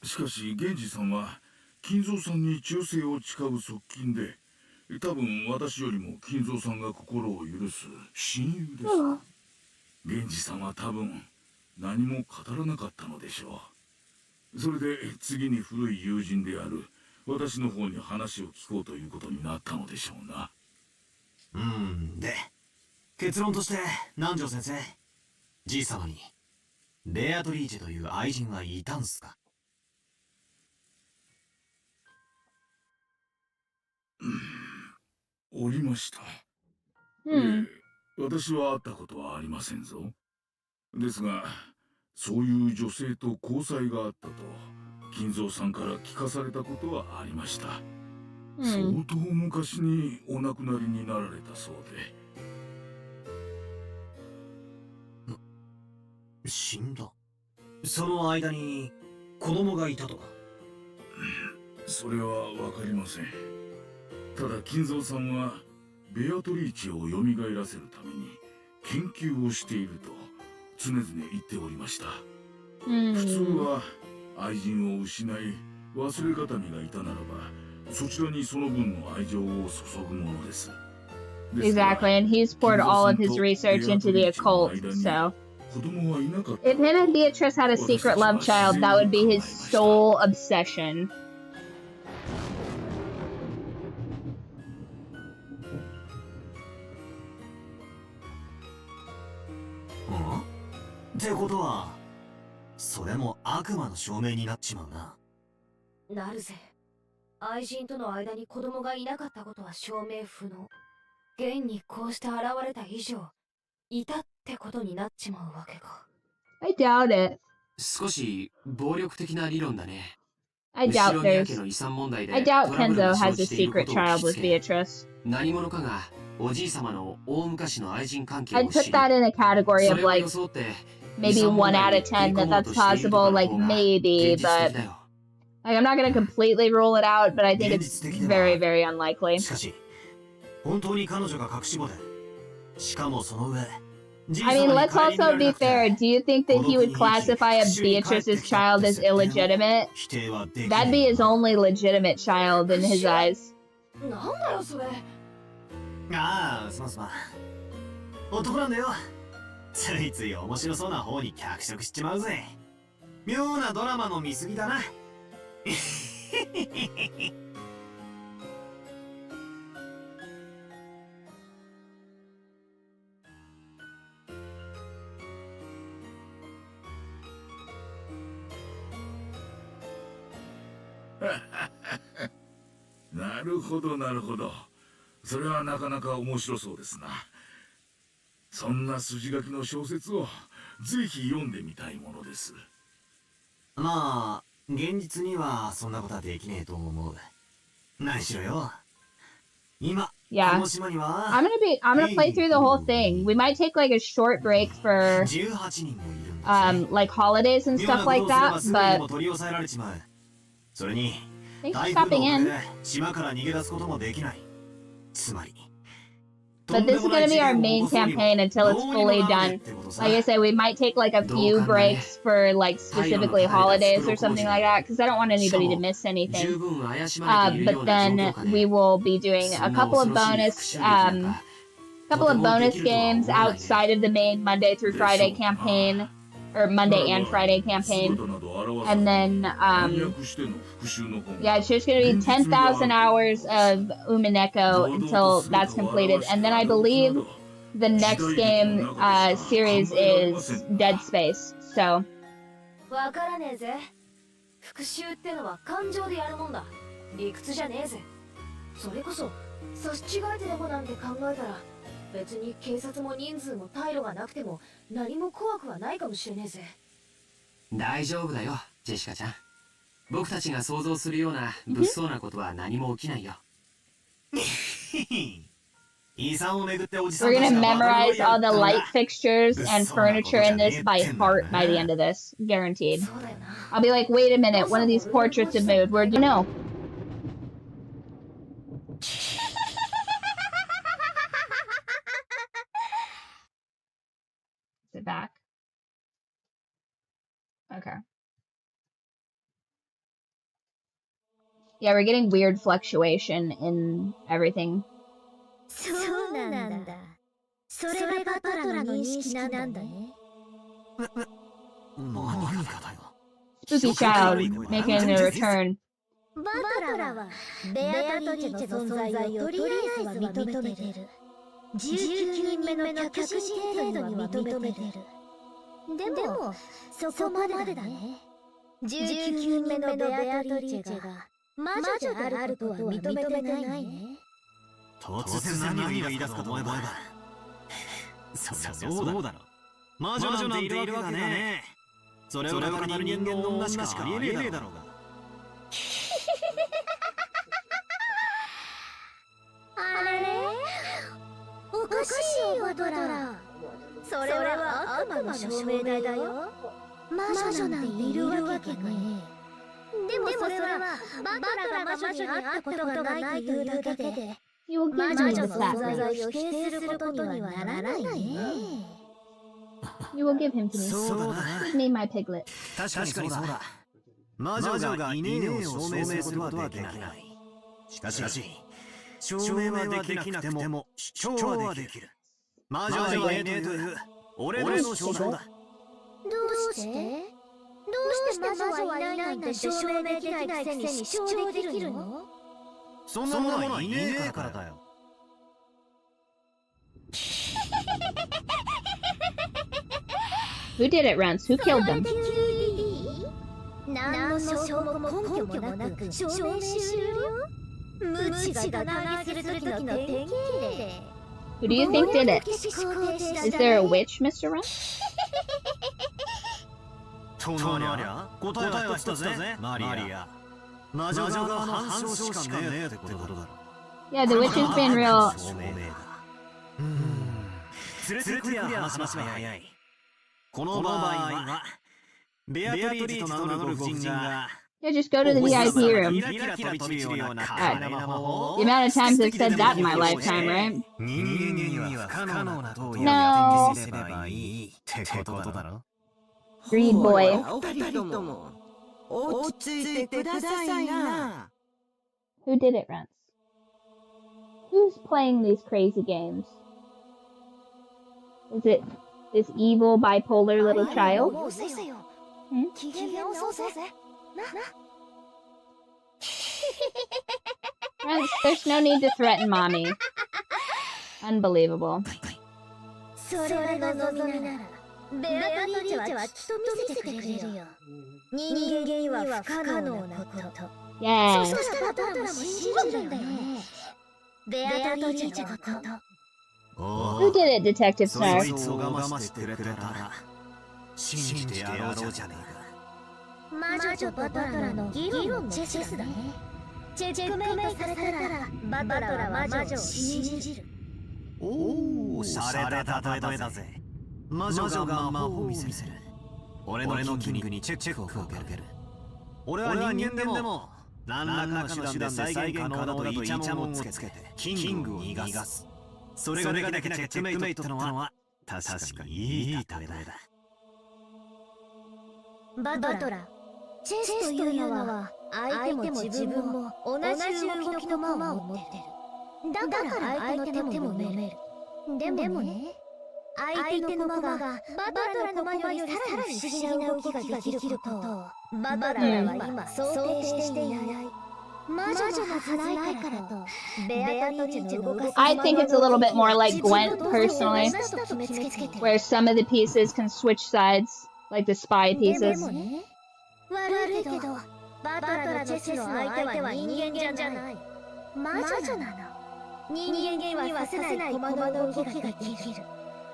う。しかし源氏さんは金蔵さんに忠誠を誓う側近で、多分私よりも金蔵さんが心を許す親友です。源氏さんは多分何も語らなかったのでしょう。それで次に古い友人である私の方に話を聞こうということになったのでしょうな。で、結論として南條先生、じい様にベアトリーチェという愛人はいたんすか？おりました。私は会ったことはありませんぞ。ですが、そういう女性と交際があったと金蔵さんから聞かされたことはありました。相当昔にお亡くなりになられたそうで。死んだ？その間に子供がいたとか？それはわかりません。ただ金蔵さんはベアトリーチェを蘇らせるために研究をしていると常々言っておりました。普通は愛人を失い忘れがたみがいたならばそちらにその分の愛情を注ぐものです。 Exactly, and he's poured all of his research into the occult, so if him and Beatrice had a secret love child, that would be his sole obsession. Huh? ってことは、それも悪魔の証明になっちまうな。なるぜ。愛人との間に子供がいなかったことは証明不能。現にこうして現れた以上、いたってことになっちまうわけか。I doubt it. 少し暴力的な理論だね。I doubt Kenzo has a secret child with Beatrice. 何者かがおじい様の大昔の愛人関係を I'd put that in a category of like maybe 1 out of 10 that that's possible, like maybe, but like I'm not gonna completely rule it out, but I think it's very, very unlikely. しかし、本当に彼女が隠し子で、しかもその上。I mean, let's also be fair. Do you think that he would classify a Beatrice's child as illegitimate? That'd be his only legitimate child in his eyes. なんだよそれ。ああ、すまんすまん。男なんだよ。ついつい面白そうな方に脚色しちまうぜ。妙なドラマの見過ぎだな。なるほどなるほど。それはなかなか面白そうですな。そんな筋書きの小説をぜひ読んでみたいものです。まあ、現実にはそんなことはできねえと思う。何しろよ。今、この島には I'm gonna play through the whole thing. We might take like a short break for like holidays and stuff like that, butそれに、 thanks for stopping in. 島から逃げ出すこともできない。つまり、 But this is going to be our main campaign until it's fully done. Like I said, we might take like a few breaks for like specifically holidays or something like that, because I don't want anybody to miss anything. But then we will be doing a couple of bonus games outside of the main Monday through Friday campaign, or Monday and Friday campaign. And then, yeah, it's just going to be 10,000 hours of Umineko until that's completed. And then I believe the next game series is Dead Space, so. わからねえぜ。復讐ってのは感情でやるもんだ。理屈じゃねえぜ。それこそ、差し違えてでもなんて考えたら、別に警察も人数も退路がなくても何も怖くはないかもしれねえぜ。大丈夫だよ、ジェシカちゃん。僕たちが想像するような物騒なことは何も起きないよ。We're gonna memorize all the light fixtures and furniture in this by heart by the end of this, guaranteed. I'll be like, wait a minute, one of these portraits have moved. Where'd you know? Is it back? Okay. Yeah, we're getting weird fluctuation in everything. そうなんだ。それがバトラーの認識なんだね。Spooky child making a return. バトラーはベアトリーチェの存在をとりあえずは認めてる。19人目の客人程度には認めてる。でも、そこまでだね。19人目のベアトリーチェが魔女であることは認めてないね。突然何を言い出すかと思えばそうだろ魔女なんているわけがねそれを語る人間の女しかありえねえだろうがあれおかしいよバトラーそれは悪魔の証明だよ魔女なんているわけがねでもそれはバトラーが魔女に会ったことがないというだけでYou will give me the flat You will give him to me. Give me my piglet. 確かにそうだ魔女がいねえを証明することはできないしかし証明はできなくても主張はできる魔女がいねえという俺の主張だどうして魔女はいないなんて証明できないくせに主張できるのそんなものはいねえからだよ。Who did it, Rance? Who killed them? 何の証拠も根拠もなく証明終了無知がガナギする時の典型例 Who do you think did it? Is there a witch, Mr. Rance? となりゃ答えは一つだぜ、マリア。魔女側の反証しかねえってことだろ Yeah, the witch has been real. 連れてくりゃ話は早いこの場合はベアトリーチと名乗る夫人が Yeah, just go to the VIP room. The amount of times I've said that in my lifetime, right? 人間には不可能なことをやってみせればいいってことだろ Greed boy. 落ち着いてくださいな。 Who did it, Rance? Who's playing these crazy games? Is it this evil bipolar little child? Hmm? Rance, there's no need to threaten mommy. Unbelievable. それが望みならベアトリーチェはきっと見せてくれるよ人間には不可能なこと Yes. そしたらバトラも信じるんだよねベアトリーチェのこと Who did it, Detective そ Star? いつを我慢してくれたら信じてやろうじゃねえか魔女とバトラの議論のチェスだねチェックメイトされたらバトラは魔女を信じるおお、しゃれた例えだぜ魔女が魔法を見せる俺のキングにチェックをかける俺は人間でも何らかの手段で再現可能だとイチャモンをつけてキングを逃がすそれができなきゃチェックメイトってのは確かにいい例えだバトラチェスというのは相手も自分も同じ動きの駒を持ってるだから相手の手も読めるでもね相手の駒がバトラの駒よりさらに不思議な動きができることをバトラは今想定していない魔女のはずないからとベアトリーチェの動かす I think it's a little bit more like Gwent, personally, where some of the pieces can switch sides, like the spy pieces. 悪いけどバトラのチェスの相手は人間じゃない魔女なの人間にはさせない駒の動きができる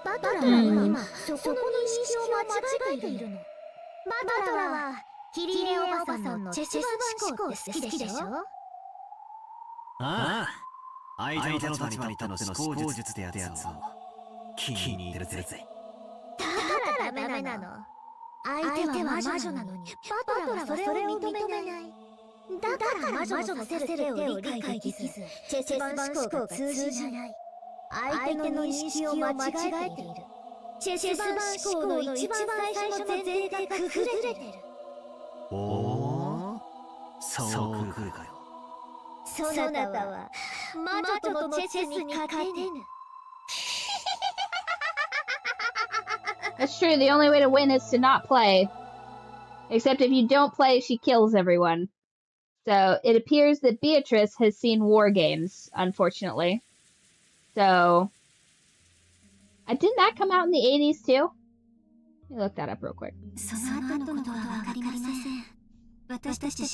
バトラは今そこの認識を間違えているのバトラはキリレおばさんのチェス思考って好きでしょあ相手の立場に立っての思考術ってやつを気に入ってるぜ。だからダメなの。相手は魔女なのにバトラはそれを認めない。だから魔女のさせる手を理解できず、チェス盤思考が通じない。相手の認識を間違えている。チェス盤思考の一番最初の前提が崩れてる。おお、そう来るかよ。そなたは魔女とのチェスに勝てぬ。That's true, the only way to win is to not play. Except if you don't play, she kills everyone. So it appears that Beatrice has seen war games, unfortunately. So, didn't that come out in the 80s too? Let me look that up real quick.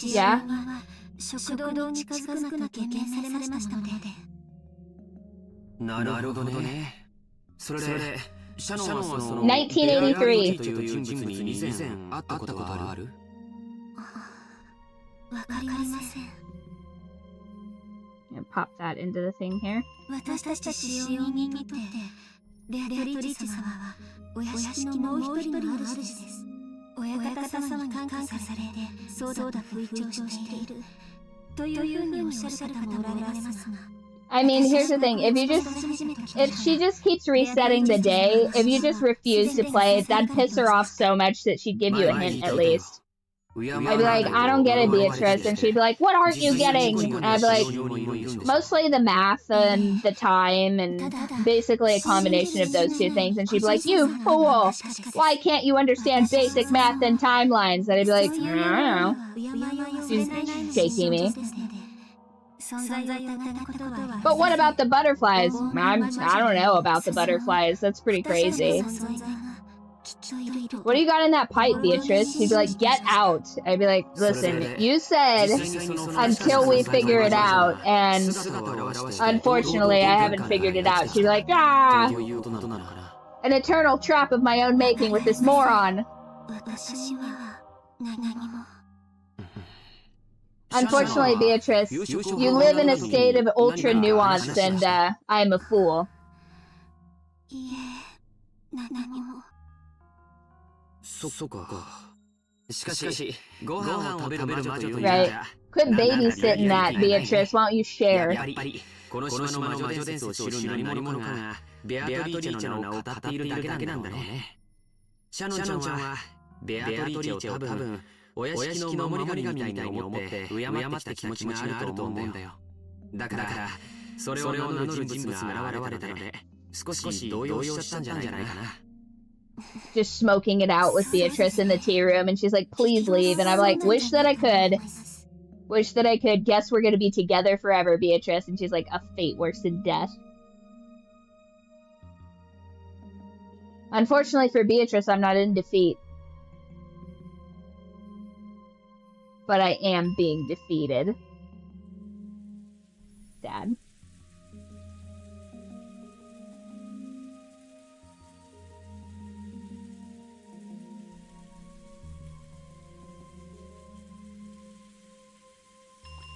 Yeah. なるほどね。それでシャノンはその1983という人物に以前会ったことはある？わかりません。 And pop that into the thing here. 私たち使用人にとってベアトリーチェ様はお屋敷のもう一人の主です。親方様に感化されてそうだと吹聴しているというふうにおっしゃる方もおられますが。I mean, here's the thing. If she just keeps resetting the day, if you just refuse to play, that'd piss her off so much that she'd give you a hint at least. I'd be like, I don't get it, Beatrice. And she'd be like, what aren't you getting? And I'd be like, mostly the math and the time and basically a combination of those two things. And she'd be like, you fool! Why can't you understand basic math and timelines? And I'd be like, I don't know. She's shaking me. But what about the butterflies? I don't know about the butterflies. That's pretty crazy. What do you got in that pipe, Beatrice? She'd be like, get out. I'd be like, listen, you said until we figure it out, and unfortunately I haven't figured it out. She'd be like, ah! An eternal trap of my own making with this moron. Unfortunately, Beatrice, you live in a state of ultra nuance, and I'm a fool. Right. Quit babysitting that, Beatrice. Why don't you share? Just smoking it out with Beatrice in the tea room, and she's like, please leave. And I'm like, wish that I could. Wish that I could. Guess we're gonna be together forever, Beatrice. And she's like, a fate worse than death. Unfortunately for Beatrice, I'm not in defeat. But I am being defeated. Dad.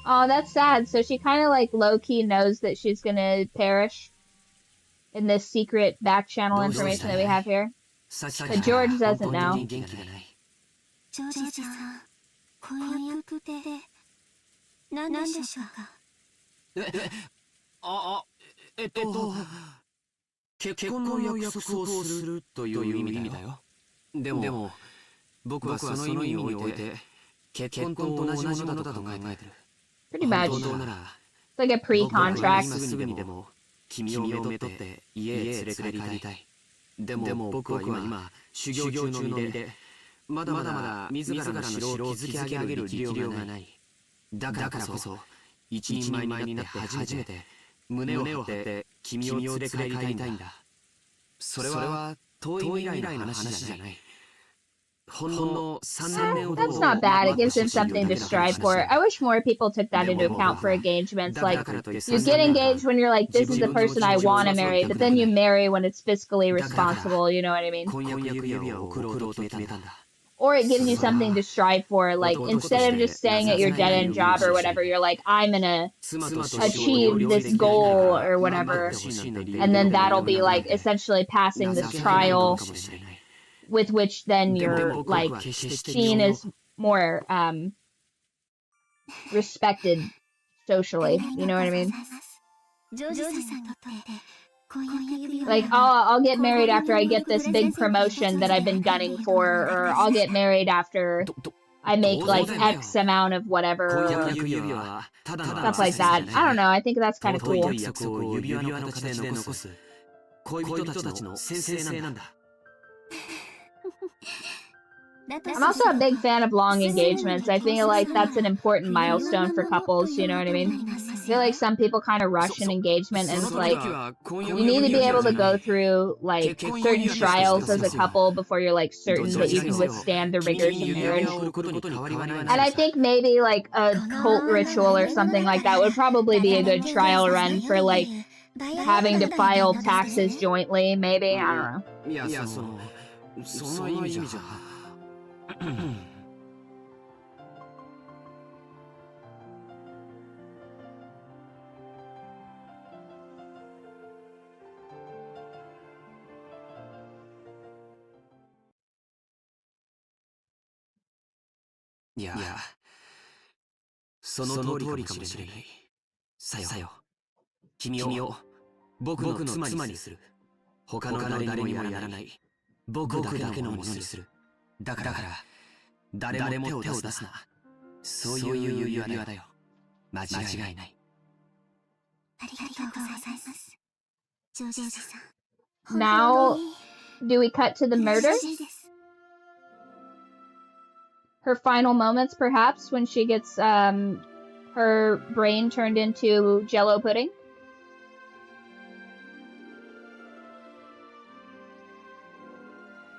Oh, that's sad. So she kind of like low-key knows that she's gonna perish in this secret back channel information that we have here. But George doesn't know. Pretty much. It's like a pre-contract. That's not bad. It gives him something to strive for. I wish more people took that into account for engagements. Like, you get engaged when you're like, this is the person I want to marry, but then you marry when it's fiscally responsible, you know what I mean? or it gives you something to strive for. Like, instead of just staying at your dead-end job or whatever, you're like, I'm gonna achieve this goal or whatever, and then that'll be like essentially passing this trial, with which then you're like seen as more respected socially. You know what I mean? Like, I'll get married after I get this big promotion that I've been gunning for, or I'll get married after I make like X amount of whatever, or stuff like that. I don't know, I think that's kind of cool. I'm also a big fan of long engagements. I feel like that's an important milestone for couples, you know what I mean? I feel like some people kind of rush an engagement, and it's like, you need to be able to go through like certain trials as a couple before you're like certain that you can withstand the rigors of marriage. And I think maybe like a cult ritual or something like that would probably be a good trial run for like having to file taxes jointly, maybe. I don't know. Yeah. その通りかもしれない。さよ。君を僕の妻にする。他の誰にもやらない。僕だけのものにする。だから誰も手を出すな。そういう指輪だよ。間違いない。ありがとうございます。ジョージさん。 Now, do we cut to the murder? Her final moments, perhaps, when she gets her brain turned into Jello pudding?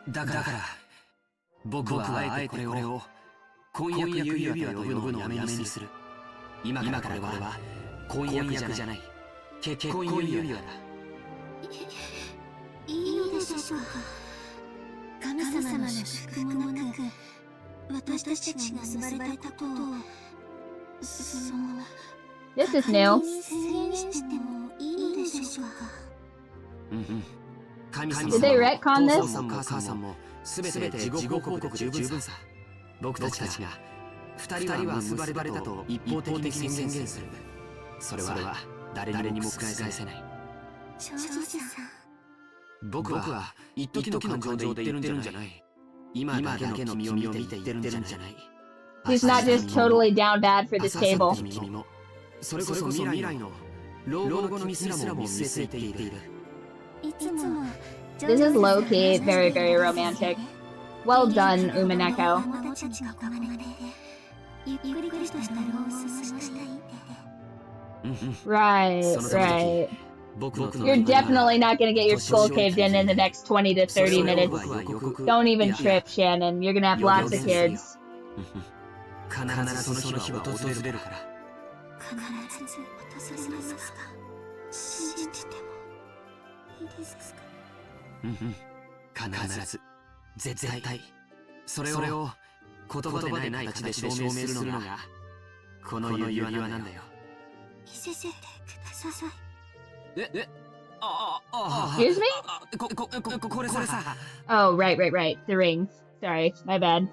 Dakara, 僕はあえてこれを婚約指輪と呼ぶのをやめにする。今からこれは婚約じゃない。結婚指輪だ。いいのでしょうか。神様の祝福もなく、私たちが結ばれたことを、This is new. 宣言してもいいのでしょうか。Did they retcon this? 母さんもすべて地獄報告で十分さ。僕たちが二人は結ばれたと一方的に宣言する。それは誰にも覆せない。ジョージさん。僕は一時の感情で言ってるんじゃない。今だけの君を見て言ってるんじゃない。He's not just totally down bad for this table. それこそ未来の老後のミスらも見据えている。This is low-key, very, very romantic. Well done, Umineko. Right. You're definitely not going to get your skull caved in the next 20 to 30 minutes. Don't even trip, Shannon. You're going to have lots of kids. Excuse me? Oh, right. The ring. Sorry, my bad.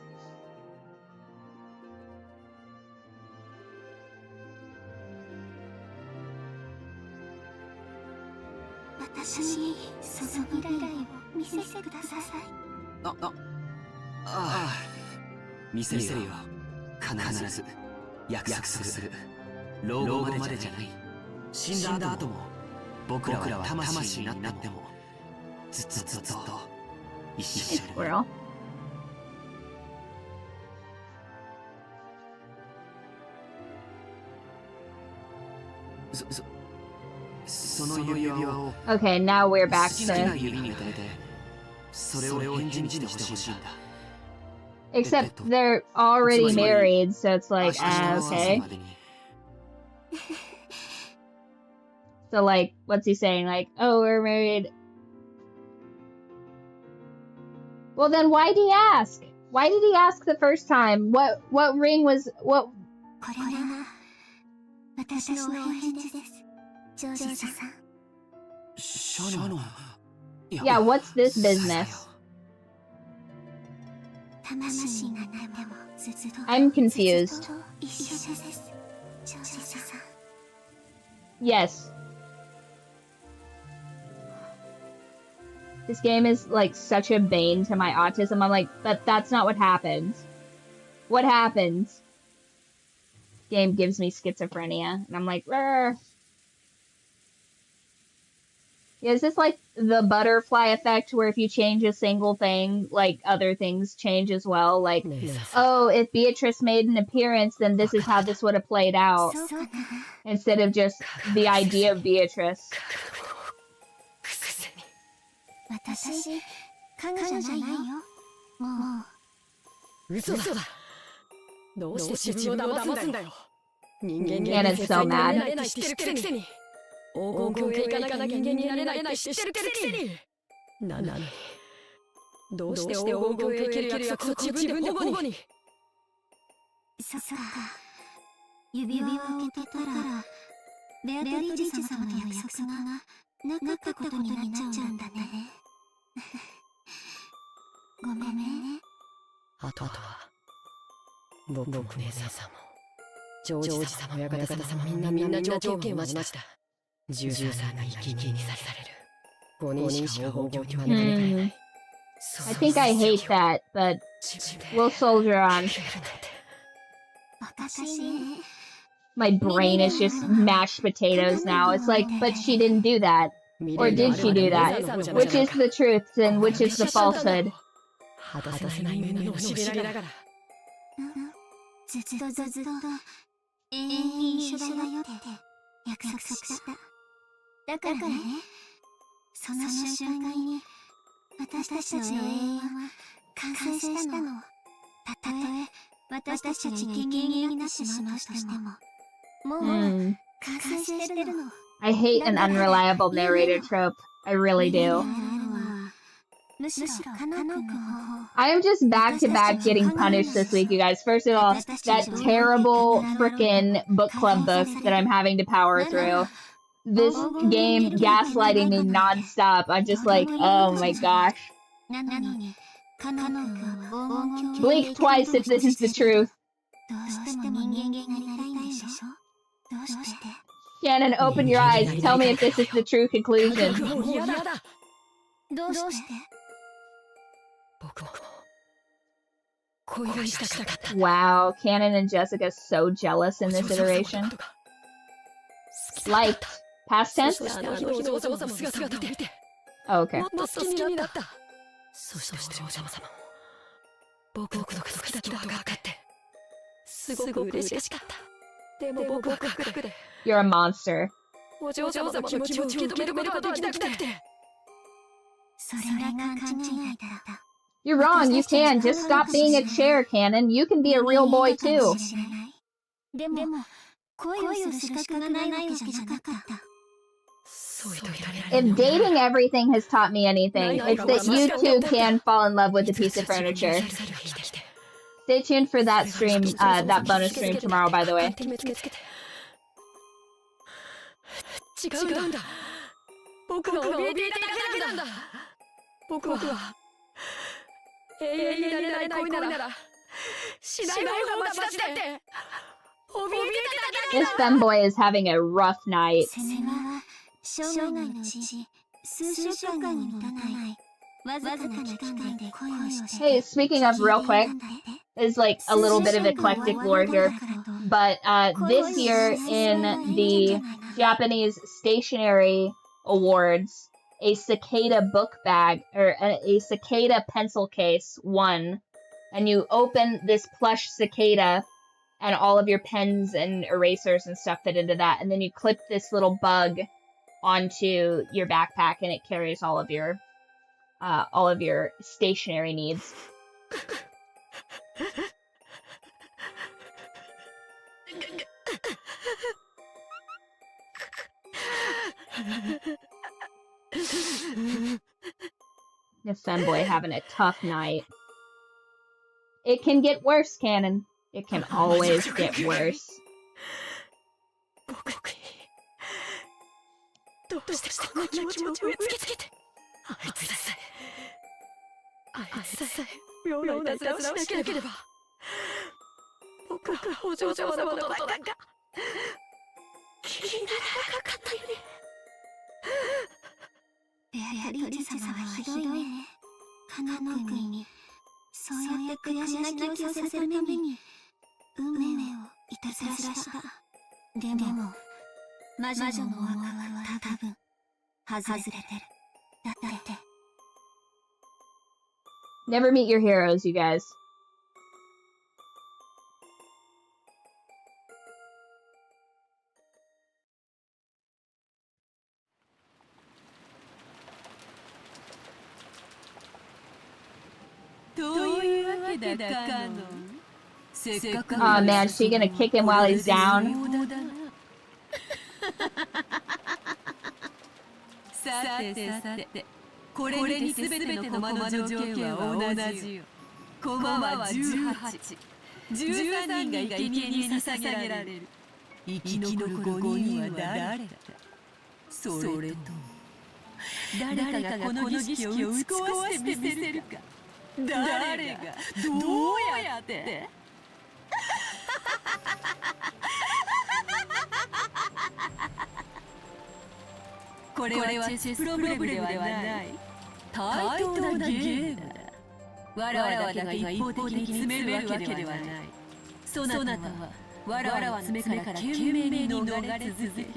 Squirrel. Okay, now we're back to... Except they're already married, so it's like, okay. So, like, what's he saying? Like, oh, we're married. Well, then why'd he ask? Why did he ask the first time? What ring was what? これが私のお返事です、ジョージさん。シャノン。Yeah, what's this business? I'm confused. Yes. This game is like such a bane to my autism. I'm like, that's not what happens. What happens? Game gives me schizophrenia, and I'm like, rrr. Yeah, is this like the butterfly effect where if you change a single thing, like other things change as well? Like, oh, if Beatrice made an appearance, then this is how this would have played out. Instead of just the idea of Beatrice. 私、影じゃないよ。もう。嘘だ。どうして自分を騙すんだよ。人間に Anna's so mad. 知ってるくせに。黄金教へ行かなきゃ人間になれないって知ってるくせに。なのに。どうして黄金教へ行ける約束を自分で保護に。そっか。指輪を受け取ったら、ベアトリーチェ様との約束がなかったことになっちゃうんだね。ごめんね。あとは僕も姉さんもジョージ様親方様みんな条件を同じだ。13の生贄にされる。5人しか黄金に招かれない。I think I hate that, but we'll soldier on. My brain is just mashed potatoes now. It's like, but she didn't do that. Or did she do that? Which is the truth and which is the falsehood? 果たせない夢のしびれながら。ずっと永遠に一緒だよって約束した。だからね、その瞬間に私たちの永遠は完成したの。たとえ私たちが生贄になってしまうとしても、もう完成してるの。I hate an unreliable narrator trope. I really do. I am just back to back getting punished this week, you guys. First of all, that terrible frickin' book club book that I'm having to power through. This game gaslighting me nonstop. I'm just like, oh my gosh. Blink twice if this is the truth. Shannon, open your eyes. Tell me if this is the true conclusion. Wow, Cannon and Jessica so jealous in this iteration. Liked. Past tense? Oh, okay. You're a monster. You're wrong, you can. Just stop being a chair, Cannon. You can be a real boy, too. If dating everything has taught me anything, it's that you too can fall in love with a piece of furniture. Stay tuned for that stream, that bonus stream tomorrow, by the way. This femboy is having a rough night. Hey, speaking of real quick, is like a little bit of eclectic lore here, but this year in the Japanese Stationery Awards, a cicada book bag, or a cicada pencil case won, and you open this plush cicada, and all of your pens and erasers and stuff fit into that, and then you clip this little bug onto your backpack, and it carries all of your stationery needs. This femboy having a tough night. It can get worse, Cannon. It can always get worse. 僕にどうしてこんな気持ちを植え付けてあいつさえ妙ないたずらをしなければ僕はお嬢様のことなんか気にならなかったよね。ベアトリーチェ様はひどいね。カノ君にそうやって悔し泣きをさせるために運命をいたずらした。でも魔女のお枠は多分外れてる。だって Never meet your heroes, you guys. というわけだカノン。せっかく Oh man, is she gonna kick him while he's down? さてこれに全ての駒の条件は同じよ。駒は18、13人が生贄に捧げられる。生き残る5人は誰だ。それとも誰かがこの儀式を打ち壊してみせるか。誰がどうやってこれはチェスプロブレムではない対等なゲームだ。わらわだけが一方的に詰めるわけではない。そなたはわらわの詰めから懸命に逃れ続け、引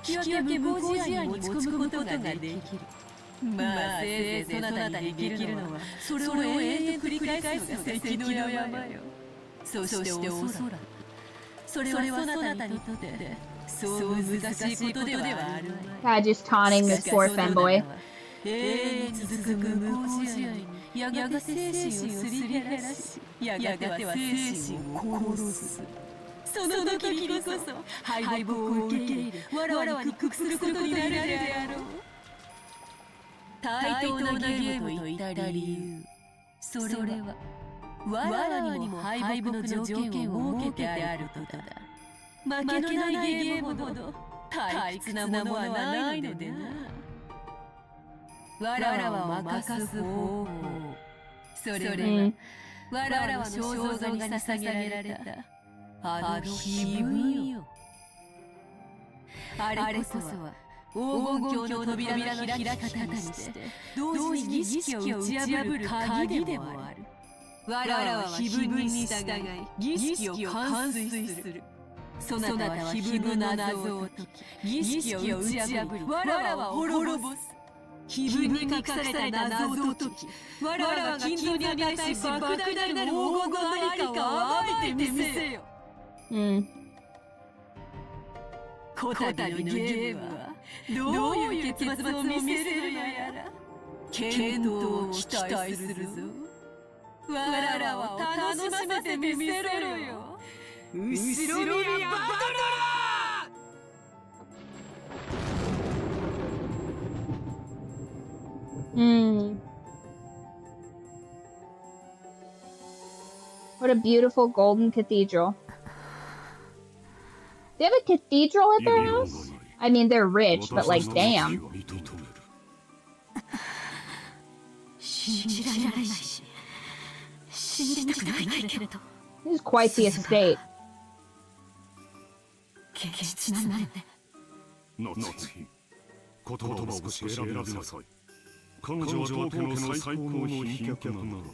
き分け無効試合に持ち込むことができる。まあせいぜいそなたにできるのはそれを永遠と繰り返すのが関の山よ。そしておそらくそれはそなたにとってそう難しいことではあるまい。 God, just taunting this poor femboy. 永遠に続く無効試合にやがて精神をすり減らし、やがては精神を殺す。その時にこそ敗北を受け入れわらわに屈服することになるであろう。対等なゲームと言った理由、それはわらわにも敗北の条件を設けてあることだ。負けのないゲームほど退屈なものはないのでな。わらわを任す方法、それはわらわの肖像画に捧げられたあの碑文よ。あれこそは黄金鏡の扉の開き方にして同時に儀式を打ち破る鍵でもある。わらわは碑文に従い儀式を完遂する。そなたは碑文の謎を解き儀式を打ち破りわらわを滅ぼす。碑文に隠された謎を解きわらわが金像に値し莫大なる黄金のありかを暴いてみせよ。こたびのゲームはどういう結末を見せるのやら検討を期待するぞ。わらわを楽しませてみせろよ。後ろにはバトルだ。What a beautiful golden cathedral. They have a cathedral at their house? I mean, they're rich, but like, damn. 信じられないし、信じたくないけれど。This is quite the estate. 現実なのね。夏日、言葉を少し選びなさい。彼女は当家の最高の賓客なのだ。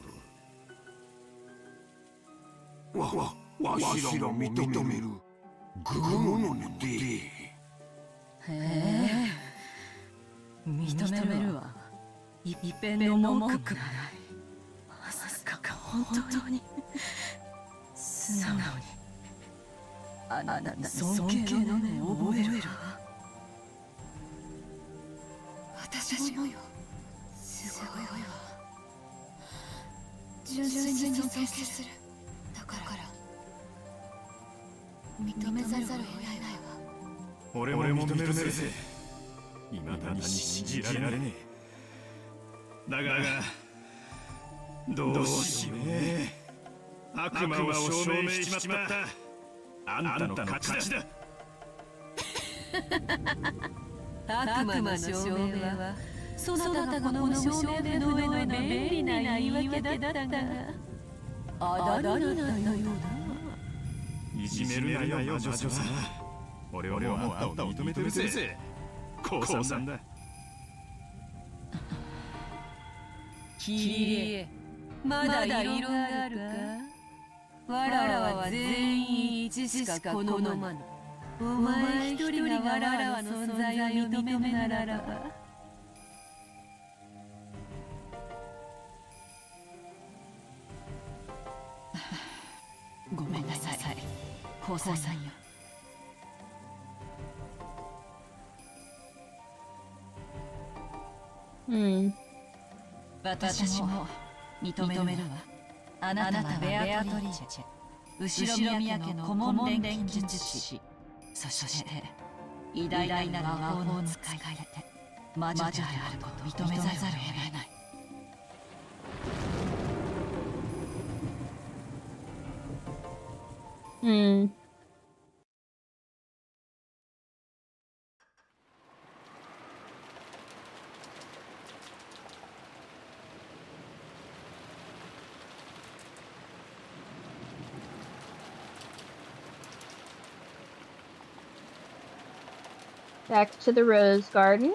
わしら認める。グモので。へえ、認めるわ。一遍の文句がない。まさか本当に素直にあなた尊敬の念を覚えるわ。私もよ。すごいわ。純粋に尊敬する。だから認めざるを得ないわ。俺も認めるぜ。未だに信じられねえ。だがどうしようね。悪魔を証明しちまった。あんたの勝ちだ。悪魔の証明はそなたがこの証明の上の便利な言い訳だったがあだになったようだ。いじめるなよ魔女さん。俺はもうあんたを認めてるぜ。降参だ。キリエ、まだ異論があるか。わらわは全員一しか好まぬ。お前一人がわらわの存在を認めるならば。ごめんなさい、降参よ。私も認めるわ。あなたはベアトリーチェ、後宮家の顧問錬金術師、そして偉大な魔法の使い手、魔女であることを認めざるを得ない。Back to the rose garden.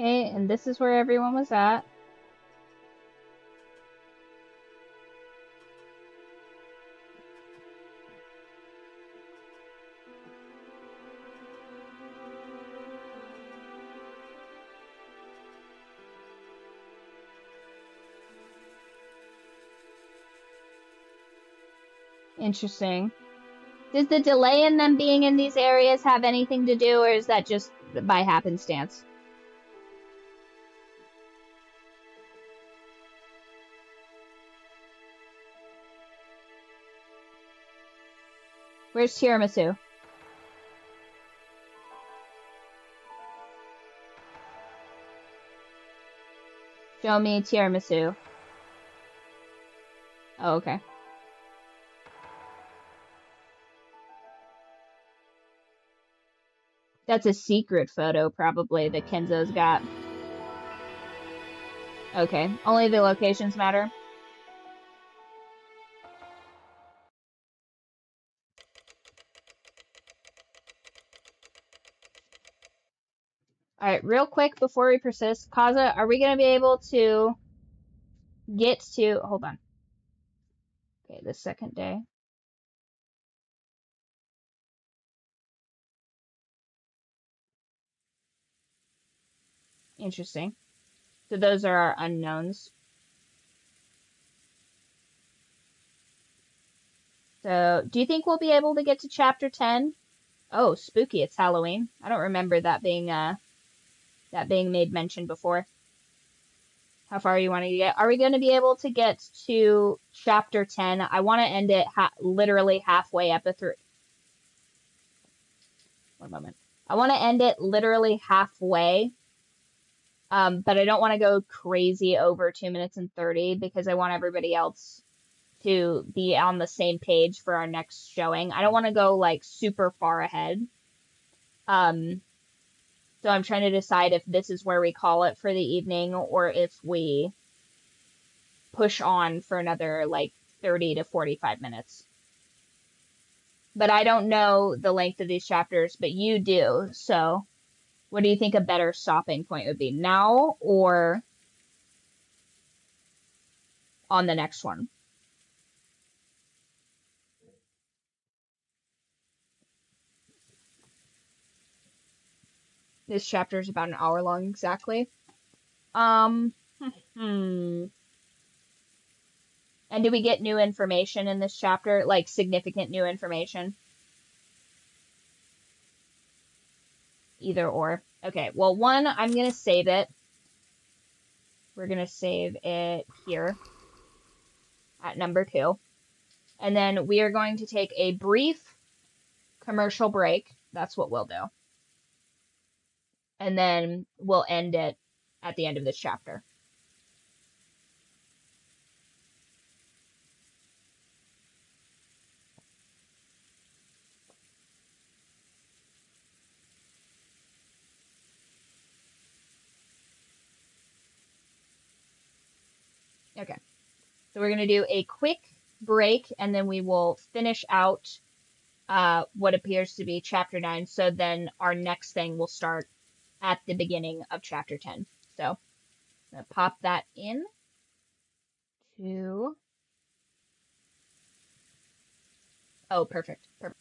Okay, and this is where everyone was at. Interesting. Does the delay in them being in these areas have anything to do, or is that just by happenstance? Where's tiramisu? Show me tiramisu. Oh, okay. That's a secret photo, probably, that Kenzo's got. Okay, only the locations matter. Alright, real quick before we persist, Kaza, are we going to be able to get to... Hold on. Okay, the second day. Interesting. So those are our unknowns. So, do you think we'll be able to get to chapter 10? Oh, spooky, it's Halloween. I don't remember that being made mention before. How far you want to get? Are we going to be able to get to chapter 10? I want to end it literally halfway up through. One moment. I want to end it literally halfway. But I don't want to go crazy over 2 minutes and 30 because I want everybody else to be on the same page for our next showing. I don't want to go like super far ahead. So I'm trying to decide if this is where we call it for the evening or if we push on for another like 30 to 45 minutes. But I don't know the length of these chapters, but you do. So what do you think a better stopping point would be? Now or on the next one? This chapter is about an hour long exactly. Hmm. And do we get new information in this chapter? Like significant new information? Either or. Okay, well, one, I'm going to save it. We're going to save it here at number 2. And then we are going to take a brief commercial break. That's what we'll do. And then we'll end it at the end of this chapter. Okay. So we're going to do a quick break, and then we will finish out what appears to be chapter 9. So then our next thing will start at the beginning of chapter 10. So I'm going to pop that in to... Oh, perfect. Perfect.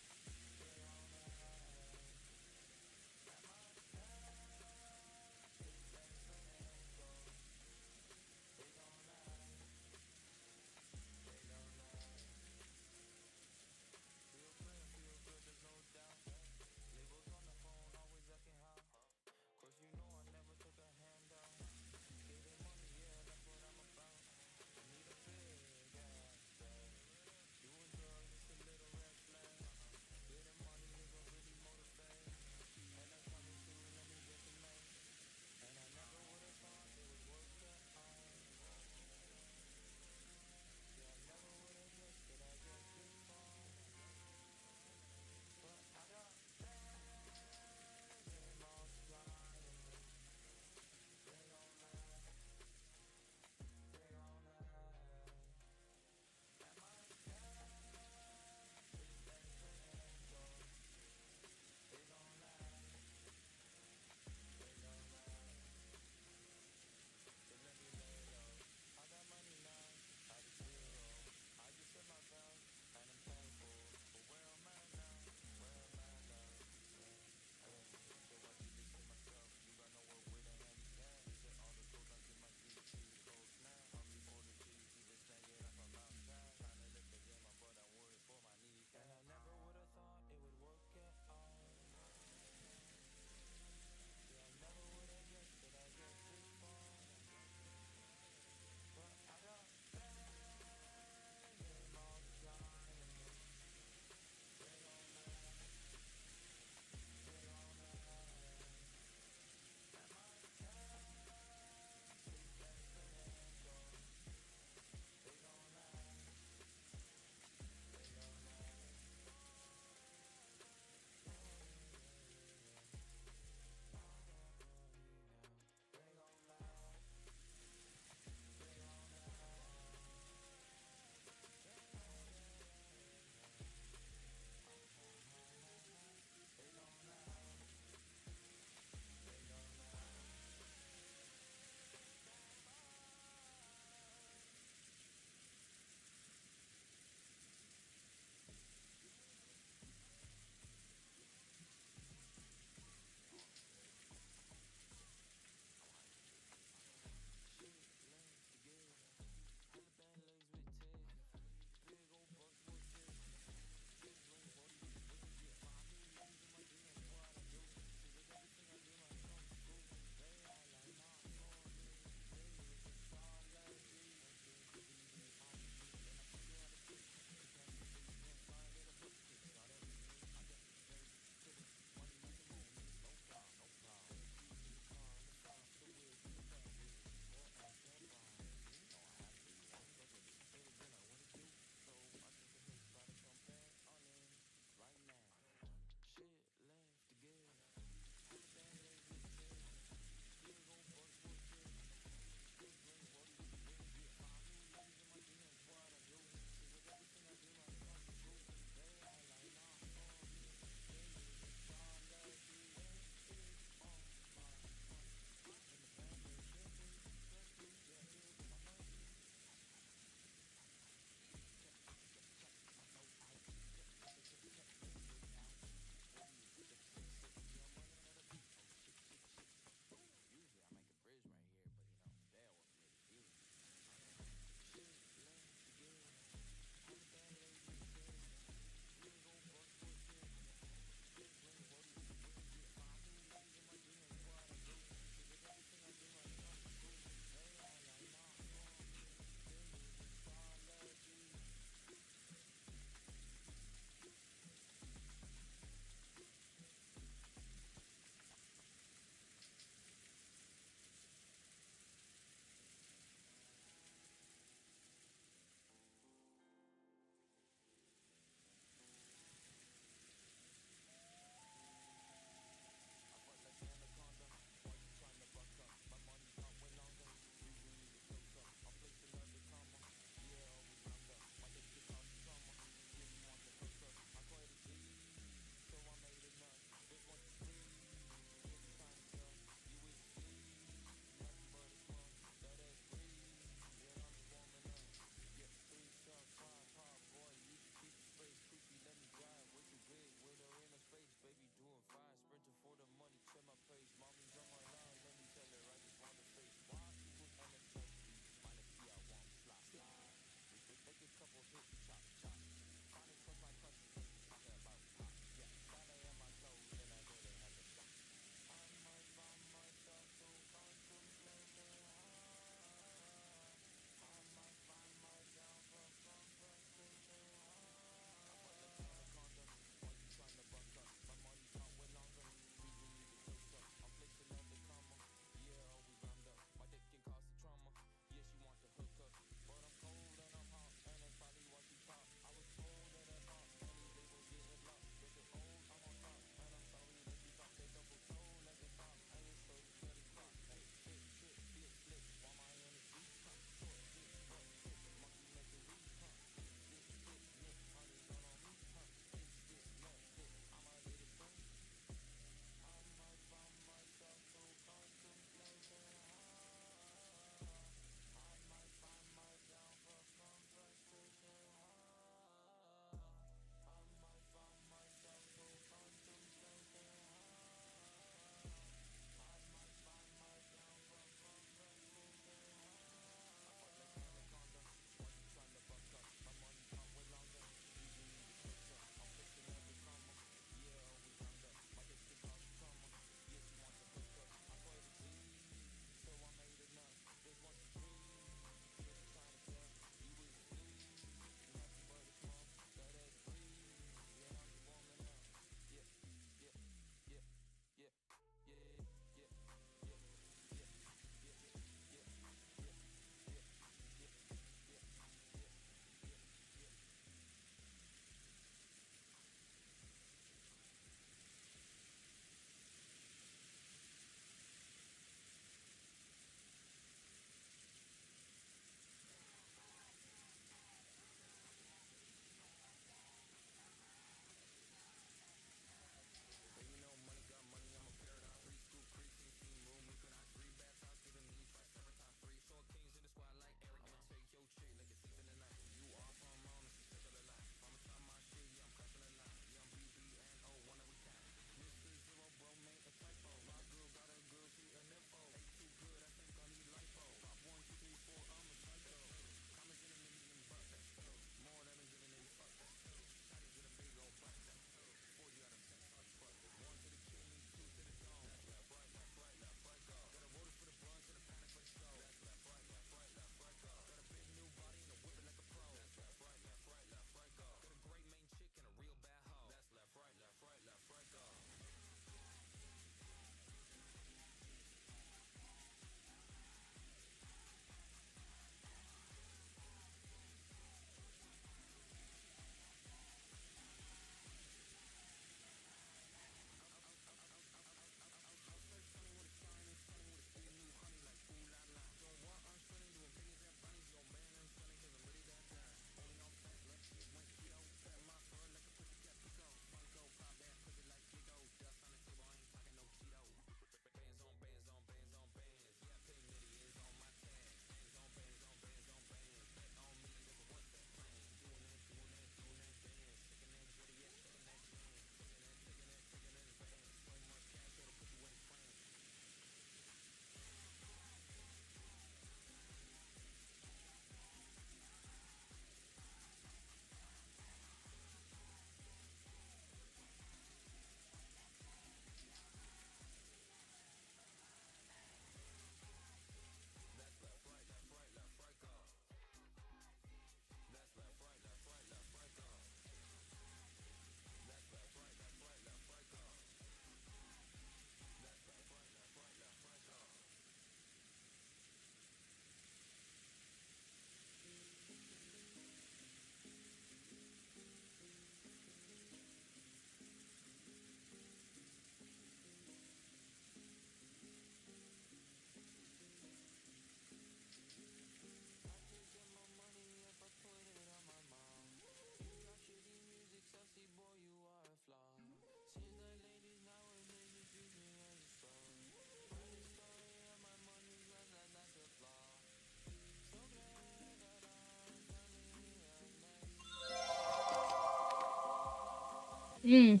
Mm.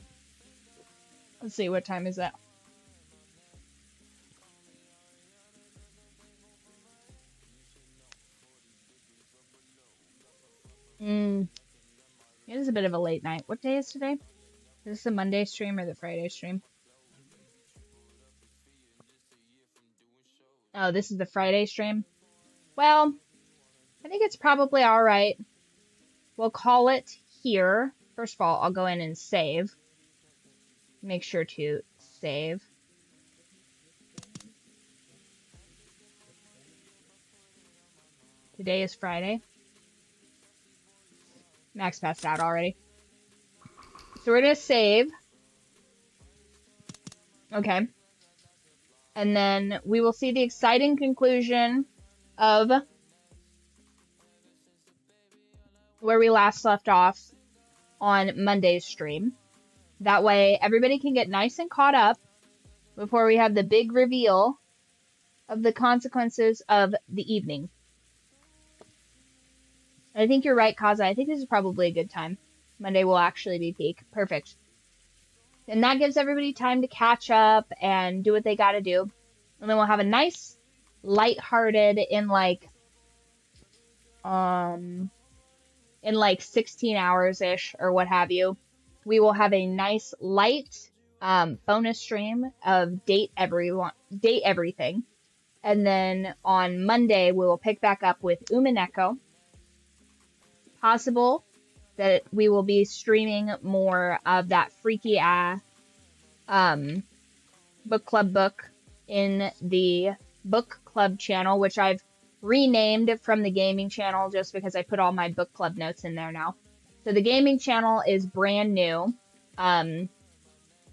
Let's see, what time is that? Mm. a bit of a late night. What day is today? Is this the Monday stream or the Friday stream? Oh, this is the Friday stream. Well, I think it's probably all right. We'll call it here. First of all, I'll go in and save. Make sure to save. Today is Friday. Max passed out already. So we're going to save. Okay. And then we will see the exciting conclusion of where we last left off on Monday's stream. That way everybody can get nice and caught up before we have the big reveal of the consequences of the evening. I think you're right, Kaza. I think this is probably a good time. Monday will actually be peak. Perfect. And that gives everybody time to catch up and do what they gotta do. And then we'll have a nice, lighthearted in like 16 hours-ish or what have you. We will have a nice, light bonus stream of date everything. And then on Monday, we will pick back up with Umineko. Possible that we will be streaming more of that freaky book club book in the book club channel, which I've renamed from the gaming channel just because I put all my book club notes in there now. So the gaming channel is brand new. So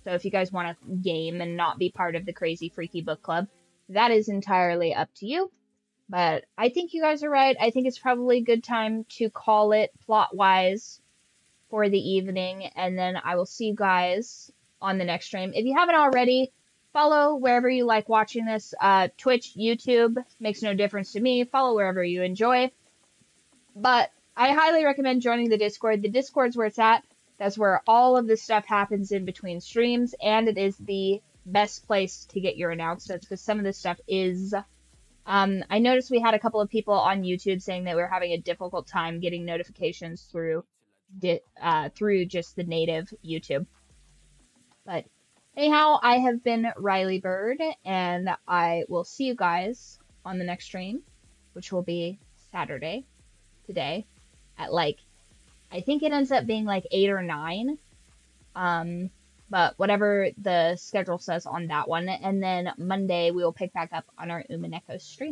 if you guys want to game and not be part of the crazy freaky book club, that is entirely up to you. But I think you guys are right. I think it's probably a good time to call it plot-wise for the evening. And then I will see you guys on the next stream. If you haven't already, follow wherever you like watching this. Twitch, YouTube, makes no difference to me. Follow wherever you enjoy. But I highly recommend joining the Discord. The Discord's where it's at. That's where all of this stuff happens in between streams. And it is the best place to get your announcements because some of this stuff is... I noticed we had a couple of people on YouTube saying that we were having a difficult time getting notifications through just the native YouTube. But anyhow, I have been Riley Byrd, and I will see you guys on the next stream, which will be Saturday, today, at I think it ends up being 8 or 9. But whatever the schedule says on that one. And then Monday, we will pick back up on our Umineko stream.